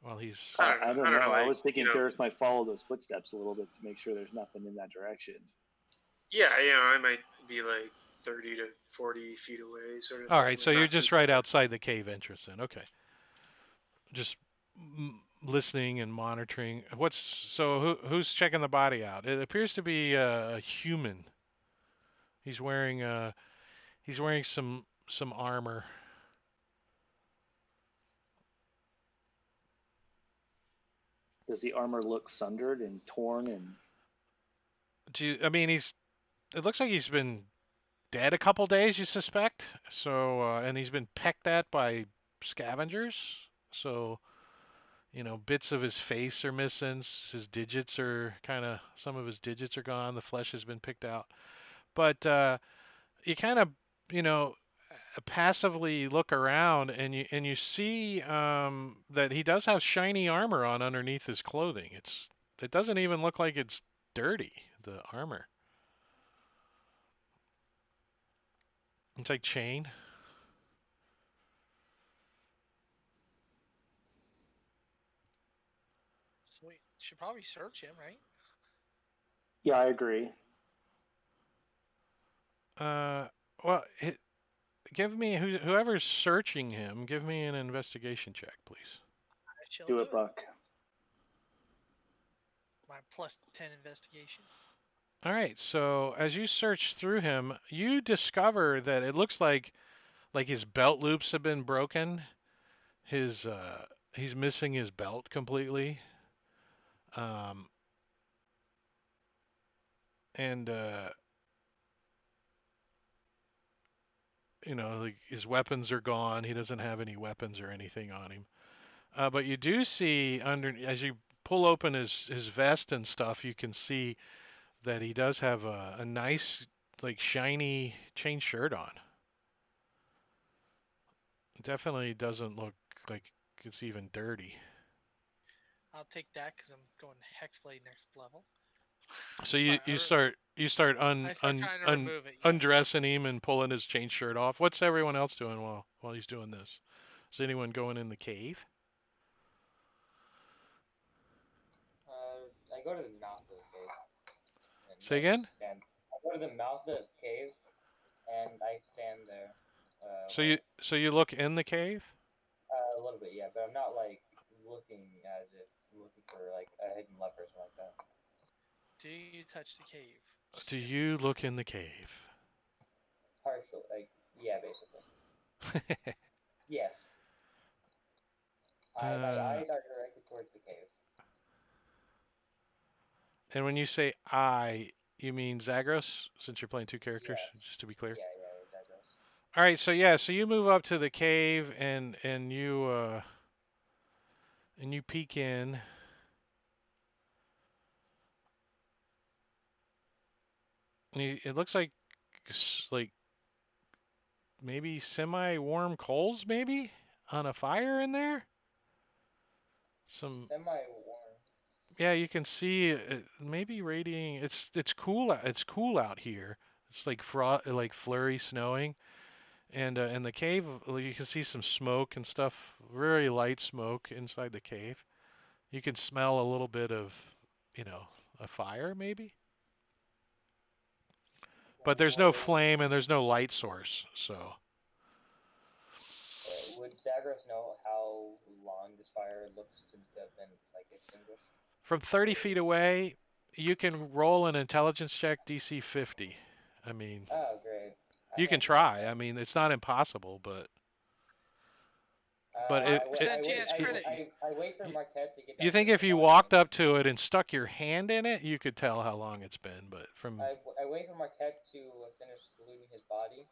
[SPEAKER 1] Well, he's.
[SPEAKER 2] I don't know. I
[SPEAKER 5] like,
[SPEAKER 2] was thinking
[SPEAKER 5] you know,
[SPEAKER 2] Darius might follow those footsteps a little bit to make sure there's nothing in that direction.
[SPEAKER 5] Yeah, I might be like 30 to 40 feet away, sort of.
[SPEAKER 1] All
[SPEAKER 5] thing,
[SPEAKER 1] right, so
[SPEAKER 5] not
[SPEAKER 1] you're
[SPEAKER 5] too
[SPEAKER 1] just right
[SPEAKER 5] far.
[SPEAKER 1] outside the cave entrance then. Okay. Just listening and monitoring. Who's checking the body out? It appears to be a human. He's wearing some armor.
[SPEAKER 2] Does the armor look sundered and torn and?
[SPEAKER 1] I mean, it looks like he's been dead a couple days, you suspect. So, and he's been pecked at by scavengers. So, bits of his face are missing. His digits are some of his digits are gone. The flesh has been picked out. But you kind of, you know, passively look around and you see that he does have shiny armor on underneath his clothing. It doesn't even look like it's dirty, the armor. It's like chain.
[SPEAKER 3] Sweet. Should probably search him, right?
[SPEAKER 2] Yeah, I agree.
[SPEAKER 1] Well, give me whoever's searching him. Give me an investigation check, please.
[SPEAKER 3] I shall
[SPEAKER 2] Do it, Buck.
[SPEAKER 3] My plus 10 investigation.
[SPEAKER 1] All right. So as you search through him, you discover that it looks like his belt loops have been broken. He's missing his belt completely. And like his weapons are gone. He doesn't have any weapons or anything on him. But you do see as you pull open his vest and stuff, you can see that he does have a nice, like, shiny chain shirt on. It definitely doesn't look like it's even dirty.
[SPEAKER 3] I'll take that because I'm going Hexblade next level.
[SPEAKER 1] So you start
[SPEAKER 3] I start trying to remove it. Yes.
[SPEAKER 1] Undressing him and pulling his chain shirt off. What's everyone else doing while he's doing this? Is anyone going in the cave?
[SPEAKER 4] I go to the mouth of the cave.
[SPEAKER 1] Say again?
[SPEAKER 4] I go to the mouth of the cave, and I stand there.
[SPEAKER 1] So you look in the cave?
[SPEAKER 4] A little bit, yeah, but I'm not like looking for like a hidden lever or something like that.
[SPEAKER 3] Do you touch the cave?
[SPEAKER 1] Do you look in the cave?
[SPEAKER 4] Partial, like, yeah, basically. Yes. My eyes are directed towards the cave.
[SPEAKER 1] And when you say I, you mean Zagros, since you're playing two characters,
[SPEAKER 4] Yes.
[SPEAKER 1] just to be clear?
[SPEAKER 4] Yeah, Zagros.
[SPEAKER 1] All right, so you move up to the cave and you peek in. It looks like maybe semi-warm coals, maybe on a fire in there. Some
[SPEAKER 4] semi-warm.
[SPEAKER 1] Yeah, you can see it maybe radiating. It's cool. It's cool out here. It's like flurry snowing, and in the cave you can see some smoke and stuff. Very light smoke inside the cave. You can smell a little bit of, a fire maybe. But there's no flame and there's no light source, so.
[SPEAKER 4] Would Zagros know how long this fire looks to have been like extinguished?
[SPEAKER 1] From 30 feet away, you can roll an intelligence check DC 50. I mean.
[SPEAKER 4] Oh, great.
[SPEAKER 1] You can try. I mean, it's not impossible, but. But it,
[SPEAKER 3] percent chance crit.
[SPEAKER 4] I wait for Marquette to get.
[SPEAKER 1] you
[SPEAKER 4] back
[SPEAKER 1] think
[SPEAKER 4] to
[SPEAKER 1] if
[SPEAKER 4] the
[SPEAKER 1] you
[SPEAKER 4] body.
[SPEAKER 1] walked up to it and stuck your hand in it, you could tell how long it's been. But from
[SPEAKER 4] I wait for Marquette to finish looting his body.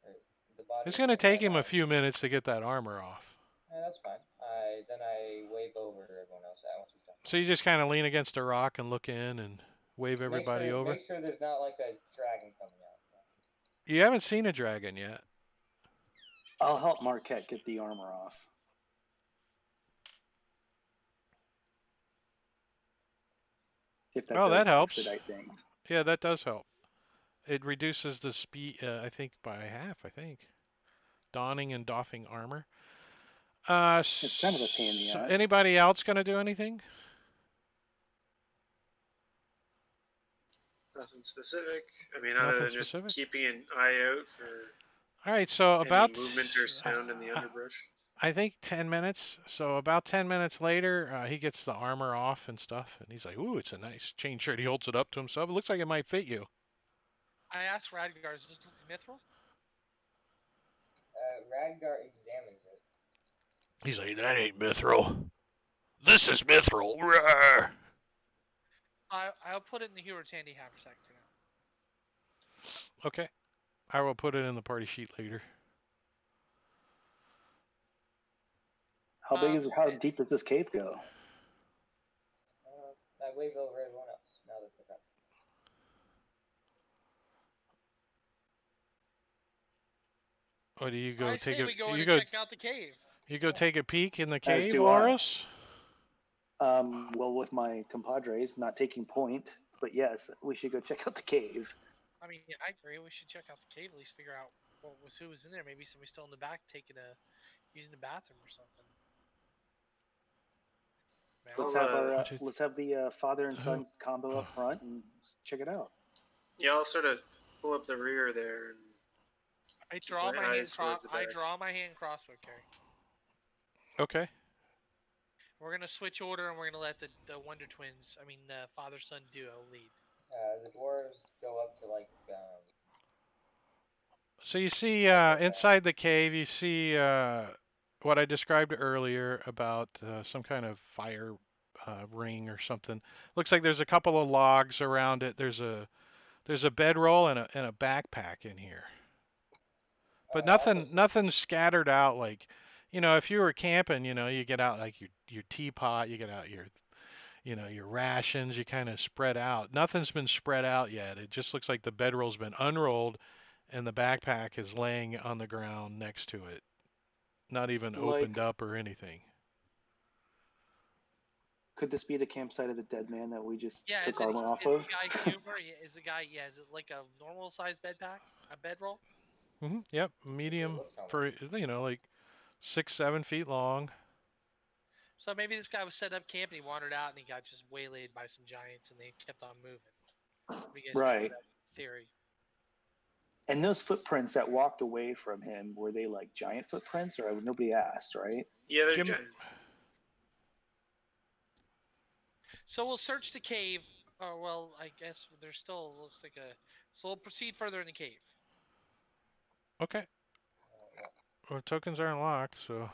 [SPEAKER 4] Or the body.
[SPEAKER 1] it's gonna take him a few minutes to get that armor off.
[SPEAKER 4] Yeah, that's fine. Then I wave over everyone else once he's done.
[SPEAKER 1] So you just kind of lean against a rock and look in and wave everybody over.
[SPEAKER 4] Make sure there's not like a dragon coming out.
[SPEAKER 1] You haven't seen a dragon yet.
[SPEAKER 2] I'll help Marquette get the armor off. If that
[SPEAKER 1] Oh,
[SPEAKER 2] does
[SPEAKER 1] that helps.
[SPEAKER 2] expedite things.
[SPEAKER 1] Yeah, that does help. It reduces the speed, I think, by half, I think. Donning and doffing armor.
[SPEAKER 2] It's kind of a pain in the
[SPEAKER 1] so
[SPEAKER 2] ass.
[SPEAKER 1] anybody else going to do anything?
[SPEAKER 5] Nothing specific. I mean,
[SPEAKER 1] Nothing
[SPEAKER 5] other than
[SPEAKER 1] specific?
[SPEAKER 5] just keeping an eye out for
[SPEAKER 1] All right, so
[SPEAKER 5] any
[SPEAKER 1] about
[SPEAKER 5] movement or sound in the underbrush.
[SPEAKER 1] I think 10 minutes. So about 10 minutes later, he gets the armor off and stuff, and he's like, "Ooh, it's a nice chain shirt." He holds it up to himself. It looks like it might fit you.
[SPEAKER 3] I asked Radgar, is this mithril?
[SPEAKER 4] Radgar examines it.
[SPEAKER 1] He's like, "That ain't mithril. This is mithril." Rawr.
[SPEAKER 3] I'll put it in the hero's handy haversack for now.
[SPEAKER 1] Okay. I will put it in the party sheet later.
[SPEAKER 2] How big is how deep does this cave go?
[SPEAKER 4] I wave over everyone else now that they're done.
[SPEAKER 1] Or do you go
[SPEAKER 3] I
[SPEAKER 1] take
[SPEAKER 3] say
[SPEAKER 1] a
[SPEAKER 3] we go in
[SPEAKER 1] you
[SPEAKER 3] and
[SPEAKER 1] go
[SPEAKER 3] check out the cave.
[SPEAKER 1] you go take a peek in the cave,
[SPEAKER 2] do I.
[SPEAKER 1] Loris?
[SPEAKER 2] Well, with my compadres, not taking point, but yes, we should go check out the cave.
[SPEAKER 3] I mean, I agree. We should check out the cave, at least figure out who was in there. Maybe somebody still in the back using the bathroom or something. Man,
[SPEAKER 2] Let's have the father and son combo up front and check it out.
[SPEAKER 5] Yeah, I'll sort of pull up the rear there. And
[SPEAKER 3] I draw my hand crossbow carry.
[SPEAKER 1] Okay.
[SPEAKER 3] We're gonna switch order, and we're gonna let the Wonder Twins, the father-son duo, lead.
[SPEAKER 4] The dwarves go up to like.
[SPEAKER 1] So you see inside the cave, you see what I described earlier about some kind of fire ring or something. Looks like there's a couple of logs around it. There's a bedroll and a backpack in here. But nothing scattered out like, if you were camping, you get out like your teapot, you get out your rations, you kind of spread out. Nothing's been spread out yet. It just looks like the bedroll's been unrolled and the backpack is laying on the ground next to it. Not even opened up or anything.
[SPEAKER 2] Could this be the campsite of the dead man that we just took armor off
[SPEAKER 3] of? Is the guy is it like a normal sized bedroll?
[SPEAKER 1] Mm-hmm. Yep, medium for like 6-7 feet long.
[SPEAKER 3] So maybe this guy was set up camp and he wandered out and he got just waylaid by some giants and they kept on moving.
[SPEAKER 2] Right.
[SPEAKER 3] Theory.
[SPEAKER 2] And those footprints that walked away from him, were they like giant footprints, or nobody asked, right?
[SPEAKER 5] Yeah, they're giants.
[SPEAKER 3] So we'll search the cave. Or well, I guess there's still looks like a. So we'll proceed further in the cave.
[SPEAKER 1] Okay. Well, tokens aren't locked, so.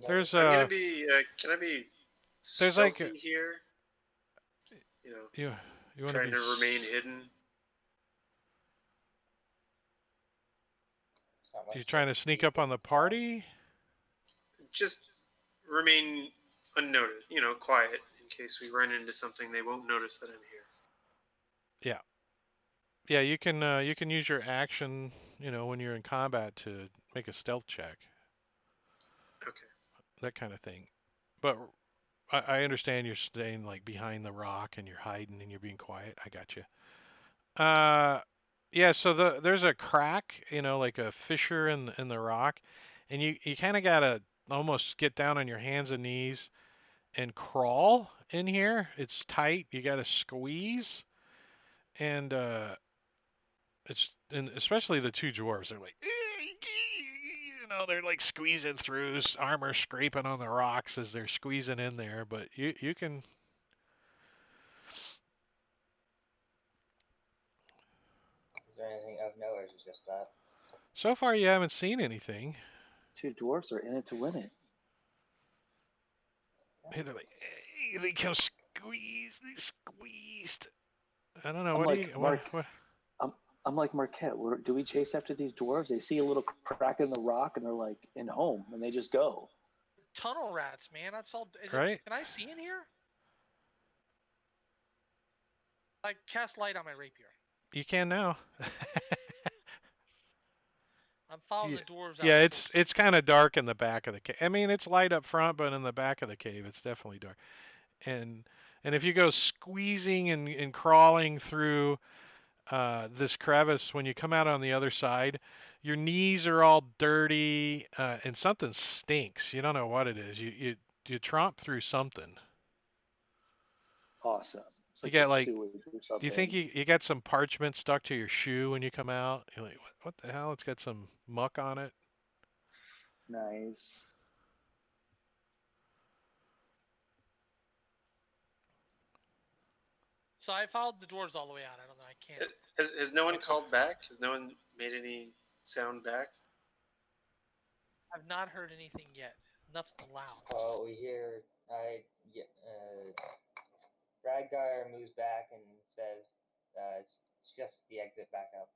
[SPEAKER 1] There's
[SPEAKER 5] I'm gonna be. Can I be stealthy here?
[SPEAKER 1] You want
[SPEAKER 5] trying to remain hidden.
[SPEAKER 1] You trying to sneak up on the party?
[SPEAKER 5] Just remain unnoticed. Quiet in case we run into something. They won't notice that I'm here.
[SPEAKER 1] Yeah, you can use your action, when you're in combat to make a stealth check.
[SPEAKER 5] Okay.
[SPEAKER 1] That kind of thing. But I understand you're staying like behind the rock and you're hiding and you're being quiet. I got you. Yeah. So there's a crack, like a fissure in the rock, and you kind of gotta almost get down on your hands and knees and crawl in here. It's tight. You gotta squeeze, and especially the two dwarves. They're like. They're like squeezing through, armor scraping on the rocks as they're squeezing in there, but you can...
[SPEAKER 4] Is there anything of note, or is it just that?
[SPEAKER 1] So far, you haven't seen anything.
[SPEAKER 2] 2 dwarfs are in it to win it.
[SPEAKER 1] Hey, they're like, hey, they come squeezed. They squeezed. I don't know.
[SPEAKER 2] I'm
[SPEAKER 1] What do
[SPEAKER 2] like,
[SPEAKER 1] you?
[SPEAKER 2] Mark,
[SPEAKER 1] What?
[SPEAKER 2] I'm like, Marquette, do we chase after these dwarves? They see a little crack in the rock and they're like in home and they just go.
[SPEAKER 3] Tunnel rats, man. That's all. Is it?
[SPEAKER 1] Right?
[SPEAKER 3] Can I see in here? Like cast light on my rapier.
[SPEAKER 1] You can now.
[SPEAKER 3] I'm following
[SPEAKER 1] Yeah,
[SPEAKER 3] the dwarves out
[SPEAKER 1] yeah.
[SPEAKER 3] this little.
[SPEAKER 1] It's kind of dark in the back of the cave. I mean, it's light up front, but in the back of the cave, it's definitely dark. And if you go squeezing and crawling through this crevice, when you come out on the other side, your knees are all dirty and something stinks. You don't know what it is. You tromp through something.
[SPEAKER 2] Awesome. It's
[SPEAKER 1] You
[SPEAKER 2] like the
[SPEAKER 1] get like,
[SPEAKER 2] sewage or
[SPEAKER 1] do you think
[SPEAKER 2] something.
[SPEAKER 1] you got some parchment stuck to your shoe when you come out? You're like, what the hell? It's got some muck on it.
[SPEAKER 2] Nice.
[SPEAKER 3] So I followed the dwarves all the way out. I don't know. I can't.
[SPEAKER 5] Has no one
[SPEAKER 3] Okay.
[SPEAKER 5] called back? Has no one made any sound back?
[SPEAKER 3] I've not heard anything yet. Nothing loud.
[SPEAKER 4] Oh, we hear. Radgar moves back and says, "It's just the exit back up."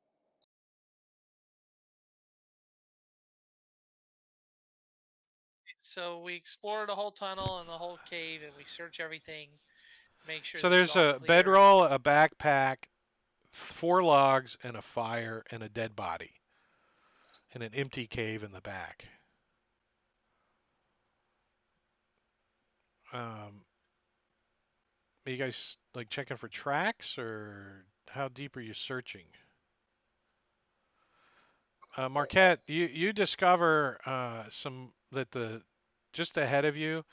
[SPEAKER 3] So we explore the whole tunnel and the whole cave, and we search everything, make sure
[SPEAKER 1] So
[SPEAKER 3] this is
[SPEAKER 1] there's
[SPEAKER 3] all
[SPEAKER 1] a
[SPEAKER 3] clear.
[SPEAKER 1] bedroll, a backpack, 4 logs, and a fire, and a dead body, and an empty cave in the back. Are you guys like checking for tracks, or how deep are you searching? Marquette, you discover some that the just ahead of you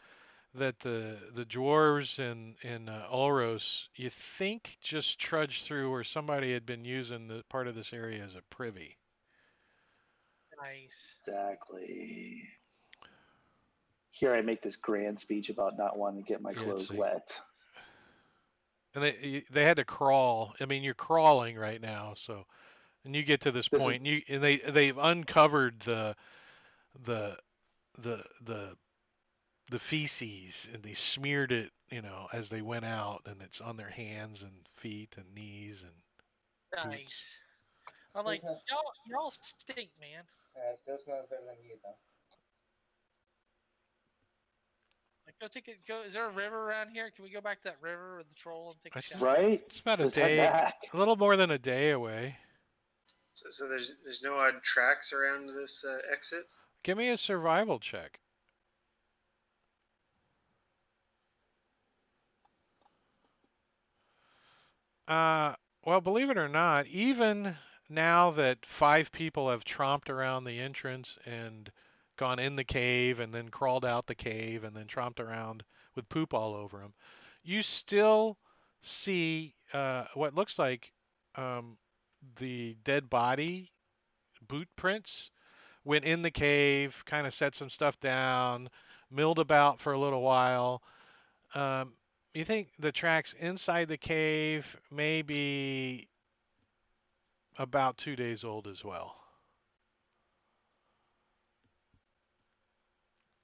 [SPEAKER 1] that the dwarves in Ulros, you think, just trudged through, or somebody had been using the part of this area as a privy.
[SPEAKER 3] Nice.
[SPEAKER 2] Exactly. Here I make this grand speech about not wanting to get my
[SPEAKER 1] Yeah, it's
[SPEAKER 2] clothes
[SPEAKER 1] like,
[SPEAKER 2] wet.
[SPEAKER 1] and they had to crawl. I mean, you're crawling right now, so and you get to this
[SPEAKER 2] This is
[SPEAKER 1] point, and they've uncovered the the the the feces, and they smeared it, as they went out, and it's on their hands and feet and knees and boots.
[SPEAKER 3] Nice. I'm like, y'all stink, man.
[SPEAKER 4] It still smells better than you, though.
[SPEAKER 3] Like, go take it. Go. Is there a river around here? Can we go back to that river with the troll and take a
[SPEAKER 1] It's
[SPEAKER 3] shower?
[SPEAKER 2] right.
[SPEAKER 1] it's about a
[SPEAKER 2] Let's head
[SPEAKER 1] day,
[SPEAKER 2] back.
[SPEAKER 1] a little more than a day away.
[SPEAKER 5] So there's no odd tracks around this exit.
[SPEAKER 1] Give me a survival check. Well, believe it or not, even now that 5 people have tromped around the entrance and gone in the cave and then crawled out the cave and then tromped around with poop all over them, you still see what looks like the dead body boot prints. Went in the cave, kind of set some stuff down, milled about for a little while. Um, you think the tracks inside the cave may be about 2 days old as well.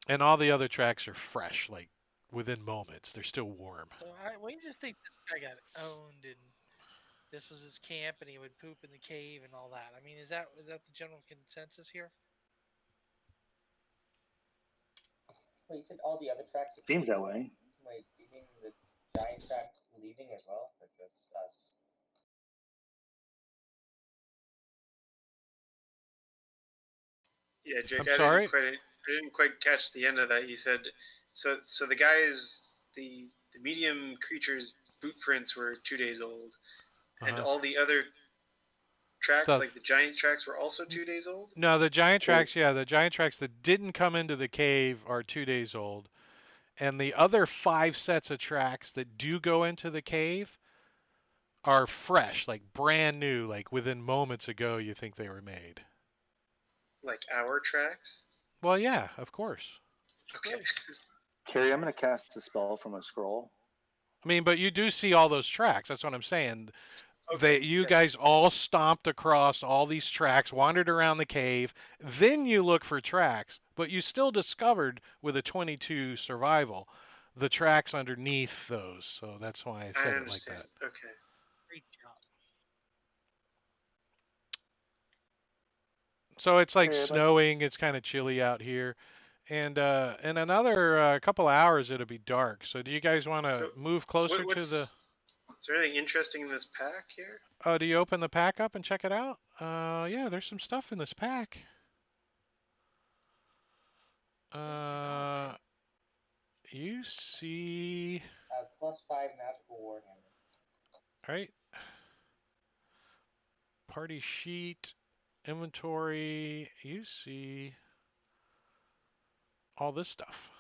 [SPEAKER 1] And all the other tracks are fresh, like within moments. They're still warm.
[SPEAKER 3] So we just think this guy got owned, and this was his camp, and he would poop in the cave and all that. I mean, is that the general consensus here?
[SPEAKER 4] Well, you said all the other tracks are
[SPEAKER 2] Seems that
[SPEAKER 4] clear.
[SPEAKER 2] way.
[SPEAKER 4] Wait, do you mean the giant tracks leaving as well, or just us?
[SPEAKER 5] Yeah, Jake,
[SPEAKER 1] I'm sorry.
[SPEAKER 5] I didn't quite catch the end of that. You said so the guys, the medium creatures' boot prints were 2 days old, and all the other tracks,
[SPEAKER 1] The
[SPEAKER 5] like the giant tracks, were also 2 days old.
[SPEAKER 1] No, the giant tracks, yeah, the giant tracks that didn't come into the cave are 2 days old. And the other 5 sets of tracks that do go into the cave are fresh, like brand new, like within moments ago you think they were made.
[SPEAKER 5] Like our tracks.
[SPEAKER 1] Well, yeah, of course.
[SPEAKER 5] Okay.
[SPEAKER 2] Carrie, I'm going to cast a spell from a scroll.
[SPEAKER 1] I mean, but you do see all those tracks. That's what I'm saying. You
[SPEAKER 5] Okay.
[SPEAKER 1] guys all stomped across all these tracks, wandered around the cave, then you look for tracks, but you still discovered with a 22 survival the tracks underneath those. So that's why I
[SPEAKER 5] I
[SPEAKER 1] said it like
[SPEAKER 5] understand.
[SPEAKER 1] that.
[SPEAKER 5] Okay.
[SPEAKER 3] Great job.
[SPEAKER 1] So it's like
[SPEAKER 2] Okay, everybody.
[SPEAKER 1] snowing, it's kind of chilly out here. And in another couple hours it'll be dark. So do you guys want to
[SPEAKER 5] So,
[SPEAKER 1] move closer to the
[SPEAKER 5] what's is there anything interesting in this pack here?
[SPEAKER 1] Oh, do you open the pack up and check it out? Yeah, there's some stuff in this pack. Uh, you see,
[SPEAKER 4] +5 magical warhammer.
[SPEAKER 1] right? Party sheet, inventory. You see all this stuff.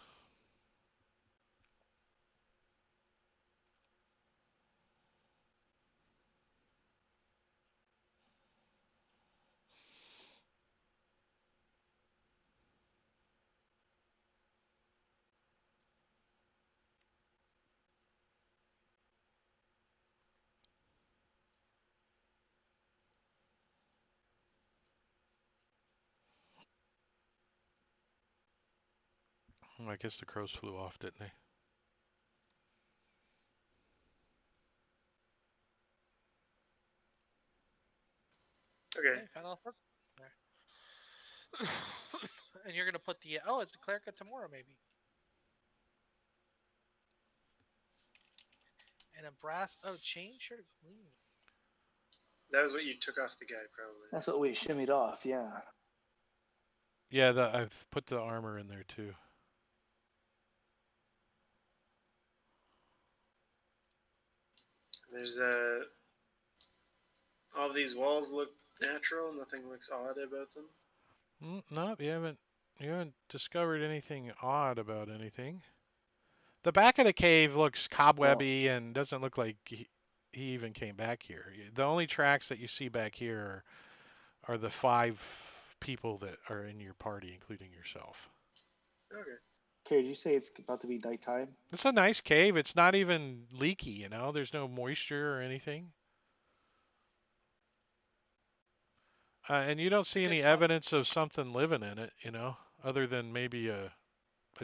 [SPEAKER 1] I guess the crows flew off, didn't they?
[SPEAKER 5] Okay.
[SPEAKER 3] Hey, found all the there. And you're gonna put the it's the cleric tomorrow maybe. And a brass chain shirt clean.
[SPEAKER 5] That was what you took off the guy, probably.
[SPEAKER 2] That's what we shimmied off. Yeah.
[SPEAKER 1] Yeah, I've put the armor in there too.
[SPEAKER 5] There's all these walls look natural. Nothing looks odd about them.
[SPEAKER 1] No, you haven't discovered anything odd about anything. The back of the cave looks cobwebby and doesn't look like he even came back here. The only tracks that you see back here are the 5 people that are in your party, including yourself.
[SPEAKER 5] Okay.
[SPEAKER 2] Okay, did you say it's about to be nighttime?
[SPEAKER 1] It's a nice cave. It's not even leaky, you know. There's no moisture or anything. And you don't see
[SPEAKER 3] Good
[SPEAKER 1] any
[SPEAKER 3] stuff.
[SPEAKER 1] evidence of something living in it, you know, other than maybe a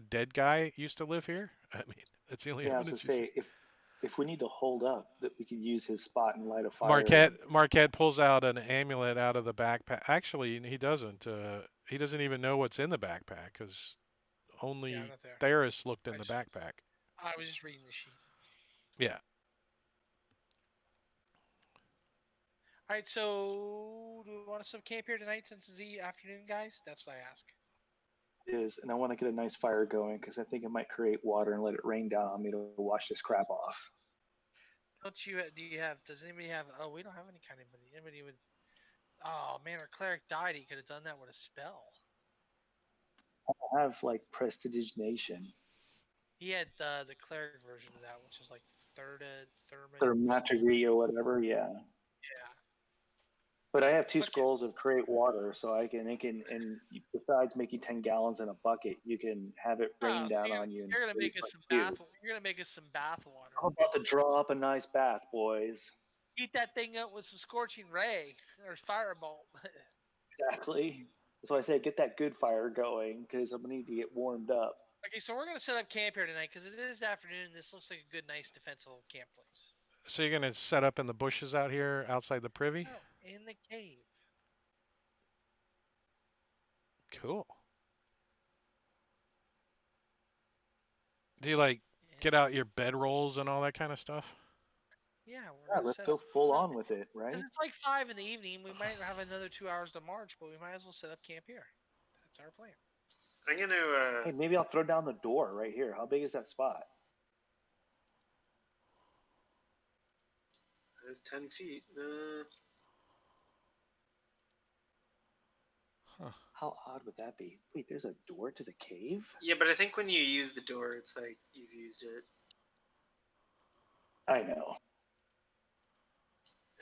[SPEAKER 1] dead guy used to live here. I mean, that's the only
[SPEAKER 2] Yeah, I was gonna
[SPEAKER 1] evidence you see.
[SPEAKER 2] say if we need to hold up, that we could use his spot and light a fire.
[SPEAKER 1] Marquette pulls out an amulet out of the backpack. Actually, he doesn't. He doesn't even know what's in the backpack because
[SPEAKER 3] Yeah,
[SPEAKER 1] only
[SPEAKER 3] I'm not there.
[SPEAKER 1] Theris looked in
[SPEAKER 3] I
[SPEAKER 1] the
[SPEAKER 3] just-
[SPEAKER 1] backpack.
[SPEAKER 3] I was just reading the sheet.
[SPEAKER 1] Yeah.
[SPEAKER 3] All right, so do we want to sub camp here tonight since it's the afternoon, guys? That's what I ask.
[SPEAKER 2] It is, and I want to get a nice fire going because I think it might create water and let it rain down on me to wash this crap off.
[SPEAKER 3] Don't you? Do you have? Does anybody have? Oh, we don't have any kind of anybody with. Oh man, our cleric died. He could have done that with a spell.
[SPEAKER 2] I have like prestidigitation,
[SPEAKER 3] He had the cleric version of that, which is like thermid.
[SPEAKER 2] thaumaturgy or whatever. Yeah,
[SPEAKER 3] Yeah.
[SPEAKER 2] but I have 2
[SPEAKER 3] Okay.
[SPEAKER 2] scrolls of create water, so it can, and besides making 10 gallons in a bucket, you can have it rain
[SPEAKER 3] Oh, so
[SPEAKER 2] down on you.
[SPEAKER 3] you're gonna make us some bath. You're gonna make us some bath water.
[SPEAKER 2] I'm about to draw up a nice bath, boys.
[SPEAKER 3] Heat that thing up with some scorching ray or firebolt.
[SPEAKER 2] Exactly. So I said, get that good fire going because I'm gonna need to get warmed up.
[SPEAKER 3] Okay, so we're gonna set up camp here tonight because it is afternoon. And this looks like a good, nice defensible camp place.
[SPEAKER 1] So you're gonna set up in the bushes out here outside the privy?
[SPEAKER 3] Oh, in the cave.
[SPEAKER 1] Cool. Do you like get out your bedrolls and all that kind of stuff?
[SPEAKER 3] Yeah, we're
[SPEAKER 2] Yeah,
[SPEAKER 3] gonna
[SPEAKER 2] let's
[SPEAKER 3] set
[SPEAKER 2] go
[SPEAKER 3] up.
[SPEAKER 2] full on with it, right?
[SPEAKER 3] Because it's like 5 in the evening. We might have another 2 hours to march, but we might as well set up camp here. That's our plan.
[SPEAKER 5] I'm gonna.
[SPEAKER 2] Hey, maybe I'll throw down the door right here. How big is that spot?
[SPEAKER 5] It's 10 feet.
[SPEAKER 1] Huh.
[SPEAKER 2] How odd would that be? Wait, there's a door to the cave?
[SPEAKER 5] Yeah, but I think when you use the door, it's like you've used it.
[SPEAKER 2] I know.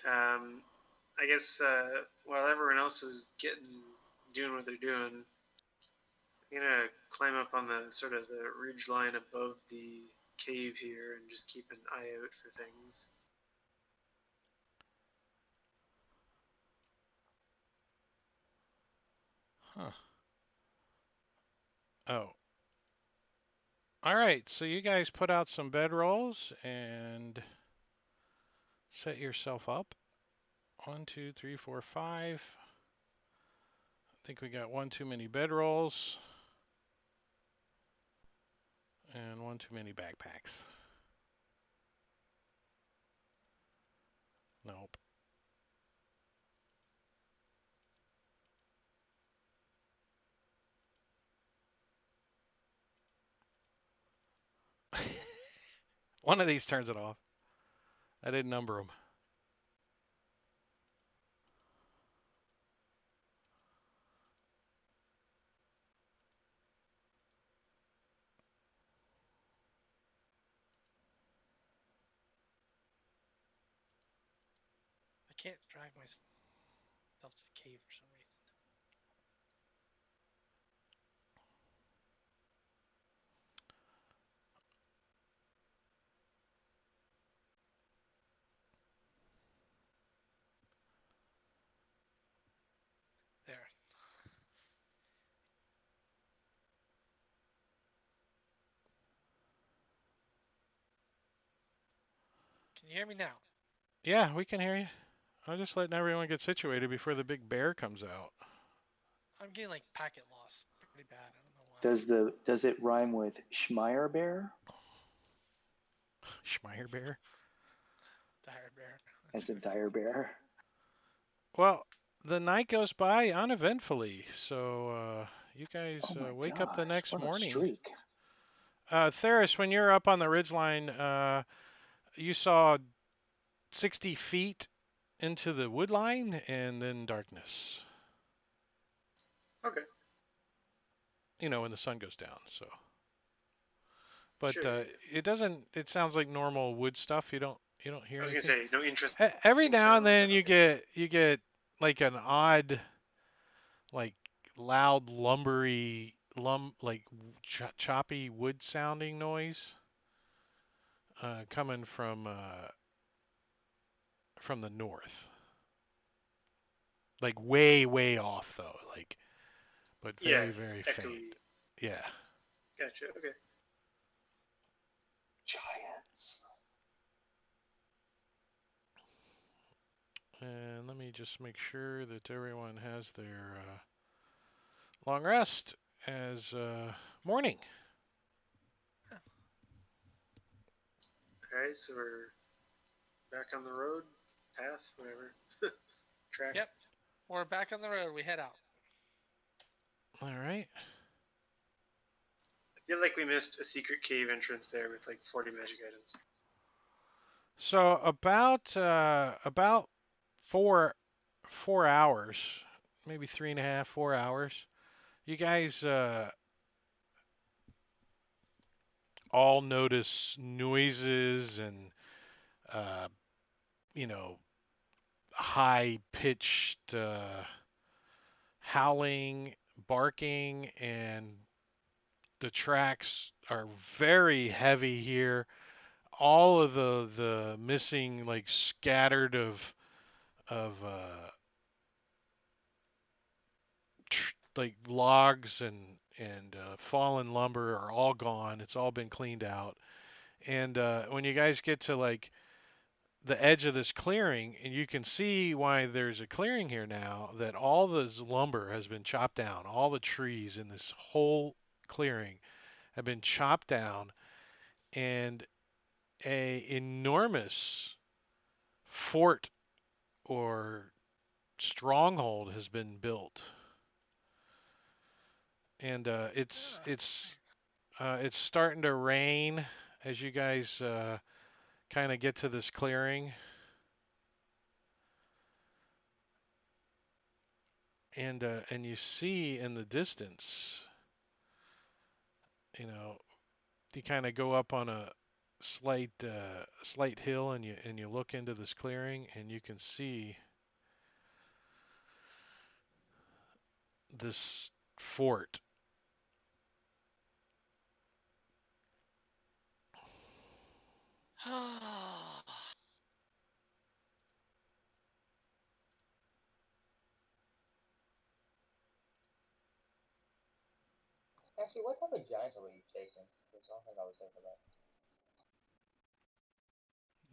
[SPEAKER 5] I guess while everyone else is doing what they're doing, I'm gonna climb up on the sort of the ridge line above the cave here and just keep an eye out for things.
[SPEAKER 1] Huh. Oh. All right. So you guys put out some bedrolls and set yourself up. 1, 2, 3, 4, 5. I think we got one too many bedrolls and one too many backpacks. Nope. One of these turns it off. I didn't number them.
[SPEAKER 3] I can't drag myself to the cave for some reason. There. Can you hear me now?
[SPEAKER 1] Yeah, we can hear you. I'm just letting everyone get situated before the big bear comes out.
[SPEAKER 3] I'm getting like packet loss pretty bad. I don't know why.
[SPEAKER 2] Does it rhyme with Schmeier bear
[SPEAKER 1] Schmeier bear.
[SPEAKER 3] Dire bear.
[SPEAKER 2] as a dire bear?
[SPEAKER 1] Well, the night goes by uneventfully, so you guys
[SPEAKER 2] Oh my
[SPEAKER 1] wake up the
[SPEAKER 2] gosh,
[SPEAKER 1] next
[SPEAKER 2] what a
[SPEAKER 1] morning.
[SPEAKER 2] streak!
[SPEAKER 1] Theris, when you're up on the ridgeline, you saw 60 feet into the wood line and then darkness.
[SPEAKER 5] Okay.
[SPEAKER 1] You know, when the sun goes down, so. But
[SPEAKER 5] Sure.
[SPEAKER 1] it doesn't. It sounds like normal wood stuff. You don't hear
[SPEAKER 5] I was gonna
[SPEAKER 1] anything.
[SPEAKER 5] say no interest.
[SPEAKER 1] Every now and
[SPEAKER 5] sound,
[SPEAKER 1] then
[SPEAKER 5] but
[SPEAKER 1] you
[SPEAKER 5] okay.
[SPEAKER 1] get like an odd, like loud lumbery like choppy wood sounding noise coming from the north. Like way off though. Like, but
[SPEAKER 5] Yeah,
[SPEAKER 1] very faint.
[SPEAKER 5] echoey.
[SPEAKER 1] Yeah.
[SPEAKER 5] Gotcha. Okay.
[SPEAKER 2] Giants.
[SPEAKER 1] And let me just make sure that everyone has their long rest as morning.
[SPEAKER 5] All right. So we're back on the road, path, whatever, track.
[SPEAKER 3] Yep. We're back on the road. We head out.
[SPEAKER 1] All right.
[SPEAKER 5] I feel like we missed a secret cave entrance there with like 40 magic items.
[SPEAKER 1] So about four hours, maybe 3.5, 4 hours. You guys all notice noises and uh, you know high pitched howling, barking, and the tracks are very heavy here. All of the missing like scattered of like logs and fallen lumber are all gone. It's all been cleaned out. And when you guys get to like the edge of this clearing, and you can see why there's a clearing here now, that all this lumber has been chopped down. All the trees in this whole clearing have been chopped down, and a enormous fort or stronghold has been built. And it's starting to rain as you guys kind of get to this clearing. And you see in the distance, you know, you kind of go up on a slight hill and you look into this clearing and you can see this fort.
[SPEAKER 4] Actually, what type of giants are we chasing? Because I don't think I was there for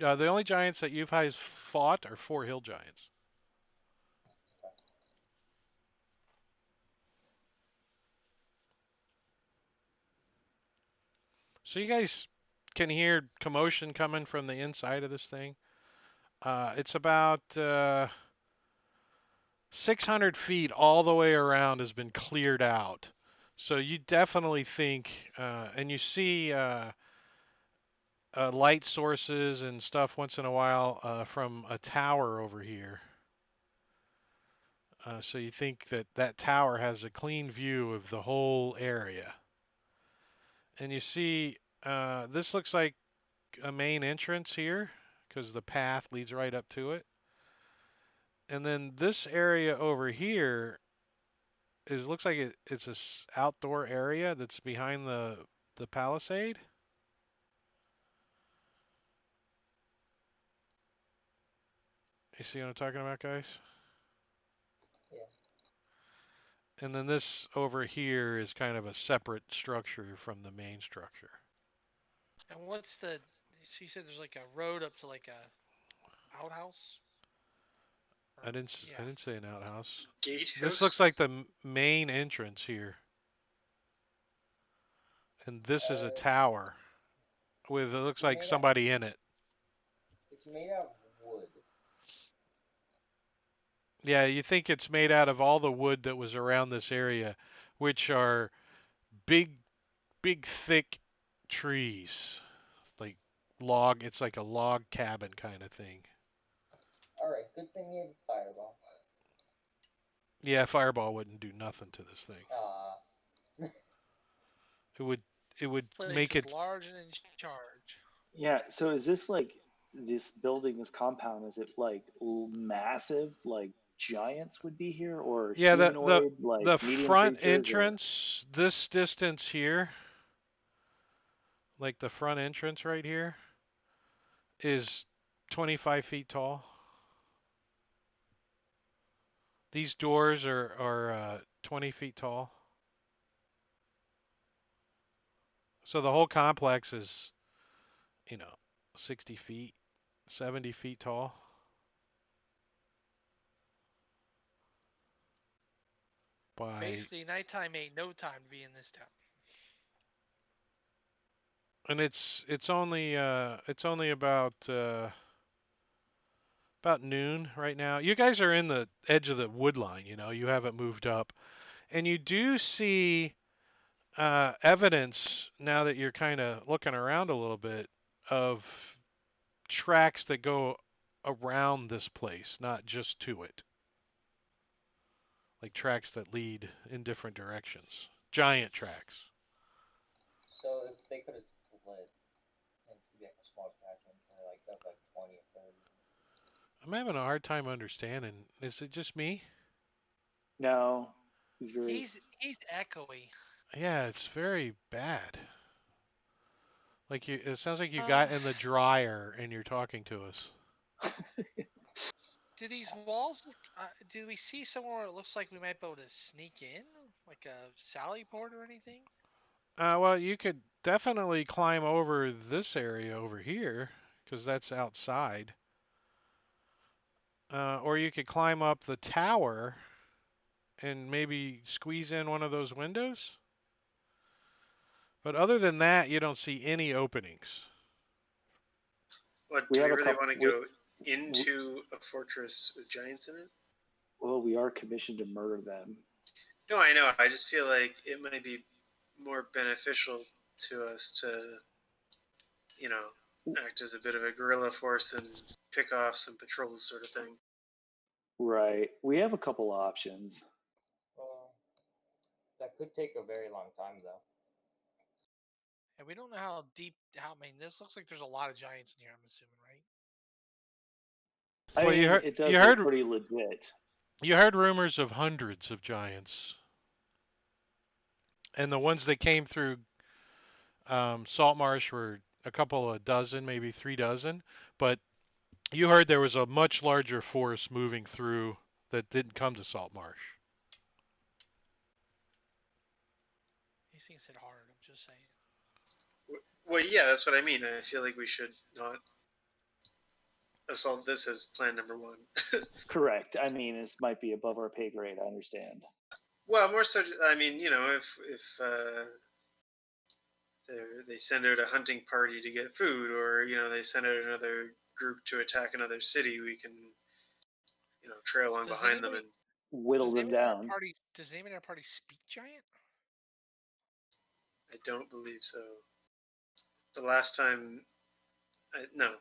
[SPEAKER 4] that.
[SPEAKER 1] The only giants that you guys fought are 4 hill giants. So you guys can hear commotion coming from the inside of this thing. It's about 600 feet all the way around has been cleared out. So you definitely think, and you see light sources and stuff once in a while from a tower over here. So you think that that tower has a clean view of the whole area. And you see, this looks like a main entrance here because the path leads right up to it. And then this area over here looks like it's a outdoor area that's behind the palisade. You see what I'm talking about, guys?
[SPEAKER 4] Yeah.
[SPEAKER 1] And then this over here is kind of a separate structure from the main structure.
[SPEAKER 3] And what's the? So you said there's like a road up to like a outhouse.
[SPEAKER 1] I didn't say an outhouse.
[SPEAKER 5] Gatehouse.
[SPEAKER 1] This looks like the main entrance here. And this is a tower with it looks like somebody in it.
[SPEAKER 4] It's made out of wood.
[SPEAKER 1] Yeah, you think it's made out of all the wood that was around this area, which are big, thick trees. Like log, it's like a log cabin kind of thing.
[SPEAKER 4] Alright, good thing you have a fireball.
[SPEAKER 1] Yeah, fireball wouldn't do nothing to this thing. It would
[SPEAKER 3] Place
[SPEAKER 1] make
[SPEAKER 3] is
[SPEAKER 1] it
[SPEAKER 3] large and in charge.
[SPEAKER 2] Yeah. So is this like this building, this compound? Is it like massive, like giants would be here, or
[SPEAKER 1] yeah,
[SPEAKER 2] humanoid, like
[SPEAKER 1] the
[SPEAKER 2] medium
[SPEAKER 1] front
[SPEAKER 2] creatures?
[SPEAKER 1] entrance, this distance here, like the front entrance right here, is 25 feet tall. These doors are 20 feet tall. So the whole complex is, 60 feet, 70 feet tall.
[SPEAKER 3] Basically, nighttime ain't no time to be in this town.
[SPEAKER 1] And it's only about noon right now. You guys are in the edge of the wood line, you haven't moved up. And you do see evidence, now that you're kind of looking around a little bit, of tracks that go around this place, not just to it. Like tracks that lead in different directions. Giant tracks.
[SPEAKER 4] So if they could have split into like a small patch like up like 20 or 30.
[SPEAKER 1] I'm having a hard time understanding. Is it just me?
[SPEAKER 2] No, he's very.
[SPEAKER 3] He's echoey.
[SPEAKER 1] Yeah, it's very bad. Like it sounds like you got in the dryer and you're talking to us.
[SPEAKER 3] Do these walls? Do we see somewhere where it looks like we might be able to sneak in, like a sally port or anything?
[SPEAKER 1] Well, you could definitely climb over this area over here, because that's outside. Or you could climb up the tower and maybe squeeze in one of those windows. But other than that, you don't see any openings.
[SPEAKER 5] What, do we really want to go into a fortress with giants in it?
[SPEAKER 2] Well, we are commissioned to murder them.
[SPEAKER 5] No, I know. I just feel like it might be more beneficial to us to, act as a bit of a guerrilla force and pick off some patrols, sort of thing.
[SPEAKER 2] Right. We have a couple options.
[SPEAKER 4] Well, that could take a very long time, though.
[SPEAKER 3] And we don't know how deep. I mean, this looks like there's a lot of giants in here. I'm assuming, right?
[SPEAKER 2] I mean, it does look pretty legit.
[SPEAKER 1] You heard rumors of hundreds of giants, and the ones that came through Saltmarsh were a couple of dozen, maybe 3 dozen. But you heard there was a much larger force moving through that didn't come to Saltmarsh.
[SPEAKER 3] These things hit hard. I'm just saying.
[SPEAKER 5] Well, yeah, that's what I mean. I feel like we should not assault this as plan number one.
[SPEAKER 2] Correct. I mean, this might be above our pay grade. I understand.
[SPEAKER 5] Well, more so, I mean, if they send out a hunting party to get food, or they send out another group to attack another city, we can trail on
[SPEAKER 3] Does
[SPEAKER 5] behind them
[SPEAKER 3] anybody-
[SPEAKER 5] and
[SPEAKER 2] Whittle
[SPEAKER 3] Does
[SPEAKER 2] them
[SPEAKER 3] anyone in our
[SPEAKER 2] down.
[SPEAKER 3] party? Does anyone in our party speak giant?
[SPEAKER 5] I don't believe so. The last time, no,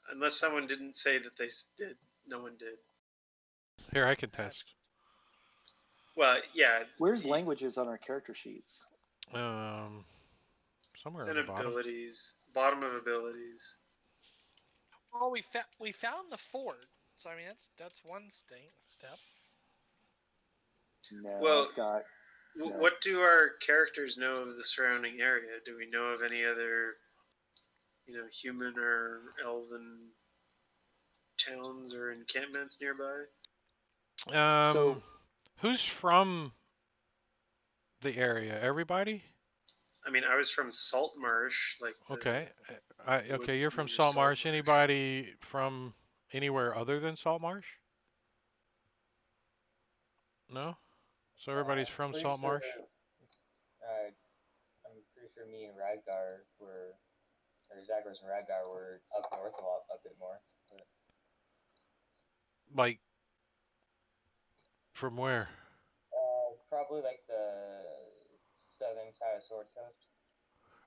[SPEAKER 5] unless someone didn't say that they did, no one did.
[SPEAKER 1] Here, I can test.
[SPEAKER 5] Well, yeah,
[SPEAKER 2] Where's languages on our character sheets?
[SPEAKER 1] Somewhere
[SPEAKER 5] it's
[SPEAKER 1] on
[SPEAKER 5] in
[SPEAKER 1] the bottom.
[SPEAKER 5] abilities, bottom of abilities.
[SPEAKER 3] Well, we found the fort, so I mean that's one step.
[SPEAKER 2] No,
[SPEAKER 5] Well,
[SPEAKER 2] I've got. No.
[SPEAKER 5] What do our characters know of the surrounding area? Do we know of any other, human or elven towns or encampments nearby?
[SPEAKER 2] So-
[SPEAKER 1] Who's from the area? Everybody?
[SPEAKER 5] I mean, I was from Saltmarsh, like
[SPEAKER 1] Okay.
[SPEAKER 5] woods
[SPEAKER 1] Okay, you're from
[SPEAKER 5] near
[SPEAKER 1] Saltmarsh. Anybody from anywhere other than Saltmarsh? No? So everybody's from
[SPEAKER 4] Pretty
[SPEAKER 1] Saltmarsh?
[SPEAKER 4] Sure, I'm pretty sure me and Radgar or Zagros and Radgar were up north a bit more. But
[SPEAKER 1] Like, from where?
[SPEAKER 4] probably like the southern side of Sword Coast.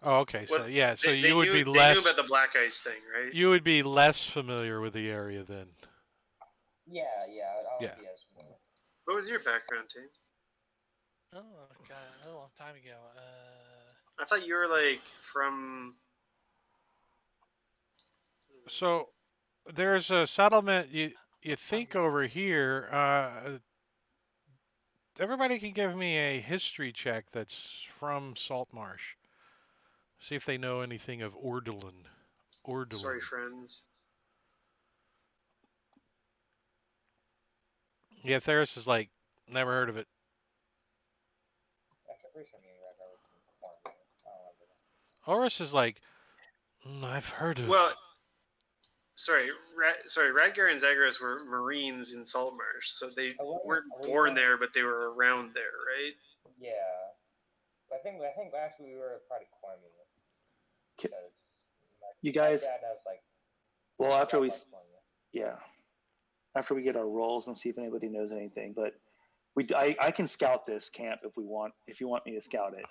[SPEAKER 1] Oh, okay. So
[SPEAKER 5] Well,
[SPEAKER 1] yeah, so
[SPEAKER 5] they
[SPEAKER 1] you would
[SPEAKER 5] knew,
[SPEAKER 1] be
[SPEAKER 5] They
[SPEAKER 1] less.
[SPEAKER 5] knew about the black ice thing, right?
[SPEAKER 1] You would be less familiar with the area then.
[SPEAKER 4] Yeah, I
[SPEAKER 1] Yeah.
[SPEAKER 4] would be as familiar.
[SPEAKER 5] What was your background, Tim?
[SPEAKER 3] Oh god, a long time ago.
[SPEAKER 5] I thought you were like from.
[SPEAKER 1] So there's a settlement you think over here. Everybody can give me a history check that's from Saltmarsh. See if they know anything of Ordulin.
[SPEAKER 5] Sorry, friends.
[SPEAKER 1] Yeah, Theris is like, never heard of it.
[SPEAKER 4] Actually, I'm pretty sure me and Radgar were from Cornwall. I don't remember that.
[SPEAKER 1] Oris is like, I've heard of.
[SPEAKER 5] Well, sorry, Radgar and Zagros were Marines in Saltmarsh, so they weren't born there, but they were around there, right?
[SPEAKER 4] Yeah, I think actually we were part of Cornwall because
[SPEAKER 2] You guys.
[SPEAKER 4] my dad has like.
[SPEAKER 2] Well, after we.
[SPEAKER 4] Cornwall.
[SPEAKER 2] Yeah. After we get our rolls and see if anybody knows anything, but I can scout this camp if you want me to scout it.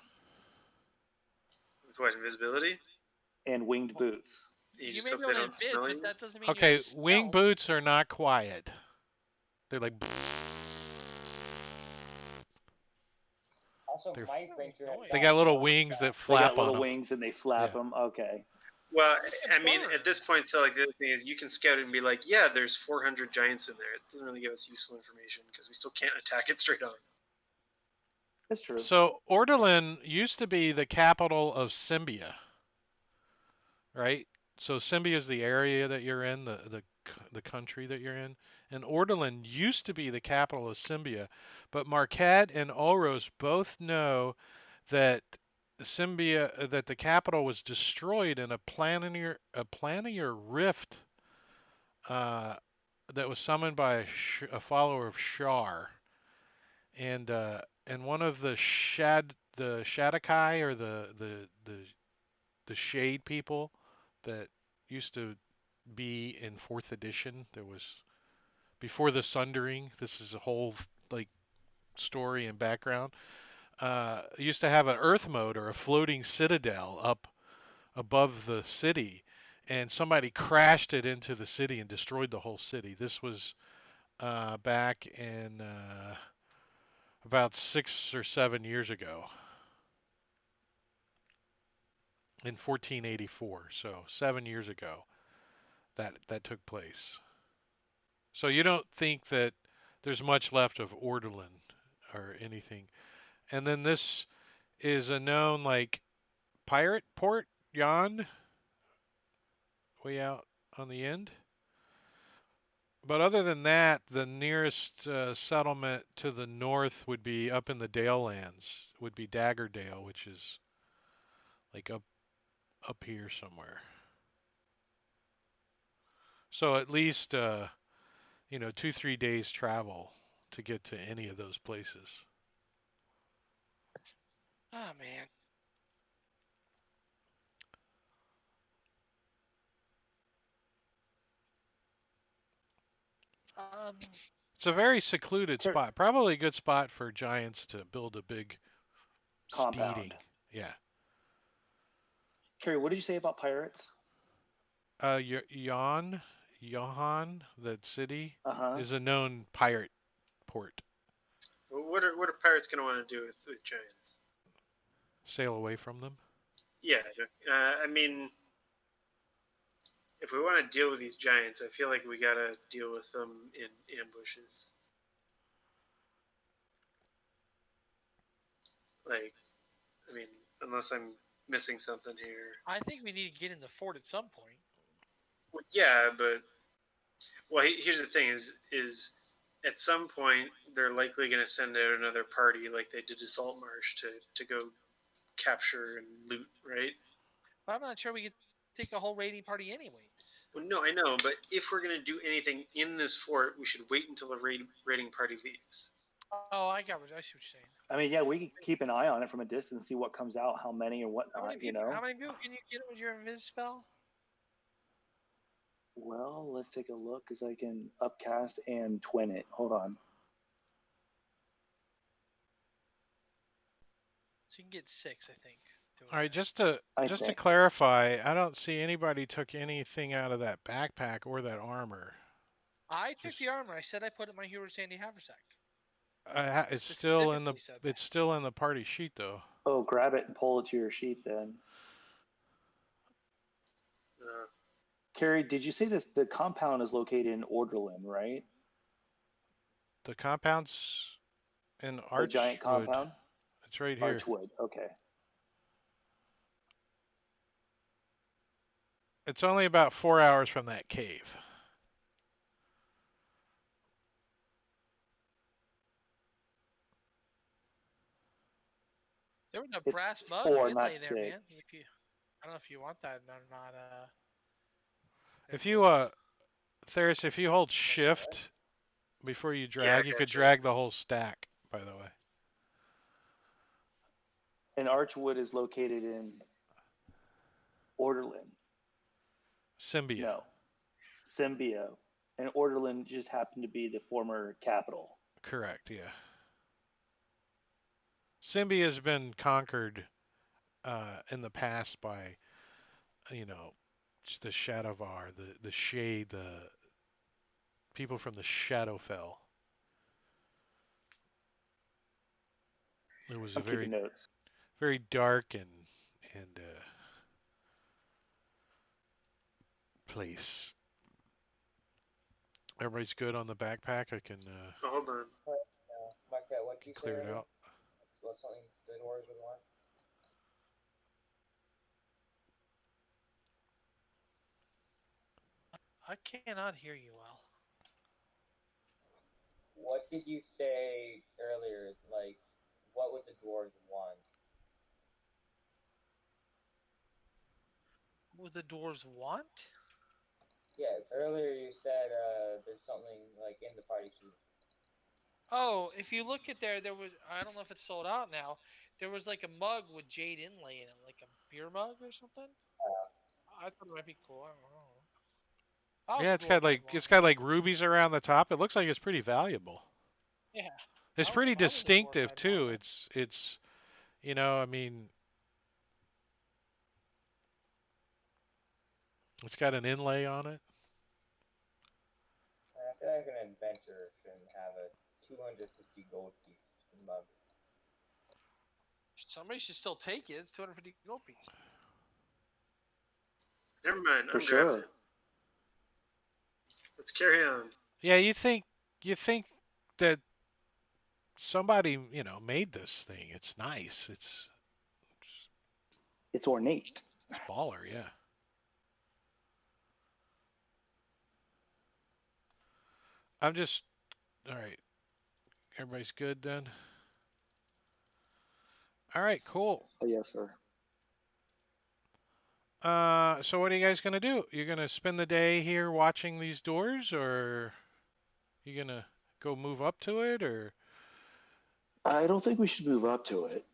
[SPEAKER 5] With what, invisibility?
[SPEAKER 2] And winged boots.
[SPEAKER 5] You
[SPEAKER 3] you
[SPEAKER 5] just
[SPEAKER 3] may
[SPEAKER 5] hope
[SPEAKER 3] be
[SPEAKER 5] they
[SPEAKER 3] able to
[SPEAKER 5] don't smell you?
[SPEAKER 3] but that doesn't mean
[SPEAKER 1] Okay,
[SPEAKER 3] you have
[SPEAKER 1] wing
[SPEAKER 3] stealth.
[SPEAKER 1] boots are not quiet. They're like.
[SPEAKER 4] Also,
[SPEAKER 1] They're-
[SPEAKER 4] my ranger.
[SPEAKER 1] They got little wings that
[SPEAKER 2] They
[SPEAKER 1] flap
[SPEAKER 2] got little
[SPEAKER 1] on them.
[SPEAKER 2] wings and they flap
[SPEAKER 1] Yeah.
[SPEAKER 2] them. Okay.
[SPEAKER 5] Well, I
[SPEAKER 3] can
[SPEAKER 5] mean,
[SPEAKER 3] burn.
[SPEAKER 5] at this point, so like the other thing is, you can scout it and be like, yeah, there's 400 giants in there. It doesn't really give us useful information because we still can't attack it straight on.
[SPEAKER 2] That's true.
[SPEAKER 1] So Ordulin used to be the capital of Symbia, right? So Symbia is the area that you're in, the country that you're in, and Ordulin used to be the capital of Symbia, but Marquette and Oros both know that Symbia, that the capital was destroyed in a Planier rift that was summoned by a follower of Shar, and one of the Shadakai, or the Shade people that used to be in 4th edition. There was, before the Sundering. This is a whole like story and background. Used to have an earth moat, or a floating citadel, up above the city, and somebody crashed it into the city and destroyed the whole city. This was back in about 6 or 7 years ago, in 1484. So 7 years ago that took place. So you don't think that there's much left of Ordulin or anything. And then this is a known like pirate port, Jan, way out on the end. But other than that, the nearest settlement to the north would be up in the Dale Lands, would be Daggerdale, which is like up here somewhere. So at least 2-3 days travel to get to any of those places.
[SPEAKER 3] Oh man.
[SPEAKER 1] It's a very secluded
[SPEAKER 2] Sure.
[SPEAKER 1] spot. Probably a good spot for giants to build a big
[SPEAKER 2] Compound.
[SPEAKER 1] speeding. Yeah.
[SPEAKER 2] Carrie, what did you say about pirates?
[SPEAKER 1] Johan, that city,
[SPEAKER 2] Uh-huh.
[SPEAKER 1] is a known pirate port.
[SPEAKER 5] Well, what are pirates going to want to do with giants?
[SPEAKER 1] Sail away from them.
[SPEAKER 5] Yeah, I mean, if we want to deal with these giants, I feel like we got to deal with them in ambushes. Like, I mean, unless I'm missing something here.
[SPEAKER 3] I think we need to get in the fort at some point.
[SPEAKER 5] Well, yeah, but here's the thing: is at some point they're likely going to send out another party, like they did to Saltmarsh, to go capture and loot, right?
[SPEAKER 3] But I'm not sure we could take a whole raiding party anyways.
[SPEAKER 5] Well, no, I know, but if we're going to do anything in this fort, we should wait until the raiding party leaves.
[SPEAKER 3] Oh, I see what you're saying.
[SPEAKER 2] I mean, yeah, we can keep an eye on it from a distance, see what comes out, how many or whatnot,
[SPEAKER 3] How many people can you get with your invis spell?
[SPEAKER 2] Well, let's take a look, because I can upcast and twin it. Hold on.
[SPEAKER 3] So you can get 6, I think.
[SPEAKER 1] All right, just
[SPEAKER 2] I
[SPEAKER 1] to
[SPEAKER 2] think.
[SPEAKER 1] clarify, I don't see anybody took anything out of that backpack or that armor.
[SPEAKER 3] I took the armor. I said I put it in my Hero Sandy Haversack.
[SPEAKER 1] It's still in the
[SPEAKER 3] Specifically said that.
[SPEAKER 1] it's still in the party sheet though.
[SPEAKER 2] Oh, grab it and pull it to your sheet then. Carrie, did you say that the compound is located in Orderland, right?
[SPEAKER 1] The compound's in
[SPEAKER 2] The giant
[SPEAKER 1] Archwood.
[SPEAKER 2] compound?
[SPEAKER 1] It's right here.
[SPEAKER 2] Archwood, okay.
[SPEAKER 1] It's only about 4 hours from that cave.
[SPEAKER 3] There was a
[SPEAKER 2] It's
[SPEAKER 3] brass mug
[SPEAKER 2] 4,
[SPEAKER 3] inlay
[SPEAKER 2] not
[SPEAKER 3] there,
[SPEAKER 2] 6.
[SPEAKER 3] man. I don't know if you want that or not.
[SPEAKER 1] If you Theris, if you hold shift before you drag, you could
[SPEAKER 5] gotcha.
[SPEAKER 1] drag the whole stack, by the way.
[SPEAKER 2] And Archwood is located in Orderland.
[SPEAKER 1] Symbia.
[SPEAKER 2] No. Symbio. And Orderland just happened to be the former capital.
[SPEAKER 1] Correct, yeah. Symbia has been conquered in the past by, the Shadowvar, the Shade, the people from the Shadowfell. It was
[SPEAKER 2] I'm
[SPEAKER 1] a very,
[SPEAKER 2] keeping notes.
[SPEAKER 1] very dark and place. Everybody's good on the backpack. I can
[SPEAKER 5] Oh, hold on.
[SPEAKER 4] Mike, what did you say?
[SPEAKER 1] clear it out.
[SPEAKER 4] What's something the dwarves would want?
[SPEAKER 3] I cannot hear you well.
[SPEAKER 4] What did you say earlier? Like, what would the dwarves want?
[SPEAKER 3] What the dwarves want?
[SPEAKER 4] Yeah, earlier you said there's something like in the party sheet.
[SPEAKER 3] Oh, if you look at there was, I don't know if it's sold out now. There was like a mug with jade inlay in it, like a beer mug or something. I thought it might be cool. I don't know.
[SPEAKER 1] Yeah, it's got like rubies around the top. It looks like it's pretty valuable.
[SPEAKER 3] Yeah.
[SPEAKER 1] It's pretty distinctive too. It's I mean, it's got an inlay on it.
[SPEAKER 4] I feel like an adventurer shouldn't have a 250 gold piece mug.
[SPEAKER 3] Somebody should still take it. It's 250 gold piece.
[SPEAKER 5] Never mind.
[SPEAKER 2] For
[SPEAKER 5] I'm
[SPEAKER 2] sure.
[SPEAKER 5] grabbing it. Let's carry on.
[SPEAKER 1] Yeah, you think that somebody made this thing. It's nice.
[SPEAKER 2] It's ornate.
[SPEAKER 1] It's baller. Yeah. I'm just all right. Everybody's good then. All right, cool.
[SPEAKER 2] Oh, yes, sir.
[SPEAKER 1] So what are you guys gonna do? You're gonna spend the day here watching these doors, or you gonna go move up to it, or
[SPEAKER 2] I don't think we should move up to it.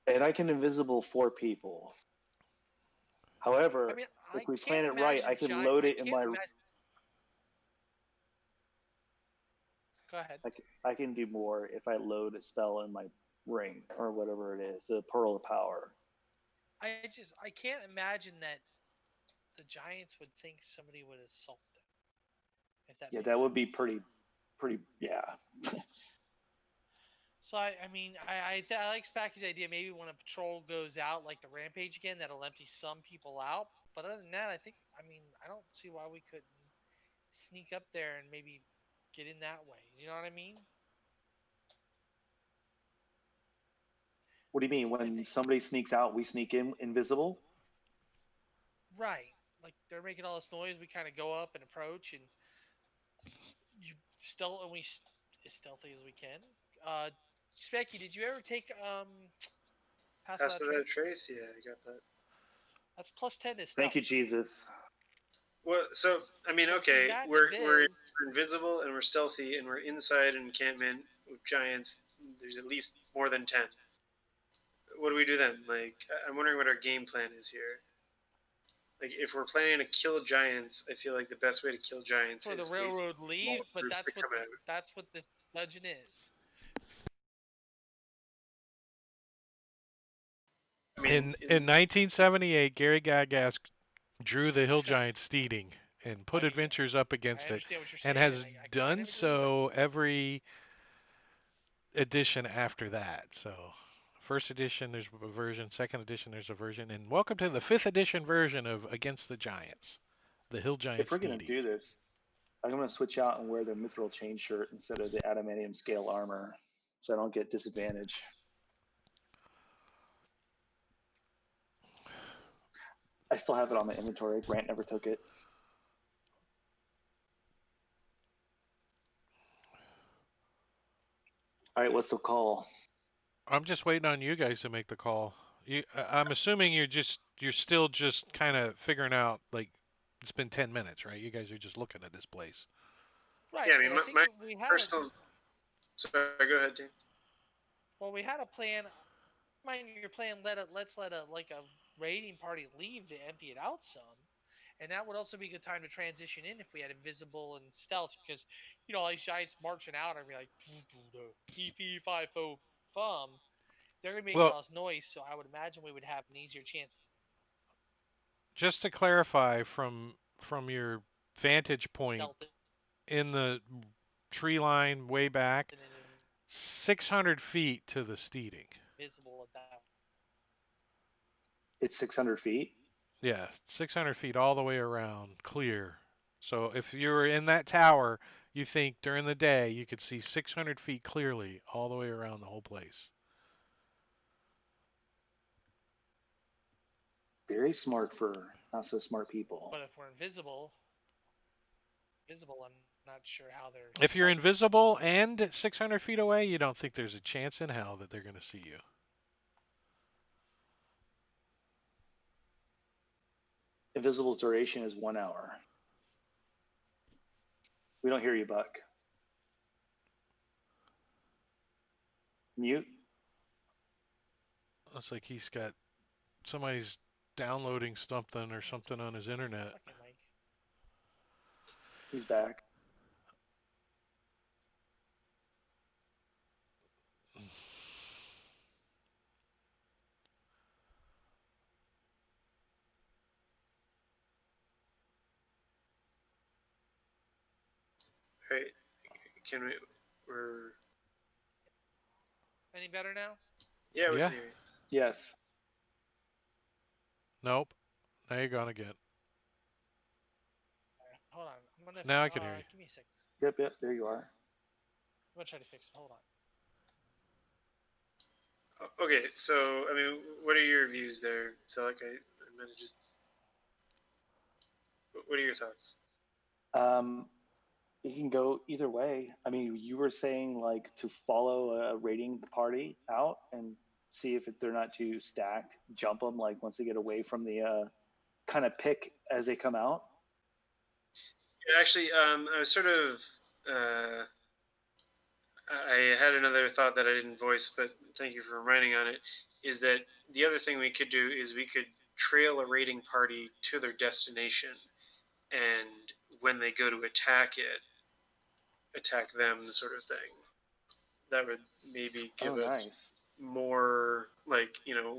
[SPEAKER 2] And I can invisible 4 people.
[SPEAKER 3] I
[SPEAKER 2] However,
[SPEAKER 3] mean,
[SPEAKER 2] if
[SPEAKER 3] I
[SPEAKER 2] we
[SPEAKER 3] can't
[SPEAKER 2] plan it right,
[SPEAKER 3] imagine
[SPEAKER 2] I can
[SPEAKER 3] giant.
[SPEAKER 2] load
[SPEAKER 3] I
[SPEAKER 2] it in
[SPEAKER 3] can't
[SPEAKER 2] my.
[SPEAKER 3] imagine. Go ahead.
[SPEAKER 2] I can do more if I load a spell in my ring or whatever it is, the Pearl of Power.
[SPEAKER 3] I can't imagine that the Giants would think somebody would assault them. If that
[SPEAKER 2] Yeah,
[SPEAKER 3] makes
[SPEAKER 2] that would be
[SPEAKER 3] sense.
[SPEAKER 2] pretty. Yeah.
[SPEAKER 3] So I mean I like Spacky's idea. Maybe when a patrol goes out like the Rampage again, that'll empty some people out. But other than that, I mean I don't see why we couldn't sneak up there and maybe get in that way. You know what I mean?
[SPEAKER 2] What do you mean?
[SPEAKER 3] I
[SPEAKER 2] When
[SPEAKER 3] think
[SPEAKER 2] somebody sneaks out, we sneak in invisible?
[SPEAKER 3] right. Like they're making all this noise, we kind of go up and approach, and as stealthy as we can. Specky, did you ever take Pass
[SPEAKER 5] Pass
[SPEAKER 3] Without
[SPEAKER 5] without a
[SPEAKER 3] Trace?
[SPEAKER 5] trace. Yeah, I got that.
[SPEAKER 3] That's +10 to stealth.
[SPEAKER 2] Thank you, Jesus.
[SPEAKER 5] Well, so I mean,
[SPEAKER 3] So between
[SPEAKER 5] okay,
[SPEAKER 3] that and
[SPEAKER 5] we're
[SPEAKER 3] Invis,
[SPEAKER 5] invisible and we're stealthy and we're inside an encampment with giants. There's at least more than 10. What do we do then? Like, I'm wondering what our game plan is here. Like, if we're planning to kill giants, I feel like the best way to kill giants
[SPEAKER 3] for the
[SPEAKER 5] is wait
[SPEAKER 3] railroad
[SPEAKER 5] for small
[SPEAKER 3] leave, but
[SPEAKER 5] groups to come out.
[SPEAKER 3] that's what the dungeon is.
[SPEAKER 5] I mean,
[SPEAKER 1] in 1978, Gary Gygax drew the Hill Giants steeding and put
[SPEAKER 3] I mean,
[SPEAKER 1] adventures up
[SPEAKER 3] I
[SPEAKER 1] against it,
[SPEAKER 3] understand what you're
[SPEAKER 1] and
[SPEAKER 3] saying.
[SPEAKER 1] has
[SPEAKER 3] I kind
[SPEAKER 1] done
[SPEAKER 3] of agree, but
[SPEAKER 1] so every edition after that. So, first edition there's a version, second edition there's a version, and welcome to the 5th edition version of Against the Giants, the Hill Giant
[SPEAKER 2] If we're gonna
[SPEAKER 1] steeding.
[SPEAKER 2] do this, I'm gonna switch out and wear the mithril chain shirt instead of the adamantium scale armor, so I don't get disadvantage. I still have it on my inventory. Grant never took it. All right, what's the call?
[SPEAKER 1] I'm just waiting on you guys to make the call. I'm assuming you're still just kind of figuring out, like, it's been 10 minutes, right? You guys are just looking at this place.
[SPEAKER 3] right.
[SPEAKER 5] yeah, I
[SPEAKER 3] And
[SPEAKER 5] mean,
[SPEAKER 3] I think
[SPEAKER 5] my
[SPEAKER 3] we had
[SPEAKER 5] personal. Sorry, go ahead, Dan.
[SPEAKER 3] we had a plan. Mind your plan. Let's let a raiding party leave to empty it out some, and that would also be a good time to transition in if we had invisible and stealth, because all these giants marching out and be like fee fee fi fo fum. They're gonna be making
[SPEAKER 1] Well,
[SPEAKER 3] all this noise, so I would imagine we would have an easier chance.
[SPEAKER 1] just to clarify from your vantage point
[SPEAKER 3] Stealth
[SPEAKER 1] in the tree line way back,
[SPEAKER 3] and
[SPEAKER 1] 600 feet to the steeding.
[SPEAKER 3] invisible at that.
[SPEAKER 2] It's 600 feet.
[SPEAKER 1] Yeah, 600 feet all the way around, clear. So if you were in that tower, you think during the day you could see 600 feet clearly all the way around the whole place.
[SPEAKER 2] Very smart for not so smart people.
[SPEAKER 3] But if we're invisible, I'm not sure how they're.
[SPEAKER 1] If you're invisible and 600 feet away, you don't think there's a chance in hell that they're going to see you.
[SPEAKER 2] Invisible duration is 1 hour. We don't hear you, Buck. Mute.
[SPEAKER 1] Looks like he's got somebody's downloading something or something on his internet.
[SPEAKER 3] Fucking Mike.
[SPEAKER 2] He's back.
[SPEAKER 5] Right? Can we? We're
[SPEAKER 3] Any better now?
[SPEAKER 5] yeah, we
[SPEAKER 1] Yeah.
[SPEAKER 5] can hear you.
[SPEAKER 2] Yes.
[SPEAKER 1] Nope. Now you're gone again.
[SPEAKER 3] Hold on. I'm gonna.
[SPEAKER 1] Now I can hear you.
[SPEAKER 3] Give me a second.
[SPEAKER 2] Yep. There you are.
[SPEAKER 3] I'm gonna try to fix it. Hold on.
[SPEAKER 5] Okay, so I mean, what are your views there? So, like, I'm gonna just. What are your thoughts?
[SPEAKER 2] You can go either way. I mean, you were saying like to follow a raiding party out and see if they're not too stacked, jump them like once they get away from the kind of pick as they come out.
[SPEAKER 5] Actually, I was sort of. I had another thought that I didn't voice, but thank you for reminding on it. Is that the other thing we could do is we could trail a raiding party to their destination, and when they go to attack it, attack them, sort of thing. That would maybe
[SPEAKER 2] Oh,
[SPEAKER 5] give us
[SPEAKER 2] nice.
[SPEAKER 5] more, like,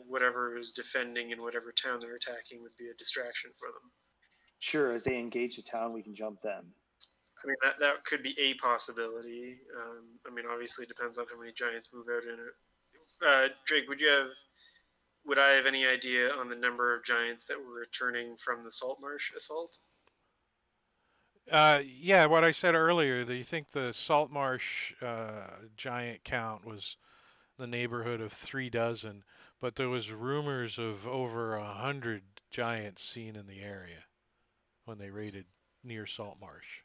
[SPEAKER 5] whatever is defending in whatever town they're attacking would be a distraction for them.
[SPEAKER 2] Sure, as they engage the town, we can jump them.
[SPEAKER 5] I mean, that could be a possibility. I mean, obviously, it depends on how many giants move out in it. Drake, would I have any idea on the number of giants that were returning from the Saltmarsh assault?
[SPEAKER 1] Yeah, what I said earlier, that you think the Saltmarsh giant count was the neighborhood of 3 dozen, but there was rumors of over 100 giants seen in the area when they raided near Saltmarsh.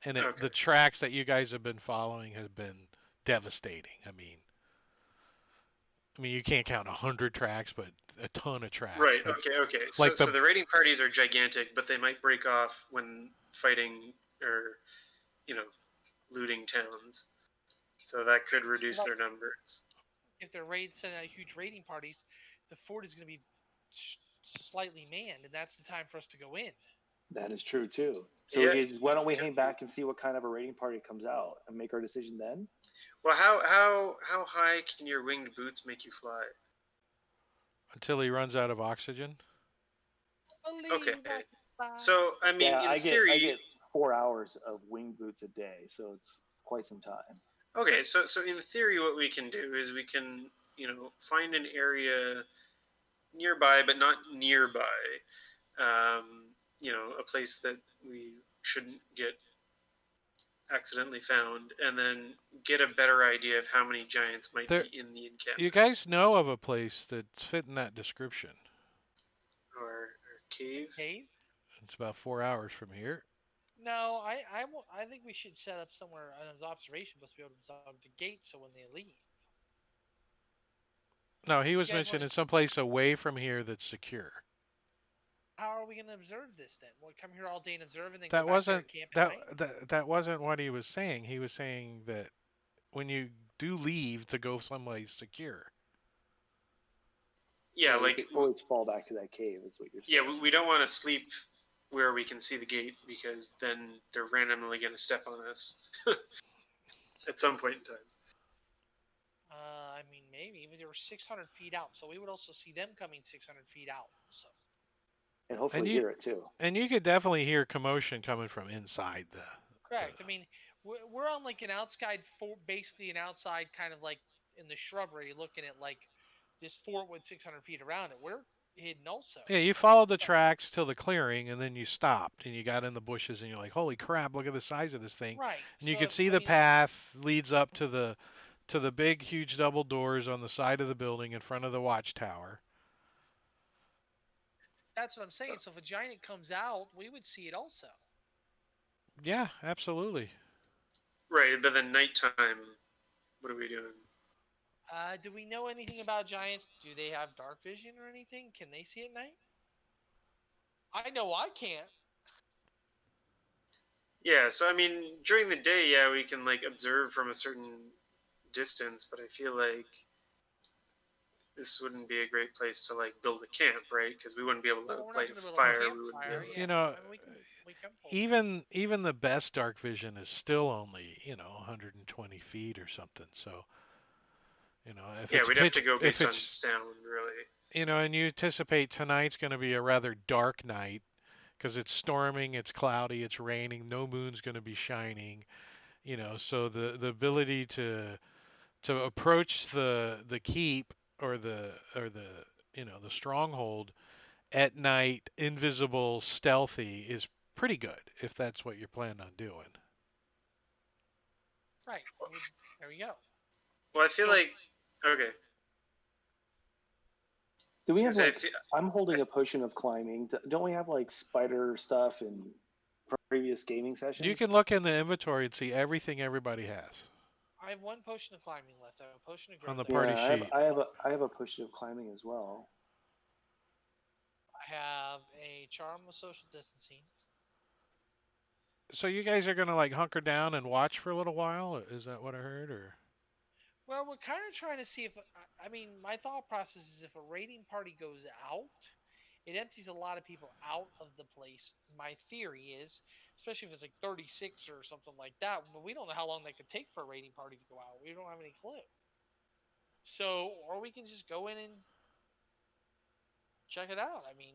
[SPEAKER 1] And
[SPEAKER 5] Okay.
[SPEAKER 1] the tracks that you guys have been following have been devastating. I mean, you can't count 100 tracks, but a ton of tracks.
[SPEAKER 5] Right. Okay.
[SPEAKER 1] Like
[SPEAKER 5] So the raiding parties are gigantic, but they might break off when fighting or, looting towns. So that could reduce their numbers.
[SPEAKER 3] If they're sending out huge raiding parties, the fort is going to be slightly manned, and that's the time for us to go in.
[SPEAKER 2] That is true too. So
[SPEAKER 5] Yeah.
[SPEAKER 2] why don't we hang back and see what kind of a raiding party comes out and make our decision then?
[SPEAKER 5] Well, how high can your winged boots make you fly?
[SPEAKER 1] Until he runs out of oxygen.
[SPEAKER 5] Okay. So I mean,
[SPEAKER 2] Yeah,
[SPEAKER 5] in
[SPEAKER 2] I
[SPEAKER 5] theory,
[SPEAKER 2] get 4 hours of wing boots a day, so it's quite some time.
[SPEAKER 5] okay. So in theory, what we can do is we can find an area nearby, but not nearby. A place that we shouldn't get accidentally found, and then get a better idea of how many giants might be in the encampment.
[SPEAKER 1] You guys know of a place that's fitting that description.
[SPEAKER 5] Or cave?
[SPEAKER 3] Cave?
[SPEAKER 1] It's about 4 hours from here.
[SPEAKER 3] No, I think we should set up somewhere on his observation post to be able to stop the gate so when they leave.
[SPEAKER 1] No, he was mentioning someplace away from here that's secure.
[SPEAKER 3] How are we going to observe this then? We'll come here all day and observe, and then
[SPEAKER 1] that
[SPEAKER 3] go
[SPEAKER 1] wasn't
[SPEAKER 3] back there and camp at night?
[SPEAKER 1] that wasn't what he was saying. He was saying that when you do leave to go someplace secure.
[SPEAKER 5] Yeah,
[SPEAKER 2] so
[SPEAKER 5] like
[SPEAKER 2] we always fall back to that cave, is what you're saying.
[SPEAKER 5] Yeah, we don't want to sleep where we can see the gate, because then they're randomly going to step on us at some point in time.
[SPEAKER 3] I mean, maybe, but they were 600 feet out, so we would also see them coming 600 feet out. So.
[SPEAKER 2] And hopefully hear it too.
[SPEAKER 1] And you could definitely hear commotion coming from inside the.
[SPEAKER 3] Correct. I mean, we're on like an outside fort, basically an outside kind of like in the shrubbery, looking at like this fort with 600 feet around it. We're hidden also.
[SPEAKER 1] Yeah, you followed the tracks till the clearing, and then you stopped, and you got in the bushes, and you're like, "Holy crap! Look at the size of this thing!"
[SPEAKER 3] Right.
[SPEAKER 1] And you could see the path leads up to the big, huge double doors on the side of the building in front of the watchtower.
[SPEAKER 3] That's what I'm saying. So if a giant comes out, we would see it also.
[SPEAKER 1] Yeah, absolutely.
[SPEAKER 5] Right, but then nighttime, what are we doing?
[SPEAKER 3] Do we know anything about giants? Do they have dark vision or anything? Can they see at night? I know I can't.
[SPEAKER 5] Yeah, so I mean, during the day, yeah, we can like observe from a certain distance, but I feel like this wouldn't be a great place to like build a camp, right? Because we wouldn't be able to light a fire.
[SPEAKER 1] Even the best dark vision is still only 120 feet or something. So if
[SPEAKER 5] we'd have to go based on sound, really.
[SPEAKER 1] And you anticipate tonight's going to be a rather dark night because it's storming, it's cloudy, it's raining, no moon's going to be shining. So the ability to approach the keep or the stronghold at night, invisible, stealthy, is pretty good if that's what you're planning on doing.
[SPEAKER 3] Right. There we go.
[SPEAKER 5] Well, I feel like okay.
[SPEAKER 2] Do we have I'm holding a potion of climbing. Don't we have like spider stuff and previous gaming sessions.
[SPEAKER 1] You can look in the inventory and see everything everybody has
[SPEAKER 3] I have 1 potion of climbing left. I have a potion of growth.
[SPEAKER 1] on the
[SPEAKER 3] I
[SPEAKER 1] party
[SPEAKER 2] Yeah,
[SPEAKER 1] sheet.
[SPEAKER 2] I have a potion of climbing as well.
[SPEAKER 3] have a charm of social distancing.
[SPEAKER 1] So you guys are gonna like hunker down and watch for a little while? Is that what I heard? Or
[SPEAKER 3] Well, we're kind of trying to see if, I mean, my thought process is if a raiding party goes out, it empties a lot of people out of the place. My theory is, especially if it's like 36 or something like that, but we don't know how long that could take for a raiding party to go out. We don't have any clue. So, or we can just go in and check it out. I mean,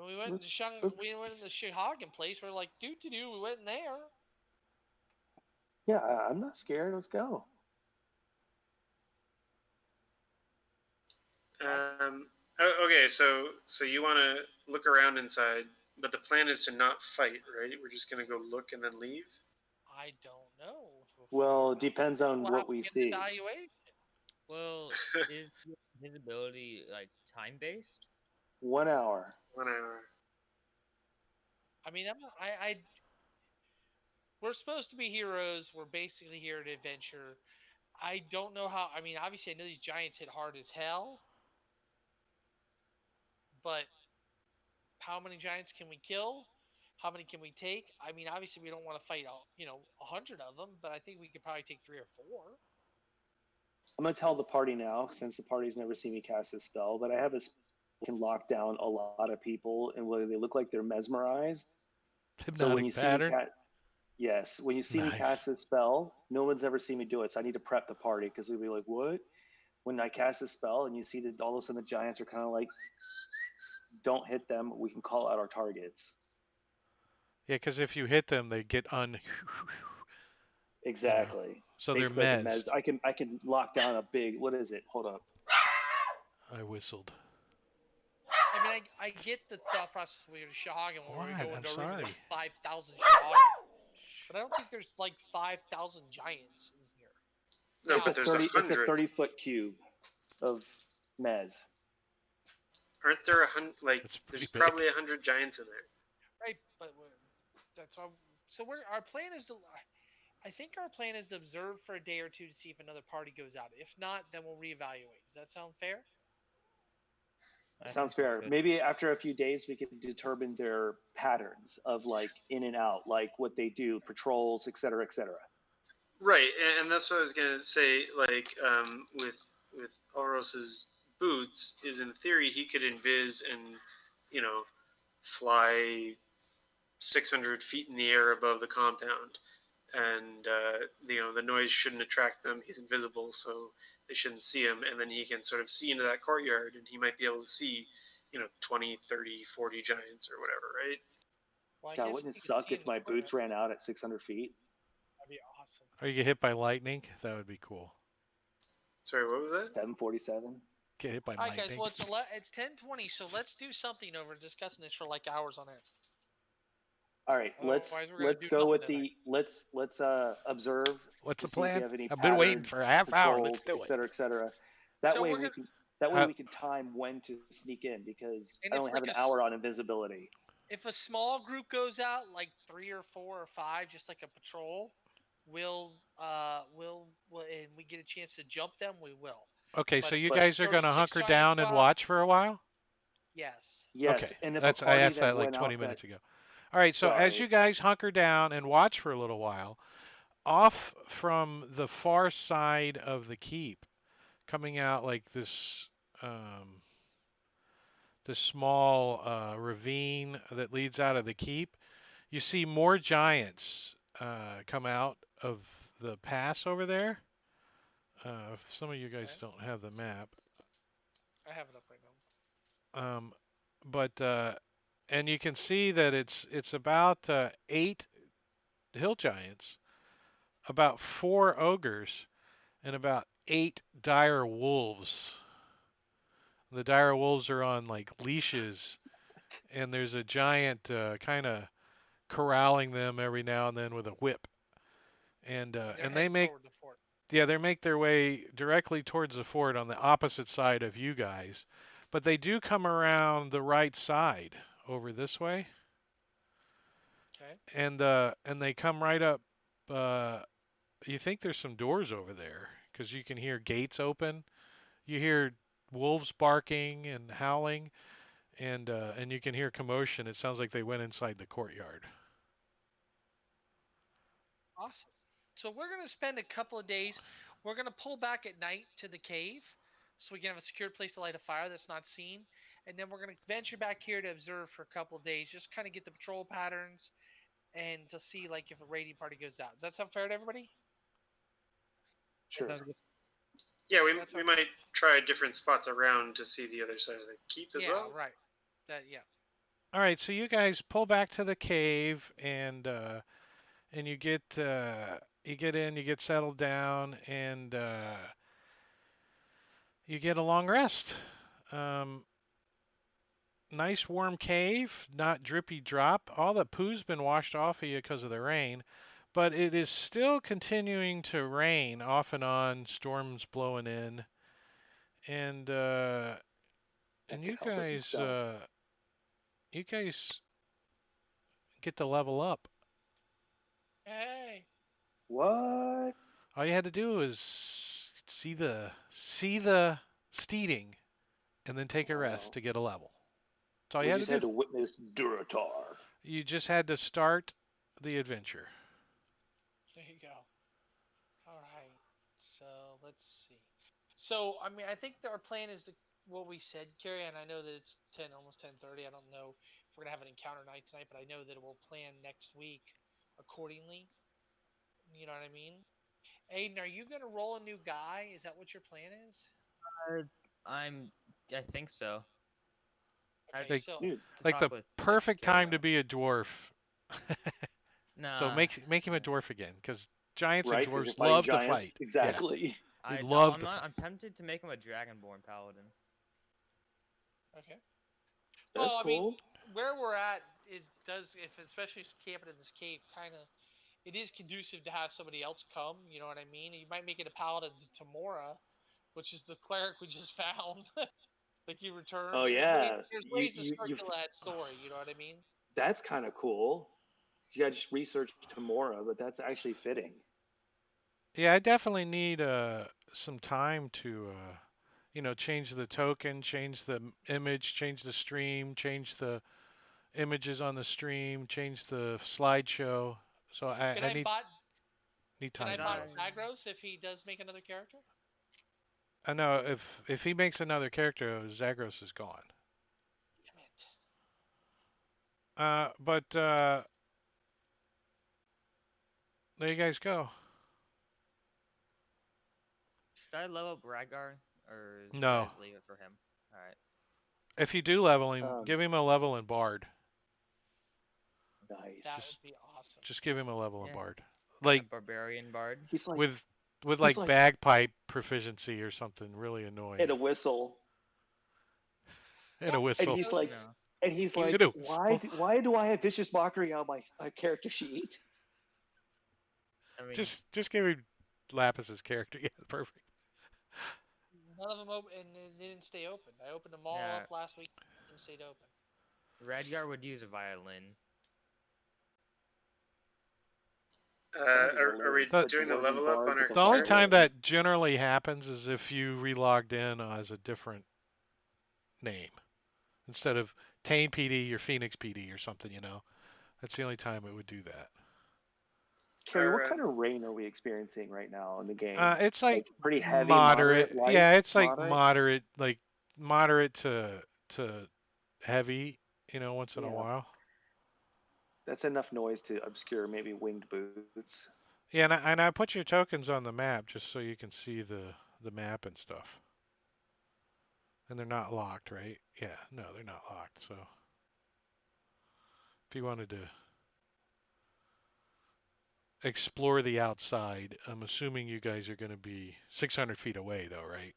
[SPEAKER 3] we went to we went in the Shihagin place. We're like, do. We went in there.
[SPEAKER 2] Yeah, I'm not scared. Let's go.
[SPEAKER 5] Okay, so you want to look around inside, but the plan is to not fight, right? We're just gonna go look and then leave.
[SPEAKER 3] I don't know.
[SPEAKER 2] Well, it depends on
[SPEAKER 3] We'll
[SPEAKER 2] what
[SPEAKER 3] have
[SPEAKER 2] we
[SPEAKER 3] to get
[SPEAKER 2] see.
[SPEAKER 3] an evaluation.
[SPEAKER 6] Well, is your invisibility like time based?
[SPEAKER 2] 1 hour.
[SPEAKER 5] 1 hour.
[SPEAKER 3] I mean, we're supposed to be heroes. We're basically here to adventure. I don't know how. I mean, obviously, I know these giants hit hard as hell, but how many giants can we kill? How many can we take? I mean, obviously, we don't want to fight all, 100 of them, but I think we could probably take 3 or 4.
[SPEAKER 2] I'm gonna tell the party now, since the party's never seen me cast this spell, but I have a spell that can lock down a lot of people, and whether they look like they're mesmerized. So when you
[SPEAKER 1] hypnotic
[SPEAKER 2] see
[SPEAKER 1] pattern?
[SPEAKER 2] me yes, when you see me
[SPEAKER 1] Nice.
[SPEAKER 2] cast this spell, no one's ever seen me do it, so I need to prep the party because they'll be like, "What?" When I cast this spell, and you see that all of a sudden the giants are kind of like, "Don't hit them. We can call out our targets."
[SPEAKER 1] Yeah, because if you hit them, they get un.
[SPEAKER 2] Exactly.
[SPEAKER 1] So
[SPEAKER 2] Basically,
[SPEAKER 1] they're mezzed.
[SPEAKER 2] I can lock down a big. What is it? Hold up.
[SPEAKER 1] I whistled.
[SPEAKER 3] I mean, I get the thought process when we were Shahagin when we
[SPEAKER 1] What?
[SPEAKER 3] go
[SPEAKER 1] I'm
[SPEAKER 3] into a room and
[SPEAKER 1] sorry.
[SPEAKER 3] there's 5,000 Shahagin. But I don't think there's like 5,000 giants in here.
[SPEAKER 5] No,
[SPEAKER 3] Now,
[SPEAKER 5] but there's
[SPEAKER 2] 30. It's a
[SPEAKER 5] 100.
[SPEAKER 2] 30-foot cube of mez.
[SPEAKER 5] Aren't there 100? Like,
[SPEAKER 1] That's pretty
[SPEAKER 5] there's
[SPEAKER 1] big.
[SPEAKER 5] probably 100 giants in there.
[SPEAKER 3] right, but that's all. So our plan is to. I think our plan is to observe for a day or two to see if another party goes out. If not, then we'll reevaluate. Does that sound fair?
[SPEAKER 2] Sounds fair. Maybe after a few days, we can determine their patterns of like in and out, like what they do, patrols, et cetera, et cetera.
[SPEAKER 5] Right, and that's what I was gonna say. Like, with Alros's boots, is in theory he could invis and, fly 600 feet in the air above the compound, and the noise shouldn't attract them. He's invisible, so they shouldn't see him, and then he can sort of see into that courtyard, and he might be able to see 20, 30, 40 giants or whatever, right?
[SPEAKER 3] Well,
[SPEAKER 2] God, wouldn't it suck if my boots ran out at 600 feet?
[SPEAKER 3] That'd be awesome.
[SPEAKER 1] Or you get hit by lightning? That would be cool.
[SPEAKER 5] Sorry, what was that?
[SPEAKER 2] 747.
[SPEAKER 1] Get hit by
[SPEAKER 3] All right,
[SPEAKER 1] lightning.
[SPEAKER 3] guys. Well, it's 10:20, so let's do something over discussing this for like hours on end.
[SPEAKER 2] All right, let's go with the let's observe.
[SPEAKER 1] What's the
[SPEAKER 2] to see if we
[SPEAKER 1] plan?
[SPEAKER 2] have any
[SPEAKER 1] I've been waiting
[SPEAKER 2] patterns,
[SPEAKER 1] for a half hour. Let's
[SPEAKER 2] patrols,
[SPEAKER 1] do
[SPEAKER 2] et
[SPEAKER 1] it.
[SPEAKER 2] cetera, et cetera. That
[SPEAKER 3] So
[SPEAKER 2] way
[SPEAKER 3] we're
[SPEAKER 2] we
[SPEAKER 3] gonna-
[SPEAKER 2] can we can time when to sneak in because
[SPEAKER 3] And
[SPEAKER 2] I
[SPEAKER 3] if
[SPEAKER 2] only have
[SPEAKER 3] like
[SPEAKER 2] an hour on invisibility.
[SPEAKER 3] If a small group goes out, like 3 or 4 or 5, just like a patrol, we'll and we get a chance to jump them, we will.
[SPEAKER 1] Okay,
[SPEAKER 3] But
[SPEAKER 1] so you
[SPEAKER 3] if
[SPEAKER 1] guys are gonna
[SPEAKER 3] 36
[SPEAKER 1] hunker
[SPEAKER 3] giants
[SPEAKER 1] down
[SPEAKER 3] go
[SPEAKER 1] and
[SPEAKER 3] out,
[SPEAKER 1] watch for a while?
[SPEAKER 3] Yes.
[SPEAKER 2] Yes,
[SPEAKER 1] Okay,
[SPEAKER 2] and if
[SPEAKER 1] that's
[SPEAKER 2] a
[SPEAKER 1] I
[SPEAKER 2] party
[SPEAKER 1] asked that like
[SPEAKER 2] went
[SPEAKER 1] 20
[SPEAKER 2] out
[SPEAKER 1] minutes ago. All right, so as
[SPEAKER 2] Sorry.
[SPEAKER 1] you guys hunker down and watch for a little while, off from the far side of the keep, coming out like this this small ravine that leads out of the keep, you see more giants come out of the pass over there. If some of you guys
[SPEAKER 3] Okay.
[SPEAKER 1] don't have the map,
[SPEAKER 3] I have it up right now.
[SPEAKER 1] but and you can see that it's about 8 hill giants, about 4 ogres, and about 8 dire wolves. The dire wolves are on like leashes, and there's a giant kind of corralling them every now and then with a whip. And
[SPEAKER 3] They're
[SPEAKER 1] and they
[SPEAKER 3] heading
[SPEAKER 1] make
[SPEAKER 3] toward the fort.
[SPEAKER 1] they make their way directly towards the fort on the opposite side of you guys. but they do come around the right side over this way,
[SPEAKER 3] Okay.
[SPEAKER 1] and they come right up. You think there's some doors over there because you can hear gates open. You hear wolves barking and howling, and you can hear commotion. It sounds like they went inside the courtyard.
[SPEAKER 3] Awesome. So we're gonna spend a couple of days. We're gonna pull back at night to the cave, so we can have a secure place to light a fire that's not seen, and then we're gonna venture back here to observe for a couple of days, just kind of get the patrol patterns and to see like if a raiding party goes out. Does that sound fair to everybody?
[SPEAKER 6] That
[SPEAKER 2] Sure.
[SPEAKER 6] sounds good.
[SPEAKER 5] Yeah,
[SPEAKER 3] That's
[SPEAKER 5] we
[SPEAKER 3] our-
[SPEAKER 5] might try different spots around to see the other side of the keep as
[SPEAKER 3] yeah,
[SPEAKER 5] well.
[SPEAKER 3] right. Yeah.
[SPEAKER 1] All right, so you guys pull back to the cave, and you get in, you get settled down, and you get a long rest. Um, Nice warm cave, not drippy drop. All the poo's been washed off of you because of the rain, but it is still continuing to rain off and on, storms blowing in, and uh,
[SPEAKER 2] That
[SPEAKER 1] and
[SPEAKER 2] could help us in stealth.
[SPEAKER 1] you guys get to level up.
[SPEAKER 3] Hey.
[SPEAKER 2] What?
[SPEAKER 1] All you had to do was see the steeding, and then take a rest
[SPEAKER 2] Wow.
[SPEAKER 1] to get a level. That's all
[SPEAKER 2] We
[SPEAKER 1] you had
[SPEAKER 2] just
[SPEAKER 1] to
[SPEAKER 2] had
[SPEAKER 1] do.
[SPEAKER 2] to witness Duratar.
[SPEAKER 1] You just had to start the adventure.
[SPEAKER 3] There you go. All right. So let's see. So I mean, I think that our plan is to what we said, Carrie, and I know that it's 10, almost 10:30. I don't know if we're gonna have an encounter night tonight, but I know that we'll plan next week accordingly. You know what I mean? Aiden, are you gonna roll a new guy? Is that what your plan is?
[SPEAKER 6] Uh, I think so. I
[SPEAKER 3] Okay,
[SPEAKER 6] had
[SPEAKER 1] Like
[SPEAKER 3] so
[SPEAKER 2] Dude,
[SPEAKER 6] to
[SPEAKER 1] like
[SPEAKER 6] talk
[SPEAKER 1] the
[SPEAKER 6] with
[SPEAKER 1] perfect
[SPEAKER 6] Carrie
[SPEAKER 1] time to
[SPEAKER 6] about
[SPEAKER 1] be a dwarf. So
[SPEAKER 6] Nah.
[SPEAKER 1] make him a dwarf again, because giants and
[SPEAKER 2] right? Because you're
[SPEAKER 1] dwarves
[SPEAKER 2] fighting
[SPEAKER 1] love to
[SPEAKER 2] giants.
[SPEAKER 1] fight. Yeah,
[SPEAKER 2] Exactly.
[SPEAKER 1] they
[SPEAKER 6] No,
[SPEAKER 1] love
[SPEAKER 6] I'm
[SPEAKER 1] to
[SPEAKER 6] not.
[SPEAKER 1] fight.
[SPEAKER 6] I'm tempted to make him a Dragonborn paladin.
[SPEAKER 3] okay.
[SPEAKER 2] That's
[SPEAKER 3] Well, I mean,
[SPEAKER 2] cool.
[SPEAKER 3] where we're at is does if especially camping in this cave, kind of it is conducive to have somebody else come. You know what I mean? You might make it a paladin to Tamora, which is the cleric we just found. Like he
[SPEAKER 2] Oh
[SPEAKER 3] returns.
[SPEAKER 2] yeah.
[SPEAKER 3] There's
[SPEAKER 2] You
[SPEAKER 3] ways to
[SPEAKER 2] you you.
[SPEAKER 3] circle that story. You know what I mean?
[SPEAKER 2] That's kind of cool. You got to just research Tamora, but that's actually fitting.
[SPEAKER 1] Yeah, I definitely need some time to change the token, change the image, change the stream, change the images on the stream, change the slideshow. So
[SPEAKER 3] Can
[SPEAKER 1] I
[SPEAKER 3] I
[SPEAKER 1] need
[SPEAKER 3] bot?
[SPEAKER 1] need
[SPEAKER 3] Can I
[SPEAKER 1] time
[SPEAKER 6] Should
[SPEAKER 1] to do
[SPEAKER 3] bot
[SPEAKER 1] it.
[SPEAKER 6] I?
[SPEAKER 3] Zagros if he does make another character?
[SPEAKER 1] I know if he makes another character, Zagros is gone.
[SPEAKER 3] Damn it!
[SPEAKER 1] But there you guys go.
[SPEAKER 6] Should I level up Radgar, or should I
[SPEAKER 1] No,
[SPEAKER 6] just leave it for him? All right.
[SPEAKER 1] if you do level him,
[SPEAKER 2] Um,
[SPEAKER 1] give him a level in Bard.
[SPEAKER 3] That
[SPEAKER 2] nice.
[SPEAKER 3] would be awesome.
[SPEAKER 1] Just give him a level in
[SPEAKER 6] Yeah.
[SPEAKER 1] Bard,
[SPEAKER 6] A
[SPEAKER 1] like
[SPEAKER 6] barbarian bard.
[SPEAKER 2] He's like
[SPEAKER 1] with
[SPEAKER 2] he's
[SPEAKER 1] like
[SPEAKER 2] like
[SPEAKER 1] bagpipe proficiency or something really
[SPEAKER 2] and
[SPEAKER 1] annoying,
[SPEAKER 2] a whistle,
[SPEAKER 1] and a
[SPEAKER 2] and
[SPEAKER 1] whistle.
[SPEAKER 2] he's like
[SPEAKER 6] No.
[SPEAKER 2] and he's
[SPEAKER 1] And
[SPEAKER 2] like,
[SPEAKER 1] a
[SPEAKER 2] why
[SPEAKER 1] whistle.
[SPEAKER 2] why do I have vicious mockery on my character sheet?
[SPEAKER 6] I mean,
[SPEAKER 1] Just give him Lapis's character. Yeah, perfect.
[SPEAKER 3] None of them open, and they didn't stay open. I opened them all
[SPEAKER 6] yeah.
[SPEAKER 3] up last week and stayed open.
[SPEAKER 6] Radgar would use a violin.
[SPEAKER 5] Are we
[SPEAKER 1] The-
[SPEAKER 5] doing the level up on our
[SPEAKER 1] The only
[SPEAKER 5] character?
[SPEAKER 1] time that generally happens is if you relogged in as a different name instead of Tane PD or Phoenix PD or something. That's the only time it would do that.
[SPEAKER 2] Carrie, what
[SPEAKER 5] Alright.
[SPEAKER 2] kind of rain are we experiencing right now in the game?
[SPEAKER 1] It's like
[SPEAKER 2] pretty heavy,
[SPEAKER 1] moderate.
[SPEAKER 2] light,
[SPEAKER 1] Yeah, it's like
[SPEAKER 2] moderate.
[SPEAKER 1] moderate to heavy. Once in a
[SPEAKER 2] Yeah.
[SPEAKER 1] while.
[SPEAKER 2] That's enough noise to obscure maybe winged boots.
[SPEAKER 1] Yeah, and I put your tokens on the map just so you can see the map and stuff. And they're not locked, right? Yeah, no, they're not locked. So if you wanted to explore the outside, I'm assuming you guys are going to be 600 feet away, though, right?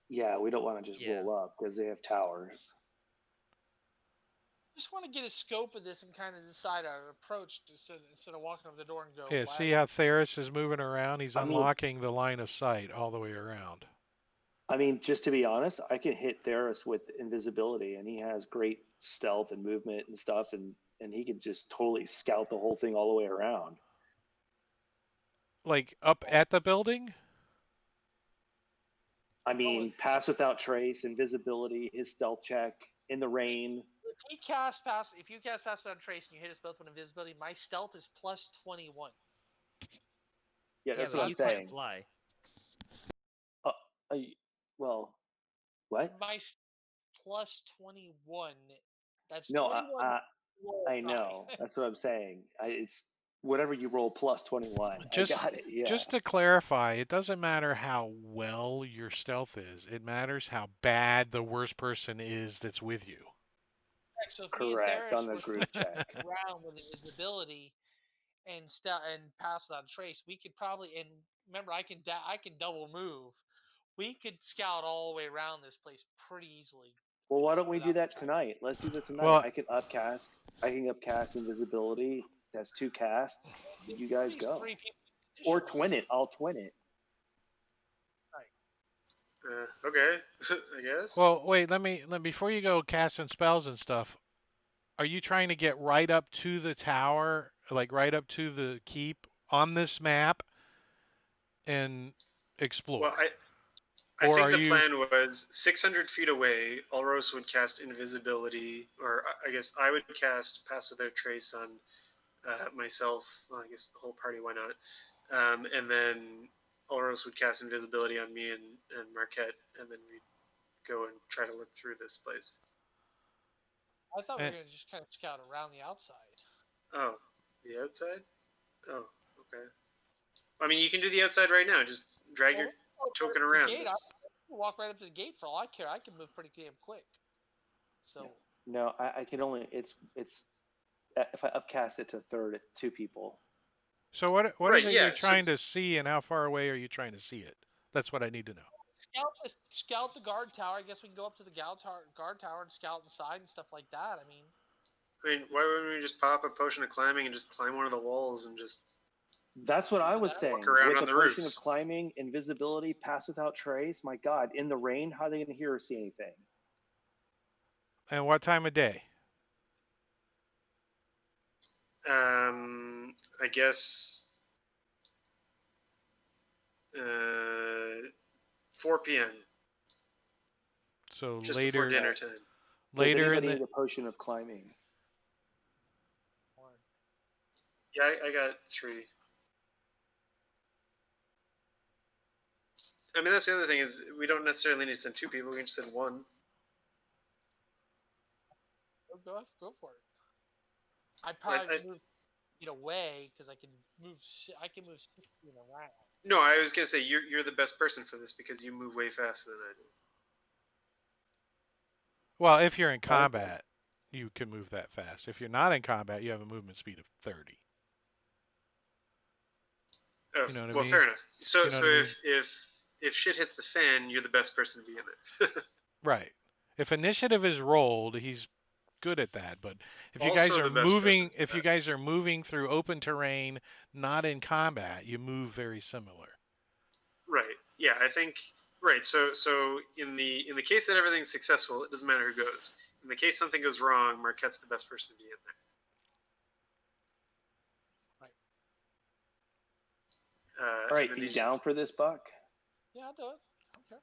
[SPEAKER 2] Yeah, we don't want to just
[SPEAKER 6] Yeah.
[SPEAKER 2] roll up because they have towers.
[SPEAKER 3] Just want to get a scope of this and kind of decide our approach instead of walking up the door and go.
[SPEAKER 1] Yeah,
[SPEAKER 3] "Why
[SPEAKER 1] see
[SPEAKER 3] would
[SPEAKER 1] how Theris is moving around? He's
[SPEAKER 2] I mean-
[SPEAKER 1] unlocking the line of sight all the way around.
[SPEAKER 2] I mean, just to be honest, I can hit Theros with invisibility, and he has great stealth and movement and stuff, and he can just totally scout the whole thing all the way around.
[SPEAKER 1] Like up at the building?
[SPEAKER 2] I mean, pass without trace, invisibility, his stealth check in the rain.
[SPEAKER 3] If you cast pass without trace, and you hit us both with invisibility, my stealth is plus 21.
[SPEAKER 2] Yeah,
[SPEAKER 6] Yeah,
[SPEAKER 2] that's
[SPEAKER 6] but
[SPEAKER 2] what I'm
[SPEAKER 6] you can't
[SPEAKER 2] saying.
[SPEAKER 6] fly.
[SPEAKER 2] Well, what?
[SPEAKER 3] My plus 21. That's
[SPEAKER 2] No,
[SPEAKER 3] 21.
[SPEAKER 2] I know. That's what I'm saying. It's whatever you roll plus 21. I
[SPEAKER 1] Just
[SPEAKER 2] got it. Yeah.
[SPEAKER 1] just to clarify, it doesn't matter how well your stealth is. It matters how bad the worst person is that's with you.
[SPEAKER 3] So if
[SPEAKER 2] Correct,
[SPEAKER 3] me and
[SPEAKER 2] on
[SPEAKER 3] Theros
[SPEAKER 2] the
[SPEAKER 3] were
[SPEAKER 2] group check.
[SPEAKER 3] around with invisibility and pass without trace, we could probably, and remember I can double move. We could scout all the way around this place pretty easily.
[SPEAKER 2] Well, why don't we do
[SPEAKER 3] without
[SPEAKER 2] that
[SPEAKER 3] trying.
[SPEAKER 2] tonight? Let's do that tonight.
[SPEAKER 1] Well-
[SPEAKER 2] I can upcast invisibility. That's 2 casts. You guys
[SPEAKER 3] These
[SPEAKER 2] go.
[SPEAKER 3] 3 people
[SPEAKER 2] Or
[SPEAKER 3] initially.
[SPEAKER 2] twin it. I'll twin it.
[SPEAKER 5] Okay, I guess.
[SPEAKER 1] Well, wait, before you go casting spells and stuff, are you trying to get right up to the tower, like right up to the keep on this map and explore?
[SPEAKER 5] Well, I
[SPEAKER 1] Or
[SPEAKER 5] think
[SPEAKER 1] are
[SPEAKER 5] the
[SPEAKER 1] you-
[SPEAKER 5] plan was 600 feet away, Ulros would cast invisibility, or I guess I would cast Pass Without Trace on myself. Well, I guess the whole party, why not? And then Ulros would cast invisibility on me and Marquette, and then we'd go and try to look through this place.
[SPEAKER 3] I thought we were going to just kind of scout around the outside.
[SPEAKER 5] Oh, the outside? Oh, okay. I mean, you can do the outside right now. Just drag your token
[SPEAKER 3] The
[SPEAKER 5] around.
[SPEAKER 3] gate, I
[SPEAKER 5] That's-
[SPEAKER 3] can walk right up to the gate for all I care. I can move pretty damn quick. So
[SPEAKER 2] No, I can only. It's if I upcast it to third, 2 people.
[SPEAKER 1] So what
[SPEAKER 5] Right,
[SPEAKER 1] is it
[SPEAKER 5] yeah,
[SPEAKER 1] you're
[SPEAKER 5] so-
[SPEAKER 1] trying to see, and how far away are you trying to see it? That's what I need to know.
[SPEAKER 3] scout the guard tower. I guess we can go up to the guard tower and scout inside and stuff like that. I mean,
[SPEAKER 5] why wouldn't we just pop a potion of climbing and just climb one of the walls and just...
[SPEAKER 2] That's what I was saying.
[SPEAKER 5] around
[SPEAKER 2] With
[SPEAKER 5] on
[SPEAKER 2] the
[SPEAKER 5] the
[SPEAKER 2] potion
[SPEAKER 5] roofs.
[SPEAKER 2] of climbing, invisibility, pass without trace. My God, in the rain, how are they going to hear or see anything?
[SPEAKER 1] And what time of day?
[SPEAKER 5] I guess 4 p.m.
[SPEAKER 1] So
[SPEAKER 5] just
[SPEAKER 1] later,
[SPEAKER 5] before dinner time.
[SPEAKER 1] later
[SPEAKER 2] Does
[SPEAKER 1] in
[SPEAKER 2] anybody
[SPEAKER 1] the.
[SPEAKER 2] need a potion of climbing?
[SPEAKER 5] Yeah, I got 3. I mean, that's the other thing is we don't necessarily need to send 2 people. We can just send 1.
[SPEAKER 3] go for it. I'd probably move away because I can move. I can move 16 around.
[SPEAKER 5] No, I was gonna say you're the best person for this because you move way faster than I do.
[SPEAKER 1] Well, if you're in combat, you can move that fast. If you're not in combat, you have a movement speed of 30.
[SPEAKER 5] Oh,
[SPEAKER 1] You know what I
[SPEAKER 5] well,
[SPEAKER 1] mean?
[SPEAKER 5] fair enough. So,
[SPEAKER 1] You know what I mean?
[SPEAKER 5] if shit hits the fan, you're the best person to be in it.
[SPEAKER 1] Right. If initiative is rolled, he's good at that. But if you
[SPEAKER 5] Also
[SPEAKER 1] guys
[SPEAKER 5] the
[SPEAKER 1] are
[SPEAKER 5] best
[SPEAKER 1] moving,
[SPEAKER 5] person.
[SPEAKER 1] if you guys are moving through open terrain, not in combat, you move very similar.
[SPEAKER 5] Right. Yeah, I think right. So in the case that everything's successful, it doesn't matter who goes. In the case something goes wrong, Marquette's the best person to be in there.
[SPEAKER 2] All right, you down for this, Buck?
[SPEAKER 3] Yeah, I'll do it. Okay.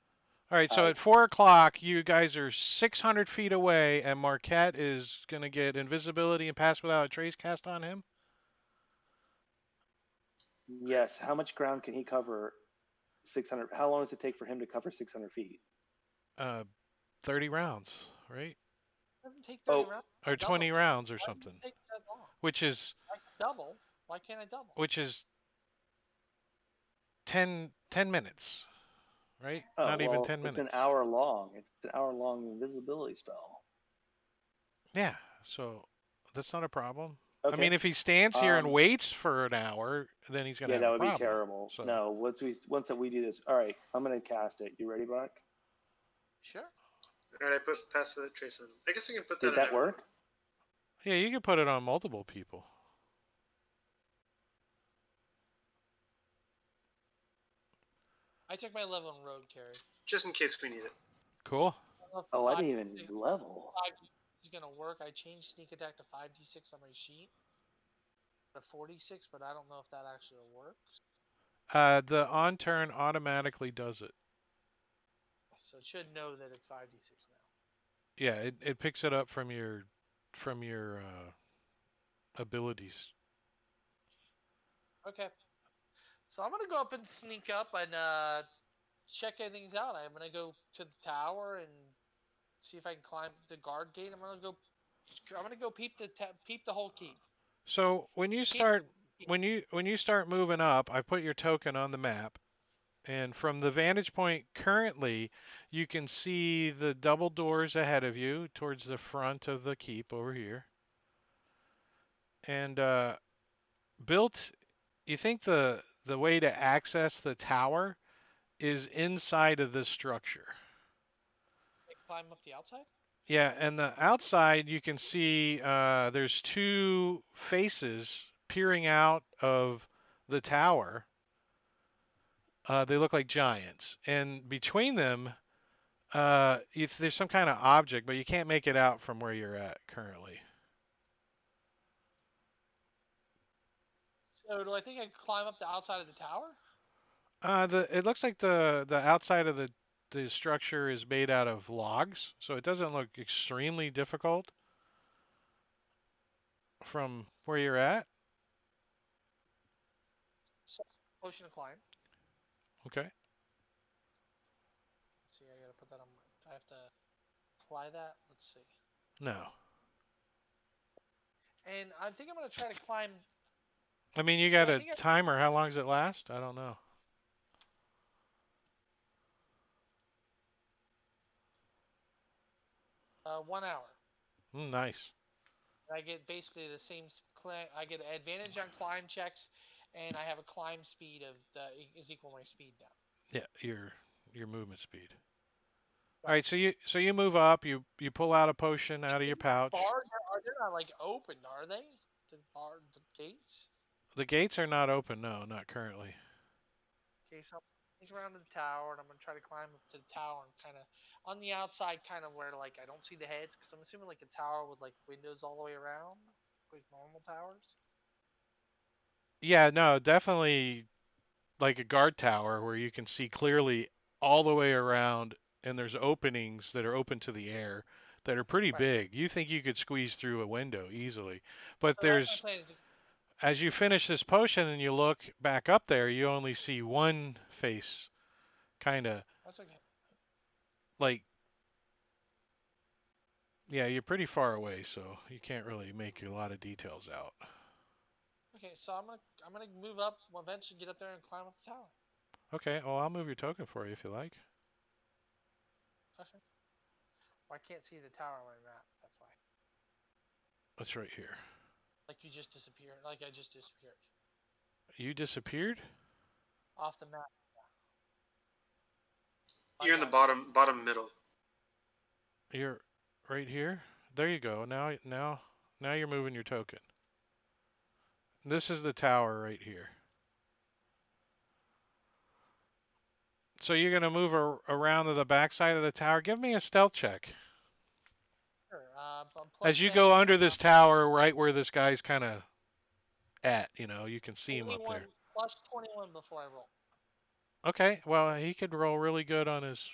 [SPEAKER 1] All right, so at 4 o'clock, you guys are 600 feet away, and Marquette is going to get invisibility and pass without a trace cast on him?
[SPEAKER 2] Yes. How much ground can he cover? 600. How long does it take for him to cover 600 feet?
[SPEAKER 1] 30 rounds, right?
[SPEAKER 3] It doesn't take 30 rounds.
[SPEAKER 1] Or 20
[SPEAKER 3] Double.
[SPEAKER 1] rounds or
[SPEAKER 3] Why does it
[SPEAKER 1] something.
[SPEAKER 3] take that long?
[SPEAKER 1] Which is
[SPEAKER 3] I can double. Why can't I double?
[SPEAKER 1] 10 minutes, right?
[SPEAKER 2] Oh,
[SPEAKER 1] Not even 10 minutes.
[SPEAKER 2] It's an hour long. It's an hour-long invisibility spell.
[SPEAKER 1] Yeah, so that's not a problem.
[SPEAKER 2] Okay.
[SPEAKER 1] I mean, if he stands here and waits for an hour, then he's going to have a problem.
[SPEAKER 2] Yeah, that would be terrible.
[SPEAKER 1] So.
[SPEAKER 2] No, once we do this, all right, I'm going to cast it. You ready, Buck?
[SPEAKER 3] Sure.
[SPEAKER 5] All right, I put pass without trace on. I guess I can put that.
[SPEAKER 2] Did that work?
[SPEAKER 1] Yeah, you can put it on multiple people.
[SPEAKER 3] I took my level on road carry.
[SPEAKER 5] just in case we need it.
[SPEAKER 1] Cool.
[SPEAKER 3] I don't know if
[SPEAKER 2] Oh, I
[SPEAKER 3] 5d6
[SPEAKER 2] didn't even level.
[SPEAKER 3] is gonna work. I changed sneak attack to 5d6 on my sheet. To 46, but I don't know if that actually works.
[SPEAKER 1] The on turn automatically does it.
[SPEAKER 3] So it should know that it's 5d6 now.
[SPEAKER 1] Yeah, it picks it up from your abilities.
[SPEAKER 3] Okay. So I'm gonna go up and sneak up and check things out. I'm gonna go to the tower and see if I can climb the guard gate. I'm gonna go peep the whole keep.
[SPEAKER 1] So when you start moving up, I put your token on the map, and from the vantage point currently, you can see the double doors ahead of you towards the front of the keep over here. And built, you think the way to access the tower is inside of this structure.
[SPEAKER 3] Climb up the outside?
[SPEAKER 1] Yeah, and the outside you can see there's two faces peering out of the tower. They look like giants, and between them, there's some kind of object, but you can't make it out from where you're at currently.
[SPEAKER 3] So do I think I can climb up the outside of the tower?
[SPEAKER 1] It looks like the outside of the structure is made out of logs, so it doesn't look extremely difficult from where you're at.
[SPEAKER 3] So, potion to climb.
[SPEAKER 1] Okay.
[SPEAKER 3] Let's see, I gotta put that on I have to apply that. Let's see.
[SPEAKER 1] No.
[SPEAKER 3] And I think I'm gonna try to climb.
[SPEAKER 1] I mean, you got a timer. How long does it last? I don't know.
[SPEAKER 3] .1 hour.
[SPEAKER 1] Nice.
[SPEAKER 3] I get basically the same. I get an advantage on climb checks, and I have a climb speed of is equal to my speed now.
[SPEAKER 1] Yeah, your movement speed. All right, so you move up. You pull out a potion out of your pouch.
[SPEAKER 3] Bars they're not like open, are they? The gates.
[SPEAKER 1] The gates are not open. No, not currently.
[SPEAKER 3] Okay, so I'm around to the tower, and I'm gonna try to climb up to the tower and kind of on the outside, kind of where like I don't see the heads, because I'm assuming like a tower with like windows all the way around, like normal towers.
[SPEAKER 1] Yeah, no, definitely like a guard tower where you can see clearly all the way around, and there's openings that are open to the air that are pretty big. You think you could squeeze through a window easily, but
[SPEAKER 3] So
[SPEAKER 1] there's as you finish this potion and you look back up there, you only see one face, kind of.
[SPEAKER 3] That's okay.
[SPEAKER 1] Like, yeah, you're pretty far away, so you can't really make a lot of details out.
[SPEAKER 3] Okay, so I'm gonna move up, eventually get up there and climb up the tower.
[SPEAKER 1] Okay, well I'll move your token for you if you like.
[SPEAKER 3] Okay. Well, I can't see the tower on my map. That's why.
[SPEAKER 1] It's right here.
[SPEAKER 3] Like you just disappeared. Like I just disappeared.
[SPEAKER 1] You disappeared?
[SPEAKER 3] Off the map. Yeah.
[SPEAKER 5] You're in the bottom middle.
[SPEAKER 1] You're right here. There you go. Now you're moving your token. This is the tower right here. So you're gonna move around to the backside of the tower. Give me a stealth check.
[SPEAKER 3] Sure.
[SPEAKER 1] As you go under this tower, right where this guy's kind of at, you can see him up there.
[SPEAKER 3] Plus 21 before I roll.
[SPEAKER 1] Okay, well he could roll really good on his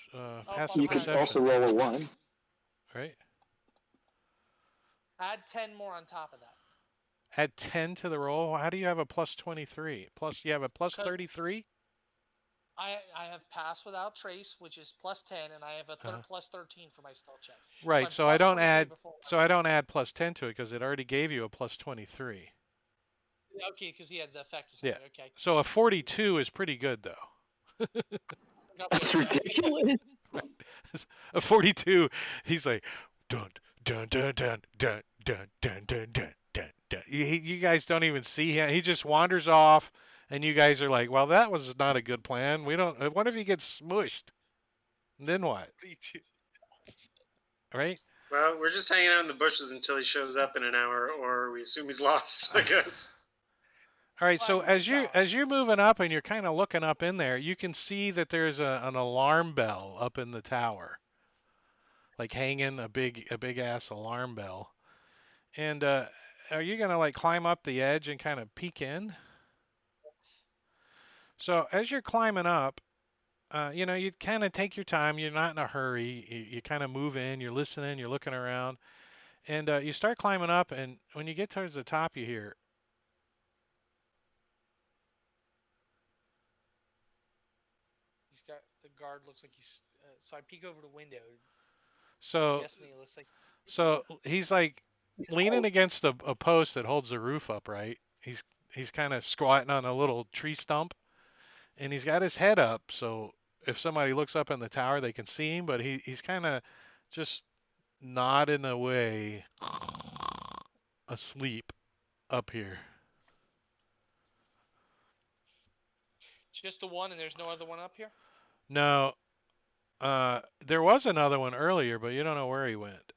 [SPEAKER 1] passive
[SPEAKER 2] You
[SPEAKER 1] perception.
[SPEAKER 2] can also roll a 1.
[SPEAKER 1] Right.
[SPEAKER 3] Add 10 more on top of that.
[SPEAKER 1] Add 10 to the roll. How do you have a plus 23? Plus, you have a plus 33?
[SPEAKER 3] I have pass without trace, which is plus 10, and I have a plus 13 for my stealth check.
[SPEAKER 1] Right. So I don't add. So I don't add plus 10 to it because it already gave you a plus 23.
[SPEAKER 3] Okay, because he had the effect.
[SPEAKER 1] Yeah.
[SPEAKER 3] Okay.
[SPEAKER 1] So a 42 is pretty good though.
[SPEAKER 2] That's ridiculous.
[SPEAKER 1] A 42, he's like, dun dun dun dun dun dun dun dun dun dun dun. You guys don't even see him. He just wanders off, and you guys are like, well, that was not a good plan. We don't. What if he gets smushed? And then what? Right?
[SPEAKER 5] Well, we're just hanging out in the bushes until he shows up in an hour, or we assume he's lost, I guess.
[SPEAKER 1] All right, so
[SPEAKER 3] Well, good job.
[SPEAKER 1] as you're moving up and you're kind of looking up in there, you can see that there's an alarm bell up in the tower, like hanging a big ass alarm bell. And are you gonna like climb up the edge and kind of peek in? So as you're climbing up, you know, you kind of take your time. You're not in a hurry. You kind of move in. You're listening. You're looking around, and you start climbing up. And when you get towards the top, you hear.
[SPEAKER 3] He's got the guard looks like he's. So I peek over the window.
[SPEAKER 1] So
[SPEAKER 3] Guessing he looks like.
[SPEAKER 1] so he's like leaning against a post that holds the roof up, right? He's kind of squatting on a little tree stump, and he's got his head up. So if somebody looks up in the tower, they can see him. But he's kind of just nodding away, asleep up here.
[SPEAKER 3] Just the one, and there's no other one up here.
[SPEAKER 1] No, there was another one earlier, but you don't know where he went.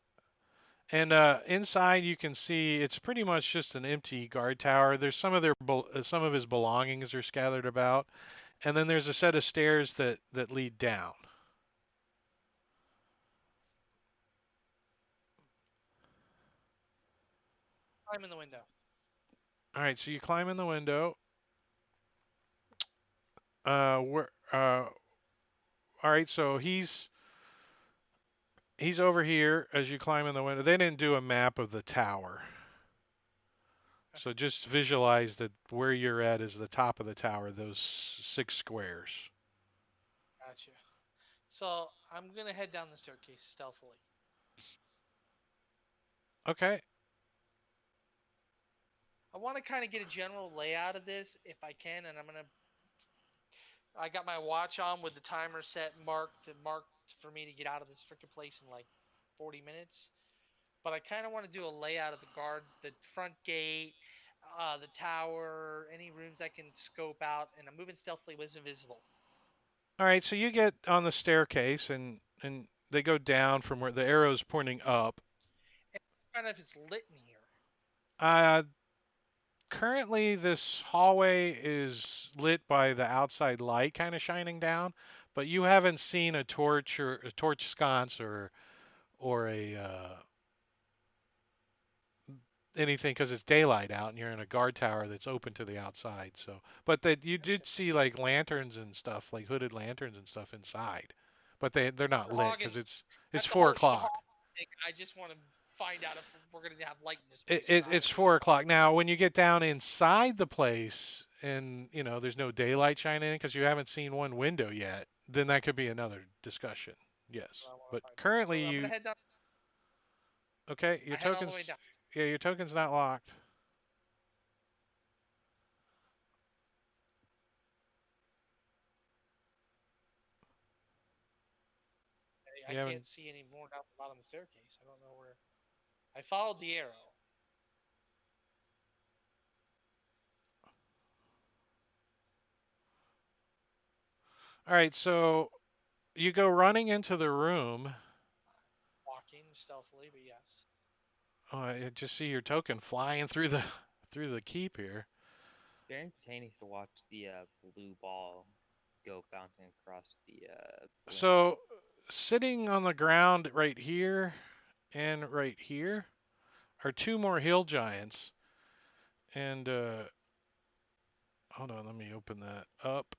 [SPEAKER 1] And inside, you can see it's pretty much just an empty guard tower. There's some of his belongings are scattered about, and then there's a set of stairs that lead down.
[SPEAKER 3] Climb in the window.
[SPEAKER 1] All right, so you climb in the window. Where? All right, so he's over here as you climb in the window. They didn't do a map of the tower. So just visualize that where you're at is the top of the tower, those 6 squares.
[SPEAKER 3] Gotcha. So I'm gonna head down the staircase stealthily.
[SPEAKER 1] Okay.
[SPEAKER 3] I want to kind of get a general layout of this if I can, and I got my watch on with the timer set marked for me to get out of this freaking place in like 40 minutes. But I kind of want to do a layout of the guard, the front gate, the tower, any rooms I can scope out, and I'm moving stealthily with invisible.
[SPEAKER 1] All right, so you get on the staircase and they go down from where the arrow's pointing up.
[SPEAKER 3] And I don't know if it's lit in here.
[SPEAKER 1] Uh, Currently this hallway is lit by the outside light kind of shining down, but you haven't seen a torch or a torch sconce or a anything because it's daylight out and you're in a guard tower that's open to the outside. So, but that you did see like lanterns and stuff, like hooded lanterns and stuff inside, but they're not lit because it's
[SPEAKER 3] That's the
[SPEAKER 1] 4
[SPEAKER 3] whole
[SPEAKER 1] o'clock.
[SPEAKER 3] thing. I just want to find out if we're gonna have light in this place.
[SPEAKER 1] It's 4 o'clock now. When you get down inside the place and you know there's no daylight shining in because you haven't seen one window yet, then that could be another discussion. Yes, but currently
[SPEAKER 3] I'm
[SPEAKER 1] you
[SPEAKER 3] gonna head down.
[SPEAKER 1] okay? Your
[SPEAKER 3] I head all the
[SPEAKER 1] tokens,
[SPEAKER 3] way down.
[SPEAKER 1] yeah, your token's not locked.
[SPEAKER 3] I
[SPEAKER 1] You haven't.
[SPEAKER 3] can't see any more down the bottom of the staircase. I don't know where. I followed the arrow.
[SPEAKER 1] All right, so you go running into the room.
[SPEAKER 3] Walking stealthily, but yes.
[SPEAKER 1] Oh, I just see your token flying through the keep here.
[SPEAKER 6] It's very entertaining to watch the blue ball go bouncing across the.
[SPEAKER 1] So sitting on the ground right here and right here are 2 more hill giants. And hold on, let me open that up.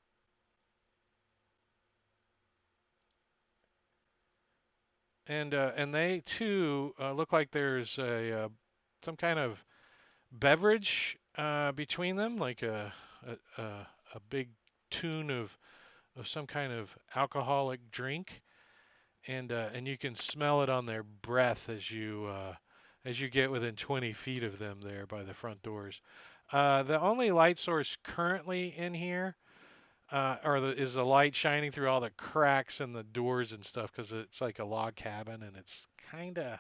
[SPEAKER 1] And they too look like there's some kind of beverage between them, like a big tune of some kind of alcoholic drink, and you can smell it on their breath as you get within 20 feet of them there by the front doors. The only light source currently in here is the light shining through all the cracks in the doors and stuff because it's like a log cabin and it's kind of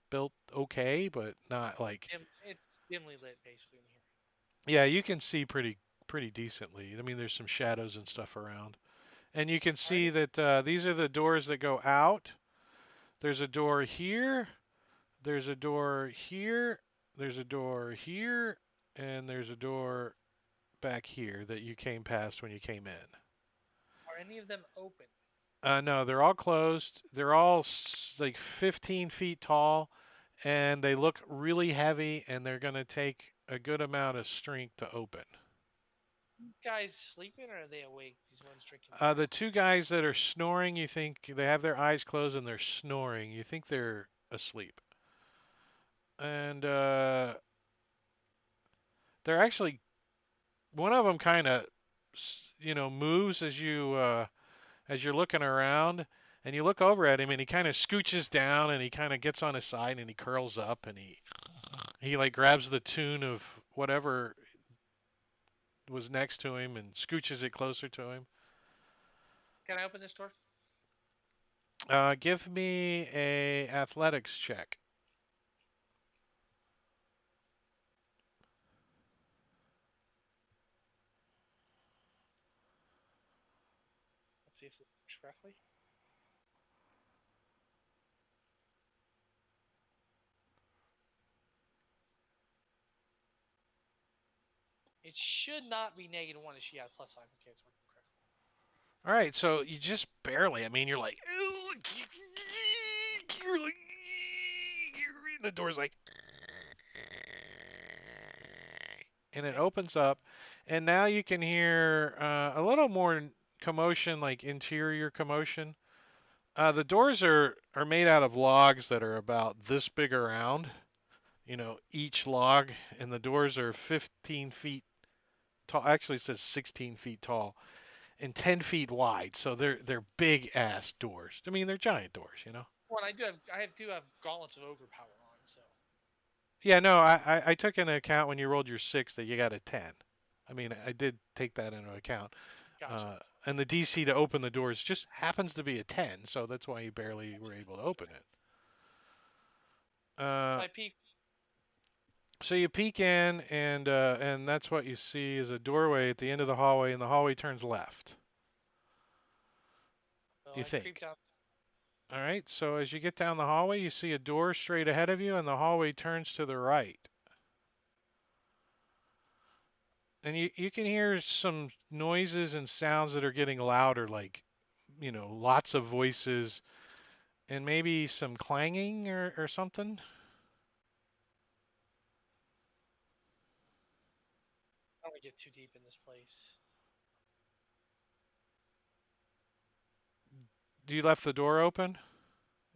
[SPEAKER 1] built okay, but not like.
[SPEAKER 3] It's dimly lit basically in here.
[SPEAKER 1] Yeah, you can see pretty decently. I mean, there's some shadows and stuff around, and you can see that these are the doors that go out. There's a door here. There's a door here. There's a door here, and there's a door back here that you came past when you came in.
[SPEAKER 3] Are any of them open?
[SPEAKER 1] No, they're all closed. They're all like 15 feet tall, and they look really heavy, and they're going to take a good amount of strength to open.
[SPEAKER 3] Guys sleeping or are they awake? These ones drinking.
[SPEAKER 1] The two guys that are snoring, you think they have their eyes closed and they're snoring. You think they're asleep. And they're actually, one of them kind of, moves as you're looking around, and you look over at him, and he kind of scooches down, and he kind of gets on his side, and he curls up, and he like grabs the tune of whatever was next to him and scooches it closer to him.
[SPEAKER 3] Can I open this door?
[SPEAKER 1] Give me a athletics check.
[SPEAKER 3] Let's see if it works correctly. It should not be -1. It should have +5. Okay, it's working correctly.
[SPEAKER 1] All right, so you just barely. I mean, you're like, you're like, and the door's like, and it opens up, and now you can hear a little more commotion, like interior commotion. The doors are made out of logs that are about this big around, each log, and the doors are 15 feet tall. Actually, it says 16 feet tall and 10 feet wide. So they're big ass doors. I mean, they're giant doors.
[SPEAKER 3] Well, I do have gauntlets of ogre power on, so.
[SPEAKER 1] Yeah, no, I took into account when you rolled your 6 that you got a 10. I mean, I did take that into account.
[SPEAKER 3] Gotcha.
[SPEAKER 1] And the DC to open the doors just happens to be a 10, so that's why you barely were able to open it.
[SPEAKER 3] So I peek.
[SPEAKER 1] So you peek in, and that's what you see is a doorway at the end of the hallway, and the hallway turns left.
[SPEAKER 3] So
[SPEAKER 1] You
[SPEAKER 3] I
[SPEAKER 1] think?
[SPEAKER 3] creep down.
[SPEAKER 1] All right. So as you get down the hallway, you see a door straight ahead of you, and the hallway turns to the right. And you can hear some noises and sounds that are getting louder, like lots of voices, and maybe some clanging or something.
[SPEAKER 3] I don't want to get too deep in this place.
[SPEAKER 1] You left the door open?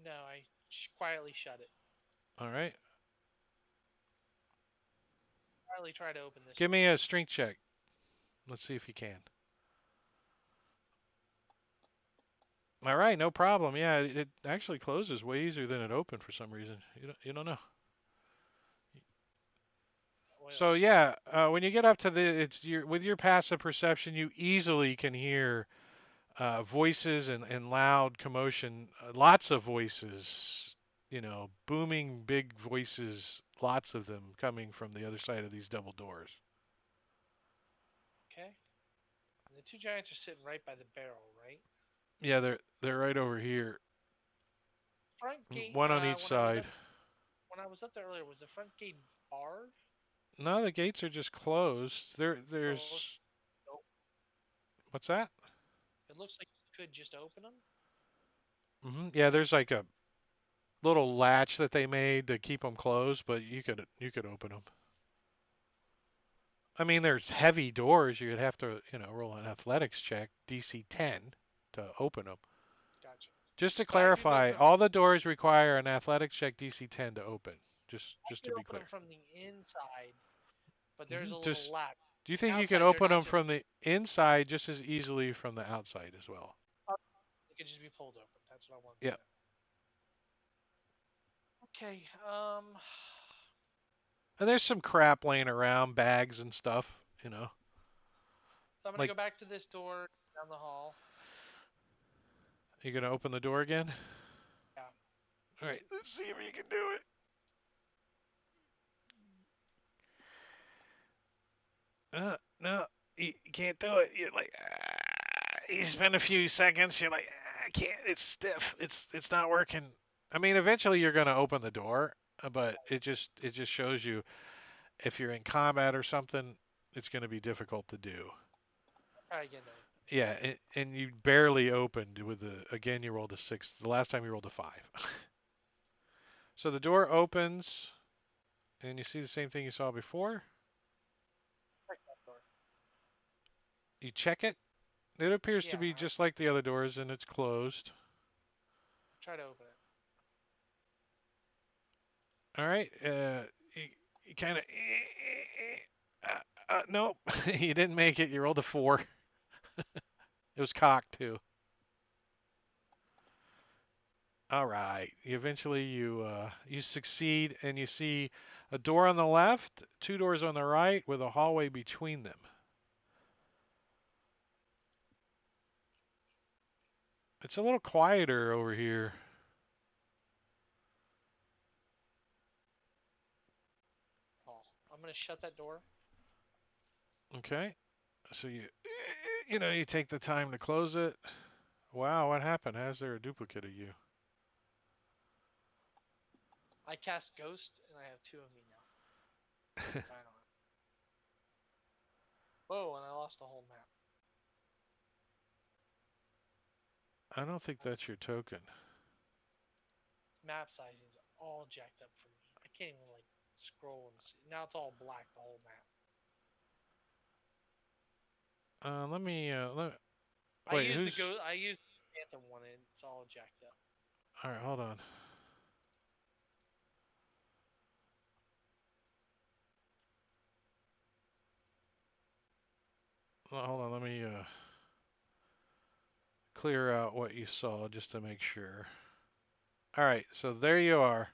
[SPEAKER 3] No, I quietly shut it.
[SPEAKER 1] All right.
[SPEAKER 3] Quietly try to open this.
[SPEAKER 1] Give me a strength check. Let's see if you can. All right, no problem. Yeah, it actually closes way easier than it opened for some reason. You don't know. So yeah, when you get up to with your passive perception, you easily can hear voices and loud commotion, lots of voices, booming big voices, lots of them coming from the other side of these double doors.
[SPEAKER 3] Okay. And the two giants are sitting right by the barrel, right?
[SPEAKER 1] Yeah, they're right over here.
[SPEAKER 3] Front gate.
[SPEAKER 1] One on each side.
[SPEAKER 3] When I was up there earlier, was the front gate barred?
[SPEAKER 1] No, the gates are just closed. There's.
[SPEAKER 3] So, nope.
[SPEAKER 1] What's that?
[SPEAKER 3] It looks like you could just open them.
[SPEAKER 1] Yeah, there's like a little latch that they made to keep them closed, but you could open them. I mean, there's heavy doors. You'd have to, roll an athletics check, DC 10, to open them.
[SPEAKER 3] Gotcha.
[SPEAKER 1] Just to clarify, all the doors require an athletics check DC 10 to open. Just to be clear.
[SPEAKER 3] Open them from the inside, but there's a little latch.
[SPEAKER 1] Do you think you can open them from the inside just as easily from the outside as well?
[SPEAKER 3] It could just be pulled open. That's what I want.
[SPEAKER 1] Yeah.
[SPEAKER 3] Okay.
[SPEAKER 1] And there's some crap laying around, bags and stuff,
[SPEAKER 3] So I'm gonna go back to this door down the hall.
[SPEAKER 1] You gonna open the door again?
[SPEAKER 3] Yeah.
[SPEAKER 1] All right. Let's see if you can do it. No, you can't do it. You're like, you spend a few seconds. You're like, I can't. It's stiff. It's not working. I mean, eventually you're gonna open the door, but it just shows you if you're in combat or something. it's going to be difficult to do.
[SPEAKER 3] Try again though.
[SPEAKER 1] Yeah, and you barely opened with again, you rolled a 6. The last time you rolled a 5. So the door opens, and you see the same thing you saw before.
[SPEAKER 3] Check that door.
[SPEAKER 1] You check it. It appears to
[SPEAKER 3] Yeah,
[SPEAKER 1] be just like the other doors, and it's closed.
[SPEAKER 3] try to open it.
[SPEAKER 1] All right. You kind of. Nope. You didn't make it. You rolled a 4. It was cocked too. All right. Eventually, you succeed, and you see a door on the left, 2 doors on the right, with a hallway between them. It's a little quieter over here.
[SPEAKER 3] Oh, I'm gonna shut that door.
[SPEAKER 1] Okay. So you take the time to close it. Wow, what happened? How's there a duplicate of you?
[SPEAKER 3] I cast Ghost, and I have 2 of me now. I don't know. Whoa, and I lost the whole map.
[SPEAKER 1] I don't think that's your token.
[SPEAKER 3] This map sizing's all jacked up for me. I can't even like scroll and see. Now it's all black, the whole map.
[SPEAKER 1] Let me
[SPEAKER 3] I
[SPEAKER 1] wait.
[SPEAKER 3] used the
[SPEAKER 1] Who's?
[SPEAKER 3] Ghost. I used the Phantom one, and it's all jacked up.
[SPEAKER 1] All right, hold on. Hold on. Let me clear out what you saw just to make sure. All right, so there you are.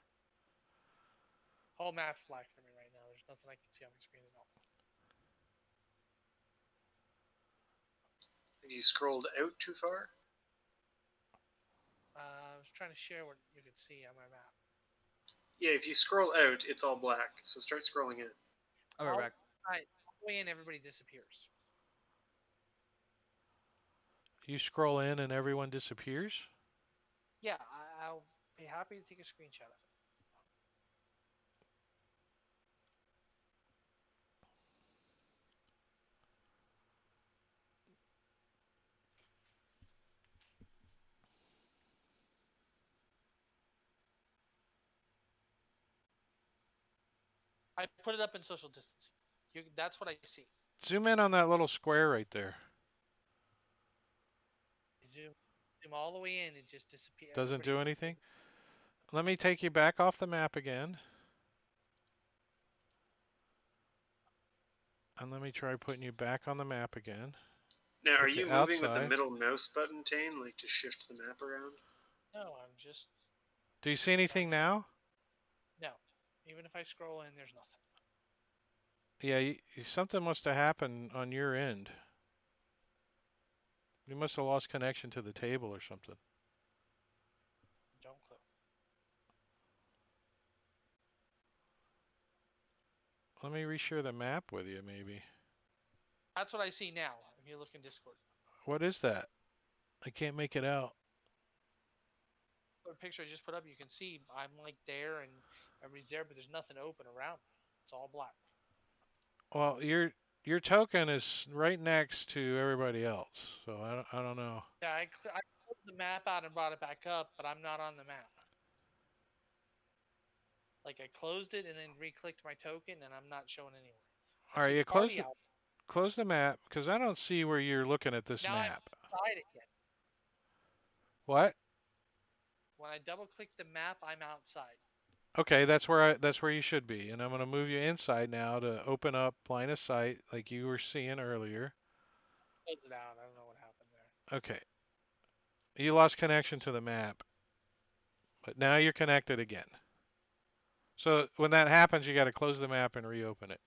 [SPEAKER 3] Whole map's black for me right now. There's nothing I can see on my screen at all.
[SPEAKER 5] Have you scrolled out too far?
[SPEAKER 3] I was trying to share what you could see on my map.
[SPEAKER 5] Yeah, if you scroll out, it's all black. So start scrolling in.
[SPEAKER 6] Oh, we're back.
[SPEAKER 3] Alright, all the way in, everybody disappears.
[SPEAKER 1] You scroll in and everyone disappears.
[SPEAKER 3] Yeah, I'll be happy to take a screenshot of it. I put it up in social distancing. That's what I see.
[SPEAKER 1] Zoom in on that little square right there.
[SPEAKER 3] Zoom all the way in, it just disappears.
[SPEAKER 1] Doesn't do anything. Let me take you back off the map again. And let me try putting you back on the map again.
[SPEAKER 5] Now, are
[SPEAKER 1] Put
[SPEAKER 5] you
[SPEAKER 1] you
[SPEAKER 5] moving with the
[SPEAKER 1] outside.
[SPEAKER 5] middle mouse button, Tane, like to shift the map around?
[SPEAKER 3] No, I'm just
[SPEAKER 1] Do you see anything now?
[SPEAKER 3] no. Even if I scroll in, there's nothing.
[SPEAKER 1] Yeah, something must have happened on your end. You must have lost connection to the table or something.
[SPEAKER 3] Don't clue.
[SPEAKER 1] Let me reshare the map with you, maybe.
[SPEAKER 3] That's what I see now. If you look in Discord,
[SPEAKER 1] What is that? I can't make it out.
[SPEAKER 3] the picture I just put up, you can see I'm like there and everybody's there, but there's nothing open around me. It's all black.
[SPEAKER 1] Well, your token is right next to everybody else, so I don't know.
[SPEAKER 3] Yeah, I closed the map out and brought it back up, but I'm not on the map. Like I closed it and then re-clicked my token, and I'm not showing anywhere.
[SPEAKER 1] All right,
[SPEAKER 3] See
[SPEAKER 1] you
[SPEAKER 3] party out.
[SPEAKER 1] close the map because I don't see where you're looking at this
[SPEAKER 3] Now
[SPEAKER 1] map.
[SPEAKER 3] I'm outside again.
[SPEAKER 1] What?
[SPEAKER 3] When I double click the map, I'm outside.
[SPEAKER 1] Okay, that's where you should be, and I'm gonna move you inside now to open up line of sight like you were seeing earlier.
[SPEAKER 3] Close it out. I don't know what happened there.
[SPEAKER 1] Okay. You lost connection to the map, but now you're connected again. So when that happens, you got to close the map and reopen it.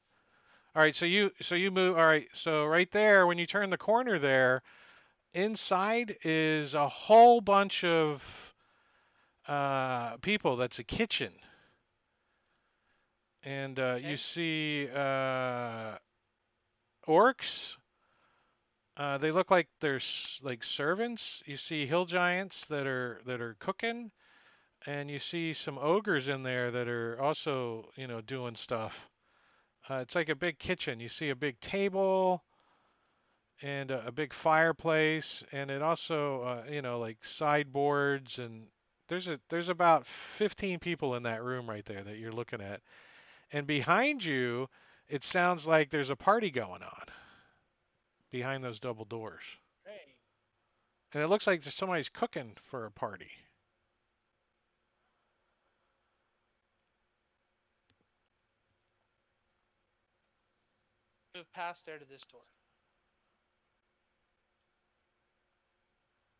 [SPEAKER 1] All right, so you move. All right, so right there, when you turn the corner there, inside is a whole bunch of people. That's a kitchen, and you see orcs. They look like they're like servants. You see hill giants that are cooking, and you see some ogres in there that are also doing stuff. It's like a big kitchen. You see a big table and a big fireplace, and it also, like sideboards, and there's about 15 people in that room right there that you're looking at. And behind you, it sounds like there's a party going on behind those double doors.
[SPEAKER 3] Hey,
[SPEAKER 1] And it looks like somebody's cooking for a party.
[SPEAKER 3] move past there to this door.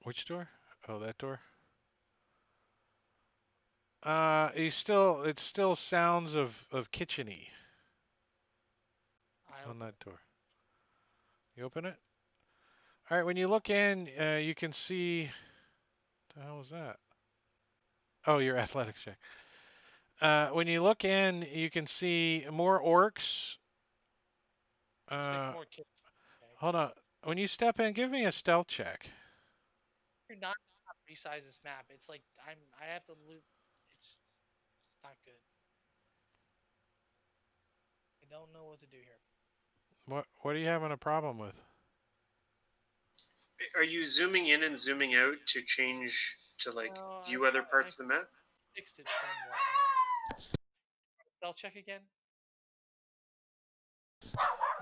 [SPEAKER 1] Which door? Oh, that door. It still sounds of kitcheny
[SPEAKER 3] I
[SPEAKER 1] on
[SPEAKER 3] open
[SPEAKER 1] that
[SPEAKER 3] it.
[SPEAKER 1] door. You open it? All right, when you look in, you can see. The hell was that? Oh, your athletics check. When you look in, you can see more orcs.
[SPEAKER 3] It's like
[SPEAKER 1] Uh,
[SPEAKER 3] more kids. Okay.
[SPEAKER 1] hold on. When you step in, give me a stealth check.
[SPEAKER 3] You're not resize this map. It's like I have to loot. It's not good. I don't know what to do here.
[SPEAKER 1] What are you having a problem with?
[SPEAKER 5] Are you zooming in and zooming out to change to like
[SPEAKER 3] No,
[SPEAKER 5] view other parts of the map?
[SPEAKER 3] fixed it somewhat. Stealth check again.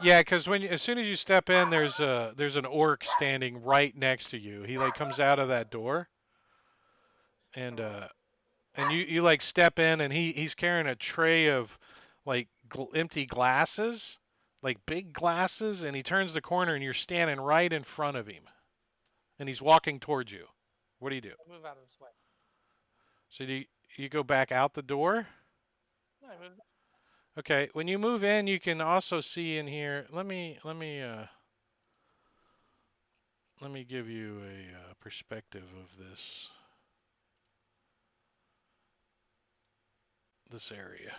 [SPEAKER 1] Yeah, because as soon as you step in, there's an orc standing right next to you. He like comes out of that door, and you like step in, and he's carrying a tray of like empty glasses, like big glasses, and he turns the corner, and you're standing right in front of him, and he's walking towards you. What do you do?
[SPEAKER 3] I move out of his way.
[SPEAKER 1] So you go back out the door?
[SPEAKER 3] No, I move.
[SPEAKER 1] Okay, when you move in, you can also see in here. Let me give you a perspective of this area.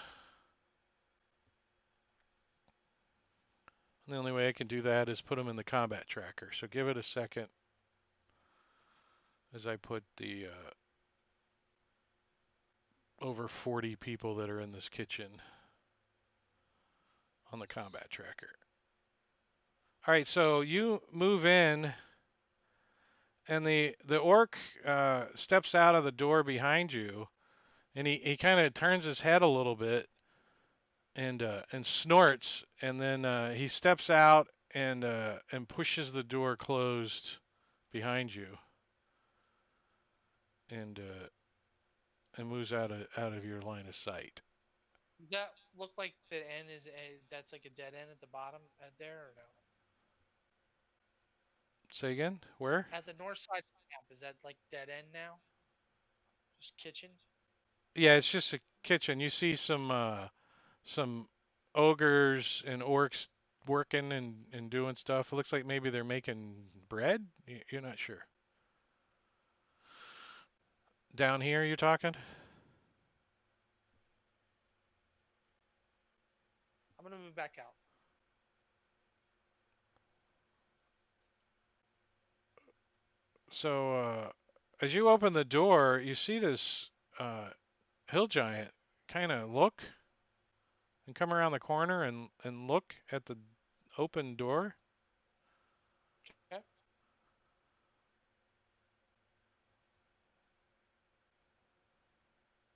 [SPEAKER 1] And the only way I can do that is put them in the combat tracker. So give it a second as I put the over 40 people that are in this kitchen on the combat tracker. All right, so you move in, and the orc steps out of the door behind you, and he kind of turns his head a little bit and snorts, and then he steps out and pushes the door closed behind you, and moves out of your line of sight.
[SPEAKER 3] Does that look like the end is that's like a dead end at the bottom there or no?
[SPEAKER 1] Say again? Where?
[SPEAKER 3] At the north side of the map, is that like dead end now? Just kitchen?
[SPEAKER 1] Yeah, it's just a kitchen. You see some ogres and orcs working and doing stuff. It looks like maybe they're making bread. You're not sure. Down here, you're talking?
[SPEAKER 3] I'm gonna move back out.
[SPEAKER 1] So as you open the door, you see this hill giant kind of look and come around the corner and look at the open door.
[SPEAKER 3] Okay.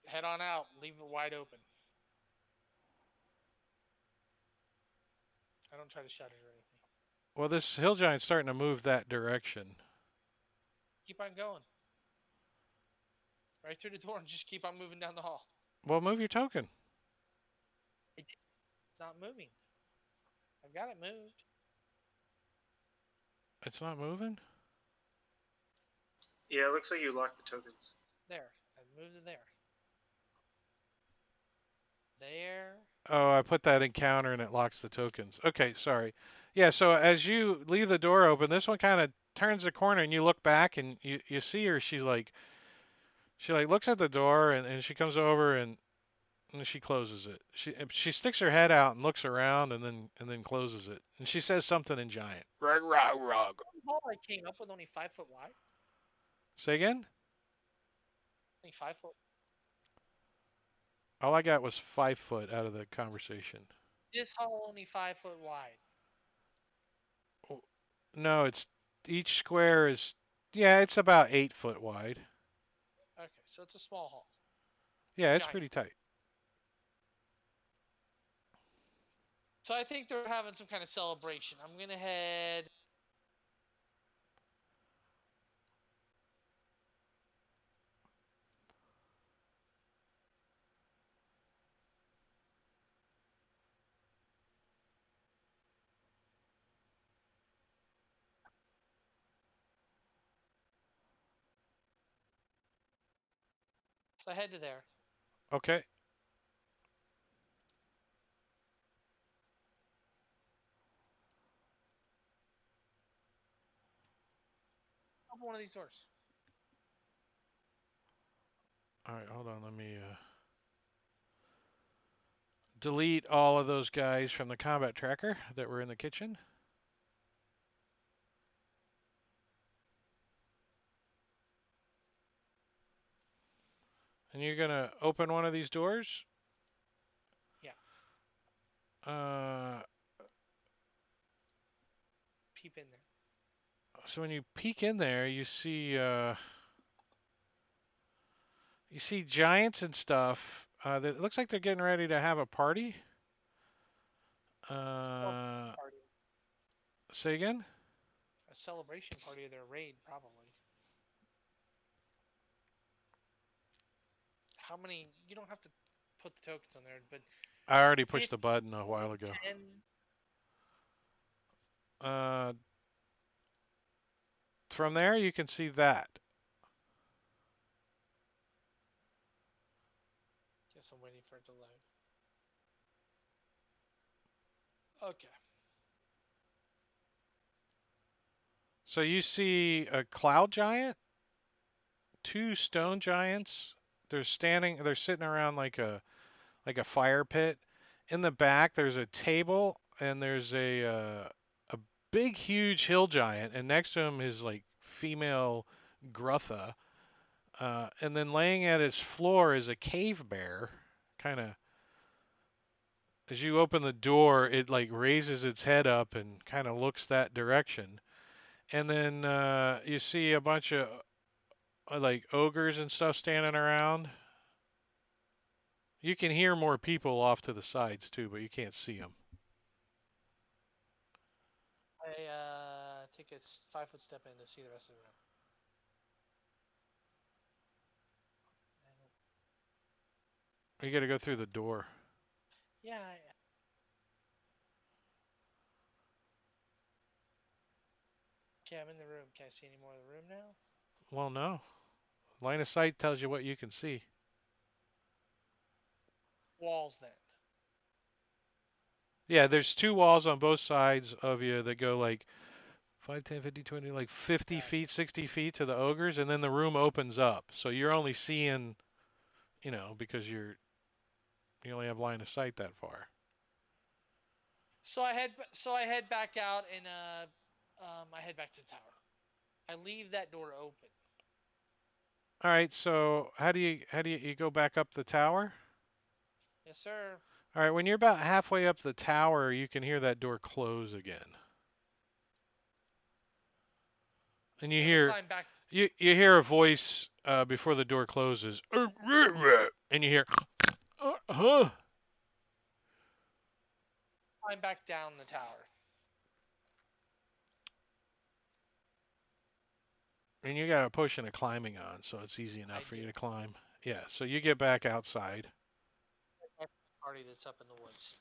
[SPEAKER 3] Head on out. Leave it wide open. I don't try to shut it or anything.
[SPEAKER 1] Well, this hill giant's starting to move that direction.
[SPEAKER 3] Keep on going. Right through the door and just keep on moving down the hall.
[SPEAKER 1] Well, move your token.
[SPEAKER 3] It's not moving. I've got it moved.
[SPEAKER 1] It's not moving?
[SPEAKER 5] Yeah, it looks like you locked the tokens.
[SPEAKER 3] There. I moved it there. There.
[SPEAKER 1] Oh, I put that in counter and it locks the tokens. Okay, sorry. Yeah, so as you leave the door open, this one kind of turns the corner and you look back and you see her. She looks at the door and she comes over and she closes it. She sticks her head out and looks around and then closes it. And she says something in giant. Rug, rug, rug.
[SPEAKER 3] Hall I came up with only 5 foot wide.
[SPEAKER 1] Say again?
[SPEAKER 3] Only 5 foot.
[SPEAKER 1] All I got was 5 foot out of the conversation.
[SPEAKER 3] this hall only 5 foot wide?
[SPEAKER 1] No, it's each square is, yeah, it's about 8 foot wide.
[SPEAKER 3] Okay, so it's a small hall.
[SPEAKER 1] Yeah, it's
[SPEAKER 3] Giant.
[SPEAKER 1] pretty tight.
[SPEAKER 3] So I think they're having some kind of celebration. I'm gonna head. So I head to there.
[SPEAKER 1] Okay.
[SPEAKER 3] Open one of these doors.
[SPEAKER 1] All right, hold on. Let me delete all of those guys from the combat tracker that were in the kitchen. And you're gonna open one of these doors.
[SPEAKER 3] Yeah.
[SPEAKER 1] Uh,
[SPEAKER 3] Peep in there.
[SPEAKER 1] so when you peek in there, you see giants and stuff. It looks like they're getting ready to have a party.
[SPEAKER 3] Party.
[SPEAKER 1] Say again?
[SPEAKER 3] A celebration party of their raid, probably. How many? You don't have to put the tokens on there, but
[SPEAKER 1] I already pushed
[SPEAKER 3] 50,
[SPEAKER 1] the button a while ago.
[SPEAKER 3] 10.
[SPEAKER 1] From there, you can see that.
[SPEAKER 3] Guess I'm waiting for it to load. Okay.
[SPEAKER 1] So you see a cloud giant, two stone giants. They're sitting around like a fire pit. In the back, there's a table and there's a big, huge hill giant, and next to him is like female Grutha. And then laying at its floor is a cave bear. Kind of, as you open the door, it like raises its head up and kind of looks that direction. And then you see a bunch of like ogres and stuff standing around. You can hear more people off to the sides too, but you can't see them.
[SPEAKER 3] I take a 5 foot step in to see the rest of the room.
[SPEAKER 1] You got to go through the door.
[SPEAKER 3] Yeah. Okay, I'm in the room. Can I see any more of the room now?
[SPEAKER 1] Well, no. Line of sight tells you what you can see.
[SPEAKER 3] Walls then.
[SPEAKER 1] Yeah, there's two walls on both sides of you that go like 5, 10, 50, 20, like 50
[SPEAKER 3] Gotcha.
[SPEAKER 1] feet, 60 feet to the ogres, and then the room opens up. So you're only seeing, because you only have line of sight that far.
[SPEAKER 3] So I head back out and I head back to the tower. I leave that door open.
[SPEAKER 1] All right, so how do you go back up the tower?
[SPEAKER 3] Yes, sir.
[SPEAKER 1] All right, when you're about halfway up the tower, you can hear that door close again. And you hear
[SPEAKER 3] Climb back.
[SPEAKER 1] you hear a voice before the door closes, and you hear, huh?
[SPEAKER 3] Climb back down the tower.
[SPEAKER 1] And you got a push and a climbing on, so it's easy enough for you to climb. Yeah, so you get back outside.
[SPEAKER 3] Party that's up in the woods.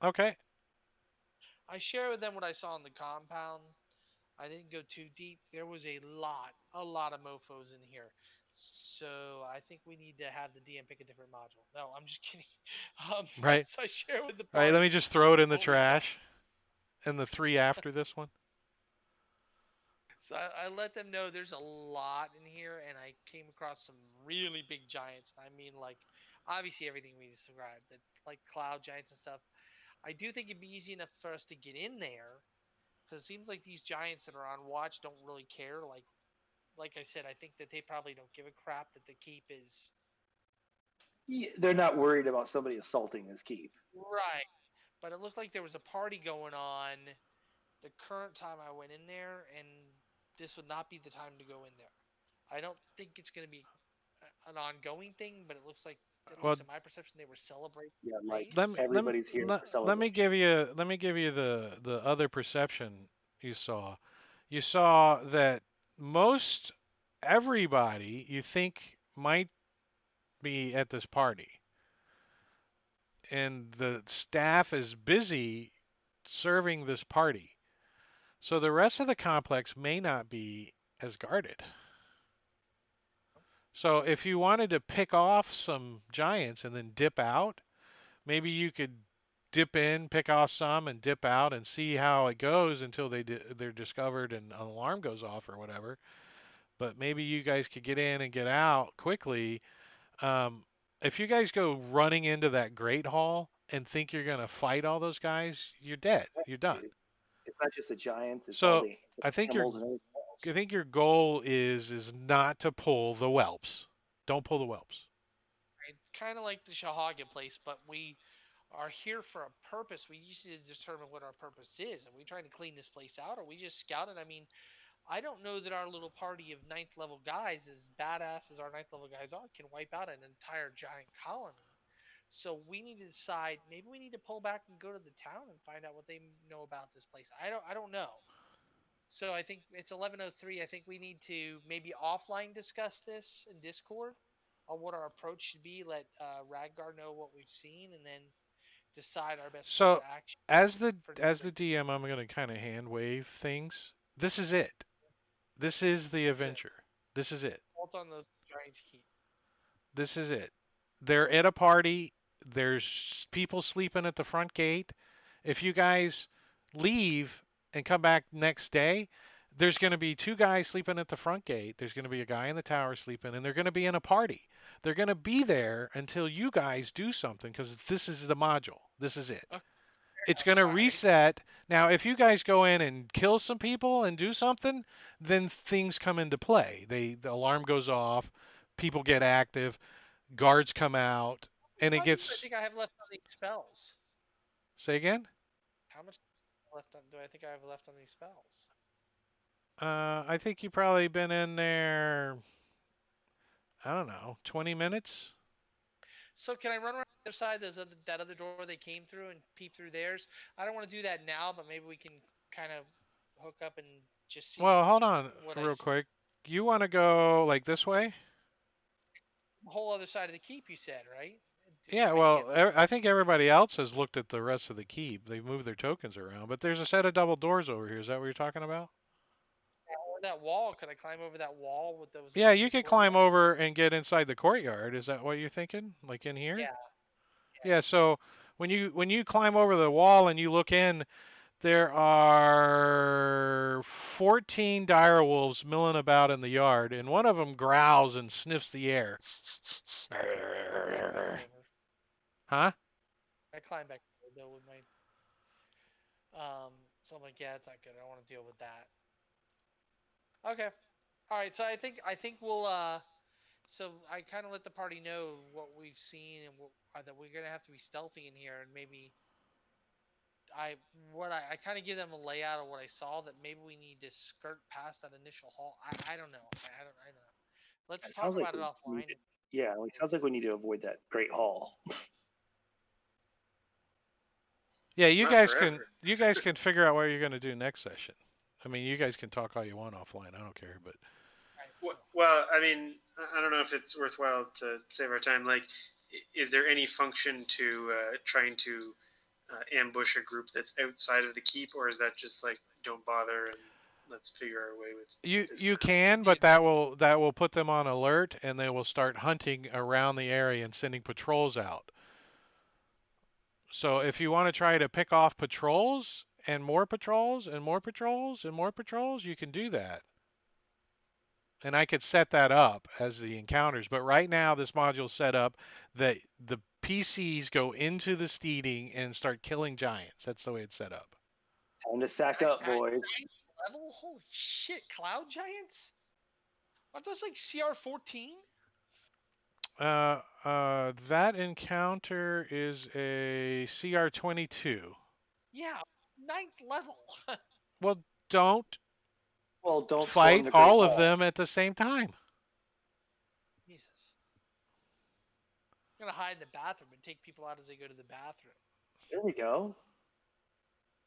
[SPEAKER 1] Okay.
[SPEAKER 3] I share with them what I saw in the compound. I didn't go too deep. There was a lot of mofos in here. So I think we need to have the DM pick a different module. No, I'm just kidding.
[SPEAKER 1] Right.
[SPEAKER 3] So I share with the
[SPEAKER 1] All right,
[SPEAKER 3] party.
[SPEAKER 1] let me just throw it in the
[SPEAKER 3] what we saw.
[SPEAKER 1] trash. And the 3 after this one.
[SPEAKER 3] So I let them know there's a lot in here, and I came across some really big giants. I mean, like, obviously everything we described, that like cloud giants and stuff. I do think it'd be easy enough for us to get in there, because it seems like these giants that are on watch don't really care. Like I said, I think that they probably don't give a crap that the keep is
[SPEAKER 2] They're not worried about somebody assaulting his keep.
[SPEAKER 3] Right. But it looked like there was a party going on the current time I went in there, and this would not be the time to go in there. I don't think it's going to be an ongoing thing, but it looks like, at
[SPEAKER 1] Well,
[SPEAKER 3] least in my perception, they were celebrating.
[SPEAKER 2] Yeah, like
[SPEAKER 1] let me
[SPEAKER 2] everybody's here for
[SPEAKER 1] let me
[SPEAKER 2] celebration.
[SPEAKER 1] give you the other perception you saw. You saw that most everybody you think might be at this party, and the staff is busy serving this party. So the rest of the complex may not be as guarded. So if you wanted to pick off some giants and then dip out, maybe you could dip in, pick off some, and dip out and see how it goes until they're discovered and an alarm goes off or whatever. But maybe you guys could get in and get out quickly. Um, if you guys go running into that great hall and think you're gonna fight all those guys, you're dead. You're done.
[SPEAKER 2] It's not just the giants; it's all
[SPEAKER 1] So
[SPEAKER 2] the
[SPEAKER 1] I think your
[SPEAKER 2] animals and everything
[SPEAKER 1] I
[SPEAKER 2] else.
[SPEAKER 1] think your goal is not to pull the whelps. Don't pull the whelps.
[SPEAKER 3] Kind of like the Shahagin place, but we are here for a purpose. We usually determine what our purpose is. Are we trying to clean this place out? Are we just scouting? I mean, I don't know that our little party of ninth level guys, as badass as our ninth level guys are, can wipe out an entire giant colony. So we need to decide. Maybe we need to pull back and go to the town and find out what they know about this place. I don't know. So I think it's 11:03. I think we need to maybe offline discuss this in Discord on what our approach should be. Let Radgar know what we've seen, and then decide our best course
[SPEAKER 1] So
[SPEAKER 3] of action for
[SPEAKER 1] as the
[SPEAKER 3] different.
[SPEAKER 1] DM, I'm gonna kind of hand wave things. This is it. This is the
[SPEAKER 3] That's it.
[SPEAKER 1] adventure. This is it.
[SPEAKER 3] Fault on the Giants keep.
[SPEAKER 1] This is it. They're at a party. There's people sleeping at the front gate. If you guys leave and come back next day, there's going to be two guys sleeping at the front gate. There's going to be a guy in the tower sleeping, and they're going to be in a party. They're going to be there until you guys do something because this is the module. This is it.
[SPEAKER 3] Okay,
[SPEAKER 1] It's going to
[SPEAKER 3] all right.
[SPEAKER 1] reset. Now, if you guys go in and kill some people and do something, then things come into play. The alarm goes off, people get active, guards come out, and it
[SPEAKER 3] How much do I
[SPEAKER 1] gets.
[SPEAKER 3] think I have left on these spells?
[SPEAKER 1] Say again?
[SPEAKER 3] How much left on, do I think I have left on these spells?
[SPEAKER 1] I think you probably been in there. I don't know, 20 minutes.
[SPEAKER 3] So can I run around the other side, that other door they came through, and peep through theirs? I don't want to do that now, but maybe we can kind of hook up and just see
[SPEAKER 1] Well, hold on,
[SPEAKER 3] what I
[SPEAKER 1] real
[SPEAKER 3] see.
[SPEAKER 1] quick. You want to go like this way?
[SPEAKER 3] The whole other side of the keep, you said, right?
[SPEAKER 1] Yeah.
[SPEAKER 3] I
[SPEAKER 1] Well,
[SPEAKER 3] can't.
[SPEAKER 1] I think everybody else has looked at the rest of the keep. They've moved their tokens around, but there's a set of double doors over here. Is that what you're talking about?
[SPEAKER 3] Or that wall? Could I climb over that wall with those
[SPEAKER 1] Yeah,
[SPEAKER 3] in
[SPEAKER 1] you
[SPEAKER 3] the
[SPEAKER 1] could climb
[SPEAKER 3] courtyard?
[SPEAKER 1] over and get inside the courtyard. Is that what you're thinking? Like in here?
[SPEAKER 3] Yeah.
[SPEAKER 1] Yeah, so when you climb over the wall and you look in, there are 14 dire wolves milling about in the yard, and one of them growls and sniffs the air. Huh?
[SPEAKER 3] I climb back over though with my so I'm like, yeah, it's not good. I don't want to deal with that. Okay. All right. So I think we'll so I kind of let the party know what we've seen and that we're gonna have to be stealthy in here, and maybe I kind of give them a layout of what I saw, that maybe we need to skirt past that initial hall. I don't know. I don't know. Let's
[SPEAKER 2] It
[SPEAKER 3] talk
[SPEAKER 2] sounds like
[SPEAKER 3] about it
[SPEAKER 2] we need
[SPEAKER 3] offline.
[SPEAKER 2] to, yeah, it sounds like we need to avoid that Great Hall.
[SPEAKER 1] Yeah,
[SPEAKER 5] Not forever.
[SPEAKER 1] you guys can figure out what you're gonna do next session. I mean, you guys can talk all you want offline. I don't care, but
[SPEAKER 3] Right, so.
[SPEAKER 5] Well, I mean, I don't know if it's worthwhile to save our time. Like, is there any function to trying to ambush a group that's outside of the keep, or is that just like don't bother and let's figure our way with this
[SPEAKER 1] you
[SPEAKER 5] group?
[SPEAKER 1] can, but that will put them on alert, and they will start hunting around the area and sending patrols out. So if you want to try to pick off patrols and more patrols and more patrols and more patrols, you can do that. And I could set that up as the encounters. But right now, this module's set up that the PCs go into the steeding and start killing giants. That's the way it's set up.
[SPEAKER 2] Time to sack up, boys.
[SPEAKER 3] Level? Holy shit! Cloud giants? Aren't those like CR 14?
[SPEAKER 1] That encounter is a CR-22.
[SPEAKER 3] Yeah, 9th level.
[SPEAKER 1] Well, don't
[SPEAKER 2] Well, don't storm
[SPEAKER 1] fight
[SPEAKER 2] the Great
[SPEAKER 1] all of
[SPEAKER 2] Hall.
[SPEAKER 1] them at the same time.
[SPEAKER 3] Jesus. I'm gonna hide in the bathroom and take people out as they go to the bathroom.
[SPEAKER 2] There we go.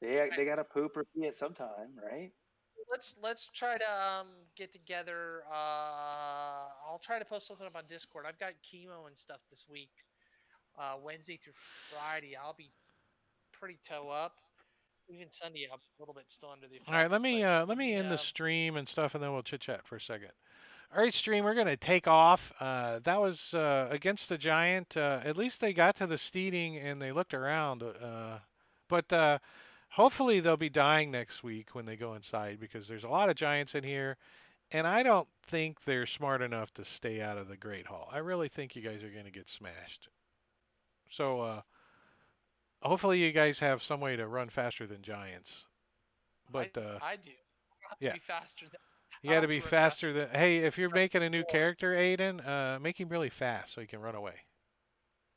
[SPEAKER 2] They got to poop or pee at some time, right?
[SPEAKER 3] Let's try to get together. I'll try to post something up on Discord. I've got chemo and stuff this week. Wednesday through Friday, I'll be pretty toe up. Even Sunday, I'm a little bit still under the
[SPEAKER 1] All right,
[SPEAKER 3] effects. But
[SPEAKER 1] let me end the stream and stuff, and then we'll chit chat for a second. All right, stream, we're gonna take off. That was against the Giant. At least they got to the steeding and they looked around. But hopefully they'll be dying next week when they go inside because there's a lot of Giants in here, and I don't think they're smart enough to stay out of the Great Hall. I really think you guys are gonna get smashed. So hopefully you guys have some way to run faster than Giants. But
[SPEAKER 3] I do. I have to
[SPEAKER 1] yeah.
[SPEAKER 3] be faster than.
[SPEAKER 1] You
[SPEAKER 3] I
[SPEAKER 1] got to
[SPEAKER 3] have
[SPEAKER 1] be
[SPEAKER 3] run
[SPEAKER 1] faster than. Hey, if you're
[SPEAKER 3] Run
[SPEAKER 1] making a new
[SPEAKER 3] forward.
[SPEAKER 1] character, Aiden, make him really fast so he can run away.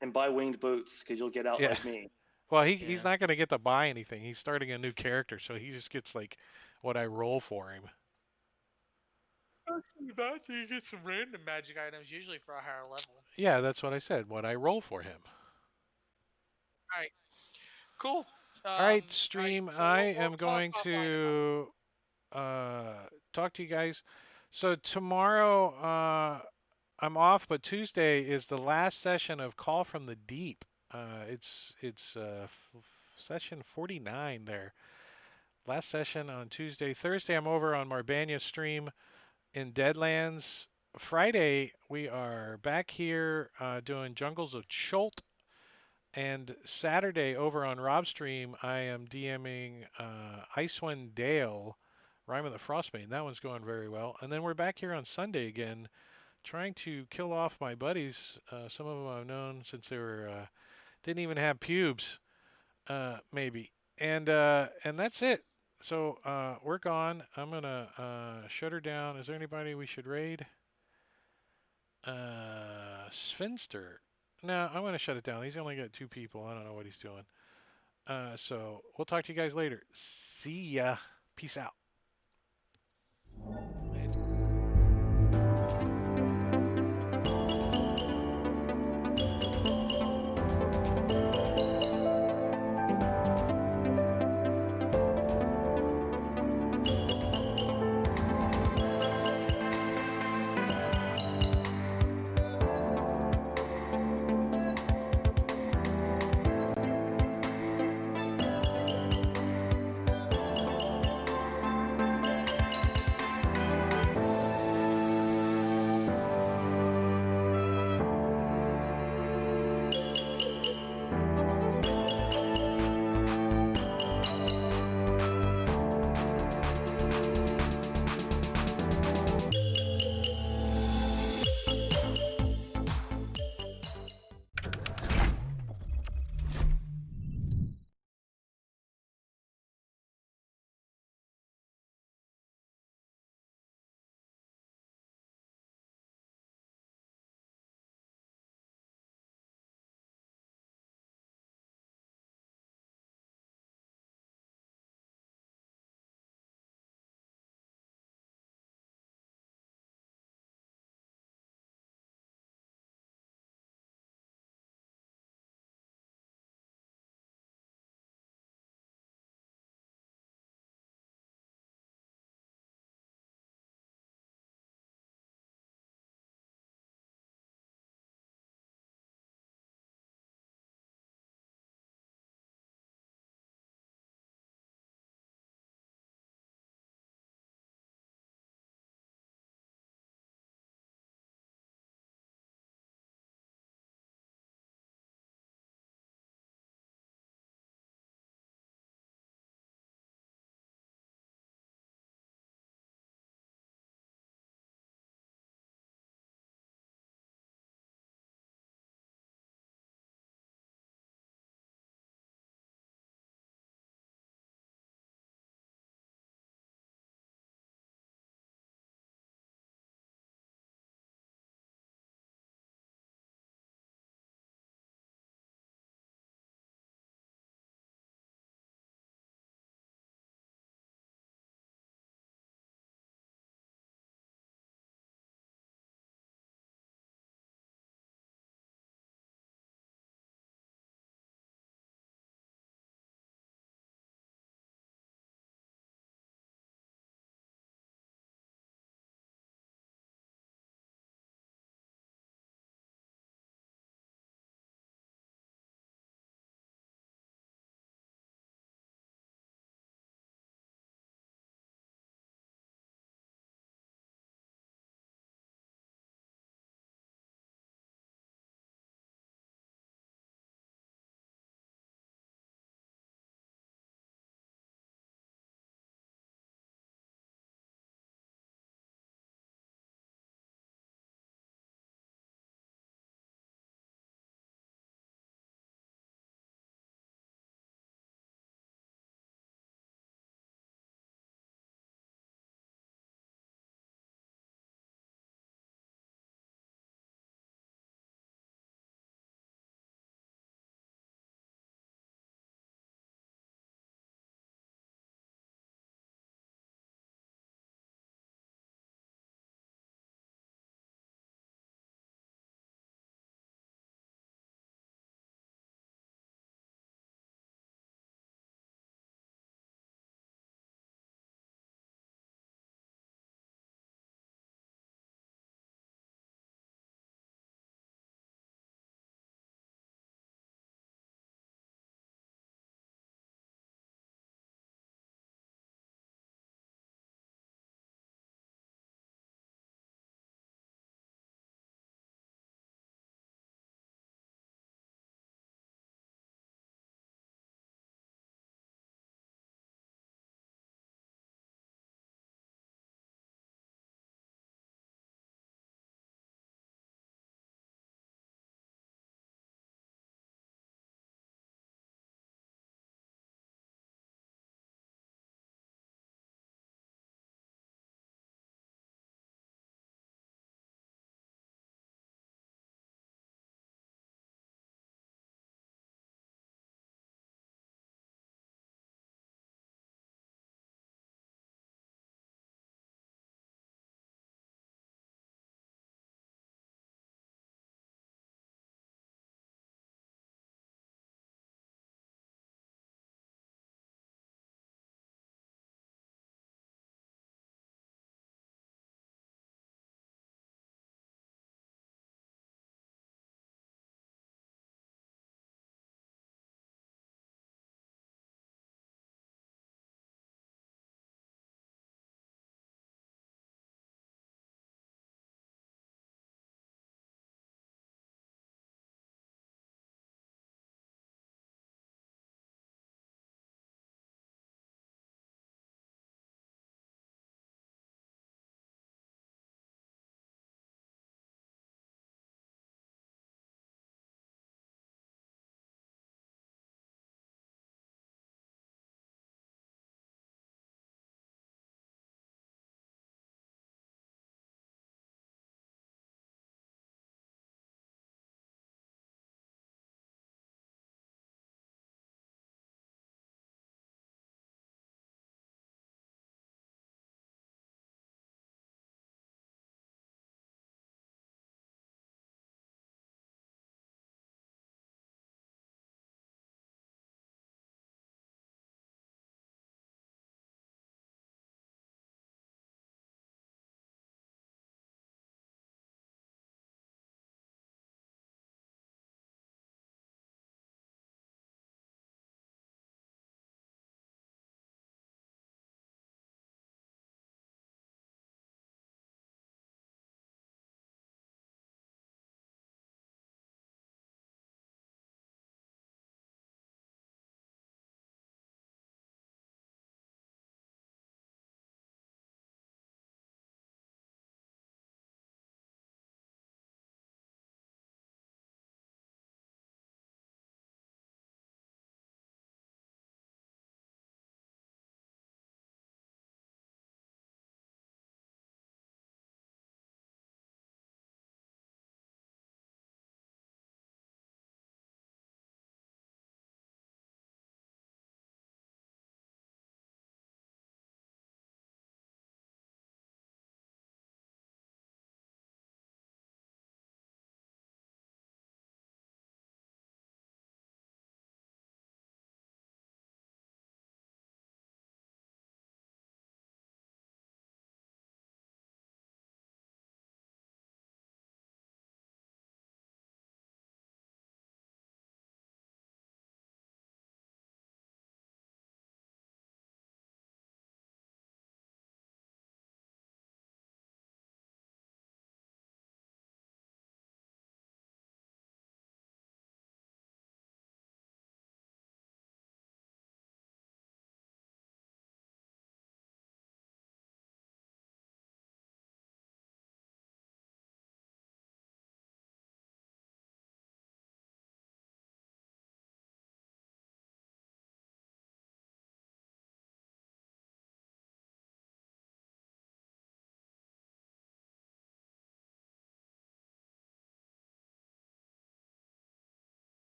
[SPEAKER 2] And buy winged boots because you'll get out
[SPEAKER 1] Yeah.
[SPEAKER 2] like me.
[SPEAKER 1] Well,
[SPEAKER 3] Yeah.
[SPEAKER 1] he's not going to get to buy anything. He's starting a new character, so he just gets like what I roll for him.
[SPEAKER 3] That you get some random magic items usually for a higher level.
[SPEAKER 1] Yeah, that's what I said. What I roll for him.
[SPEAKER 3] All right. Cool.
[SPEAKER 1] All right, stream.
[SPEAKER 3] So
[SPEAKER 1] I
[SPEAKER 3] we'll
[SPEAKER 1] am
[SPEAKER 3] talk
[SPEAKER 1] going
[SPEAKER 3] offline
[SPEAKER 1] to talk to you guys. So tomorrow I'm off, but Tuesday is the last session of Call from the Deep. It's session 49 there. Last session on Tuesday. Thursday I'm over on Marbania stream in Deadlands. Friday we are back here doing Jungles of Cholt. And Saturday over on Rob stream I am DMing Icewind Dale, Rime of the Frostbane. That one's going very well. And then we're back here on Sunday again trying to kill off my buddies. Some of them I've known since they were didn't even have pubes, maybe. And that's it. So we're gone. I'm gonna shut her down. Is there anybody we should raid? Svenster. No, I'm gonna shut it down. He's only got 2 people. I don't know what he's doing. So we'll talk to you guys later. See ya. Peace out.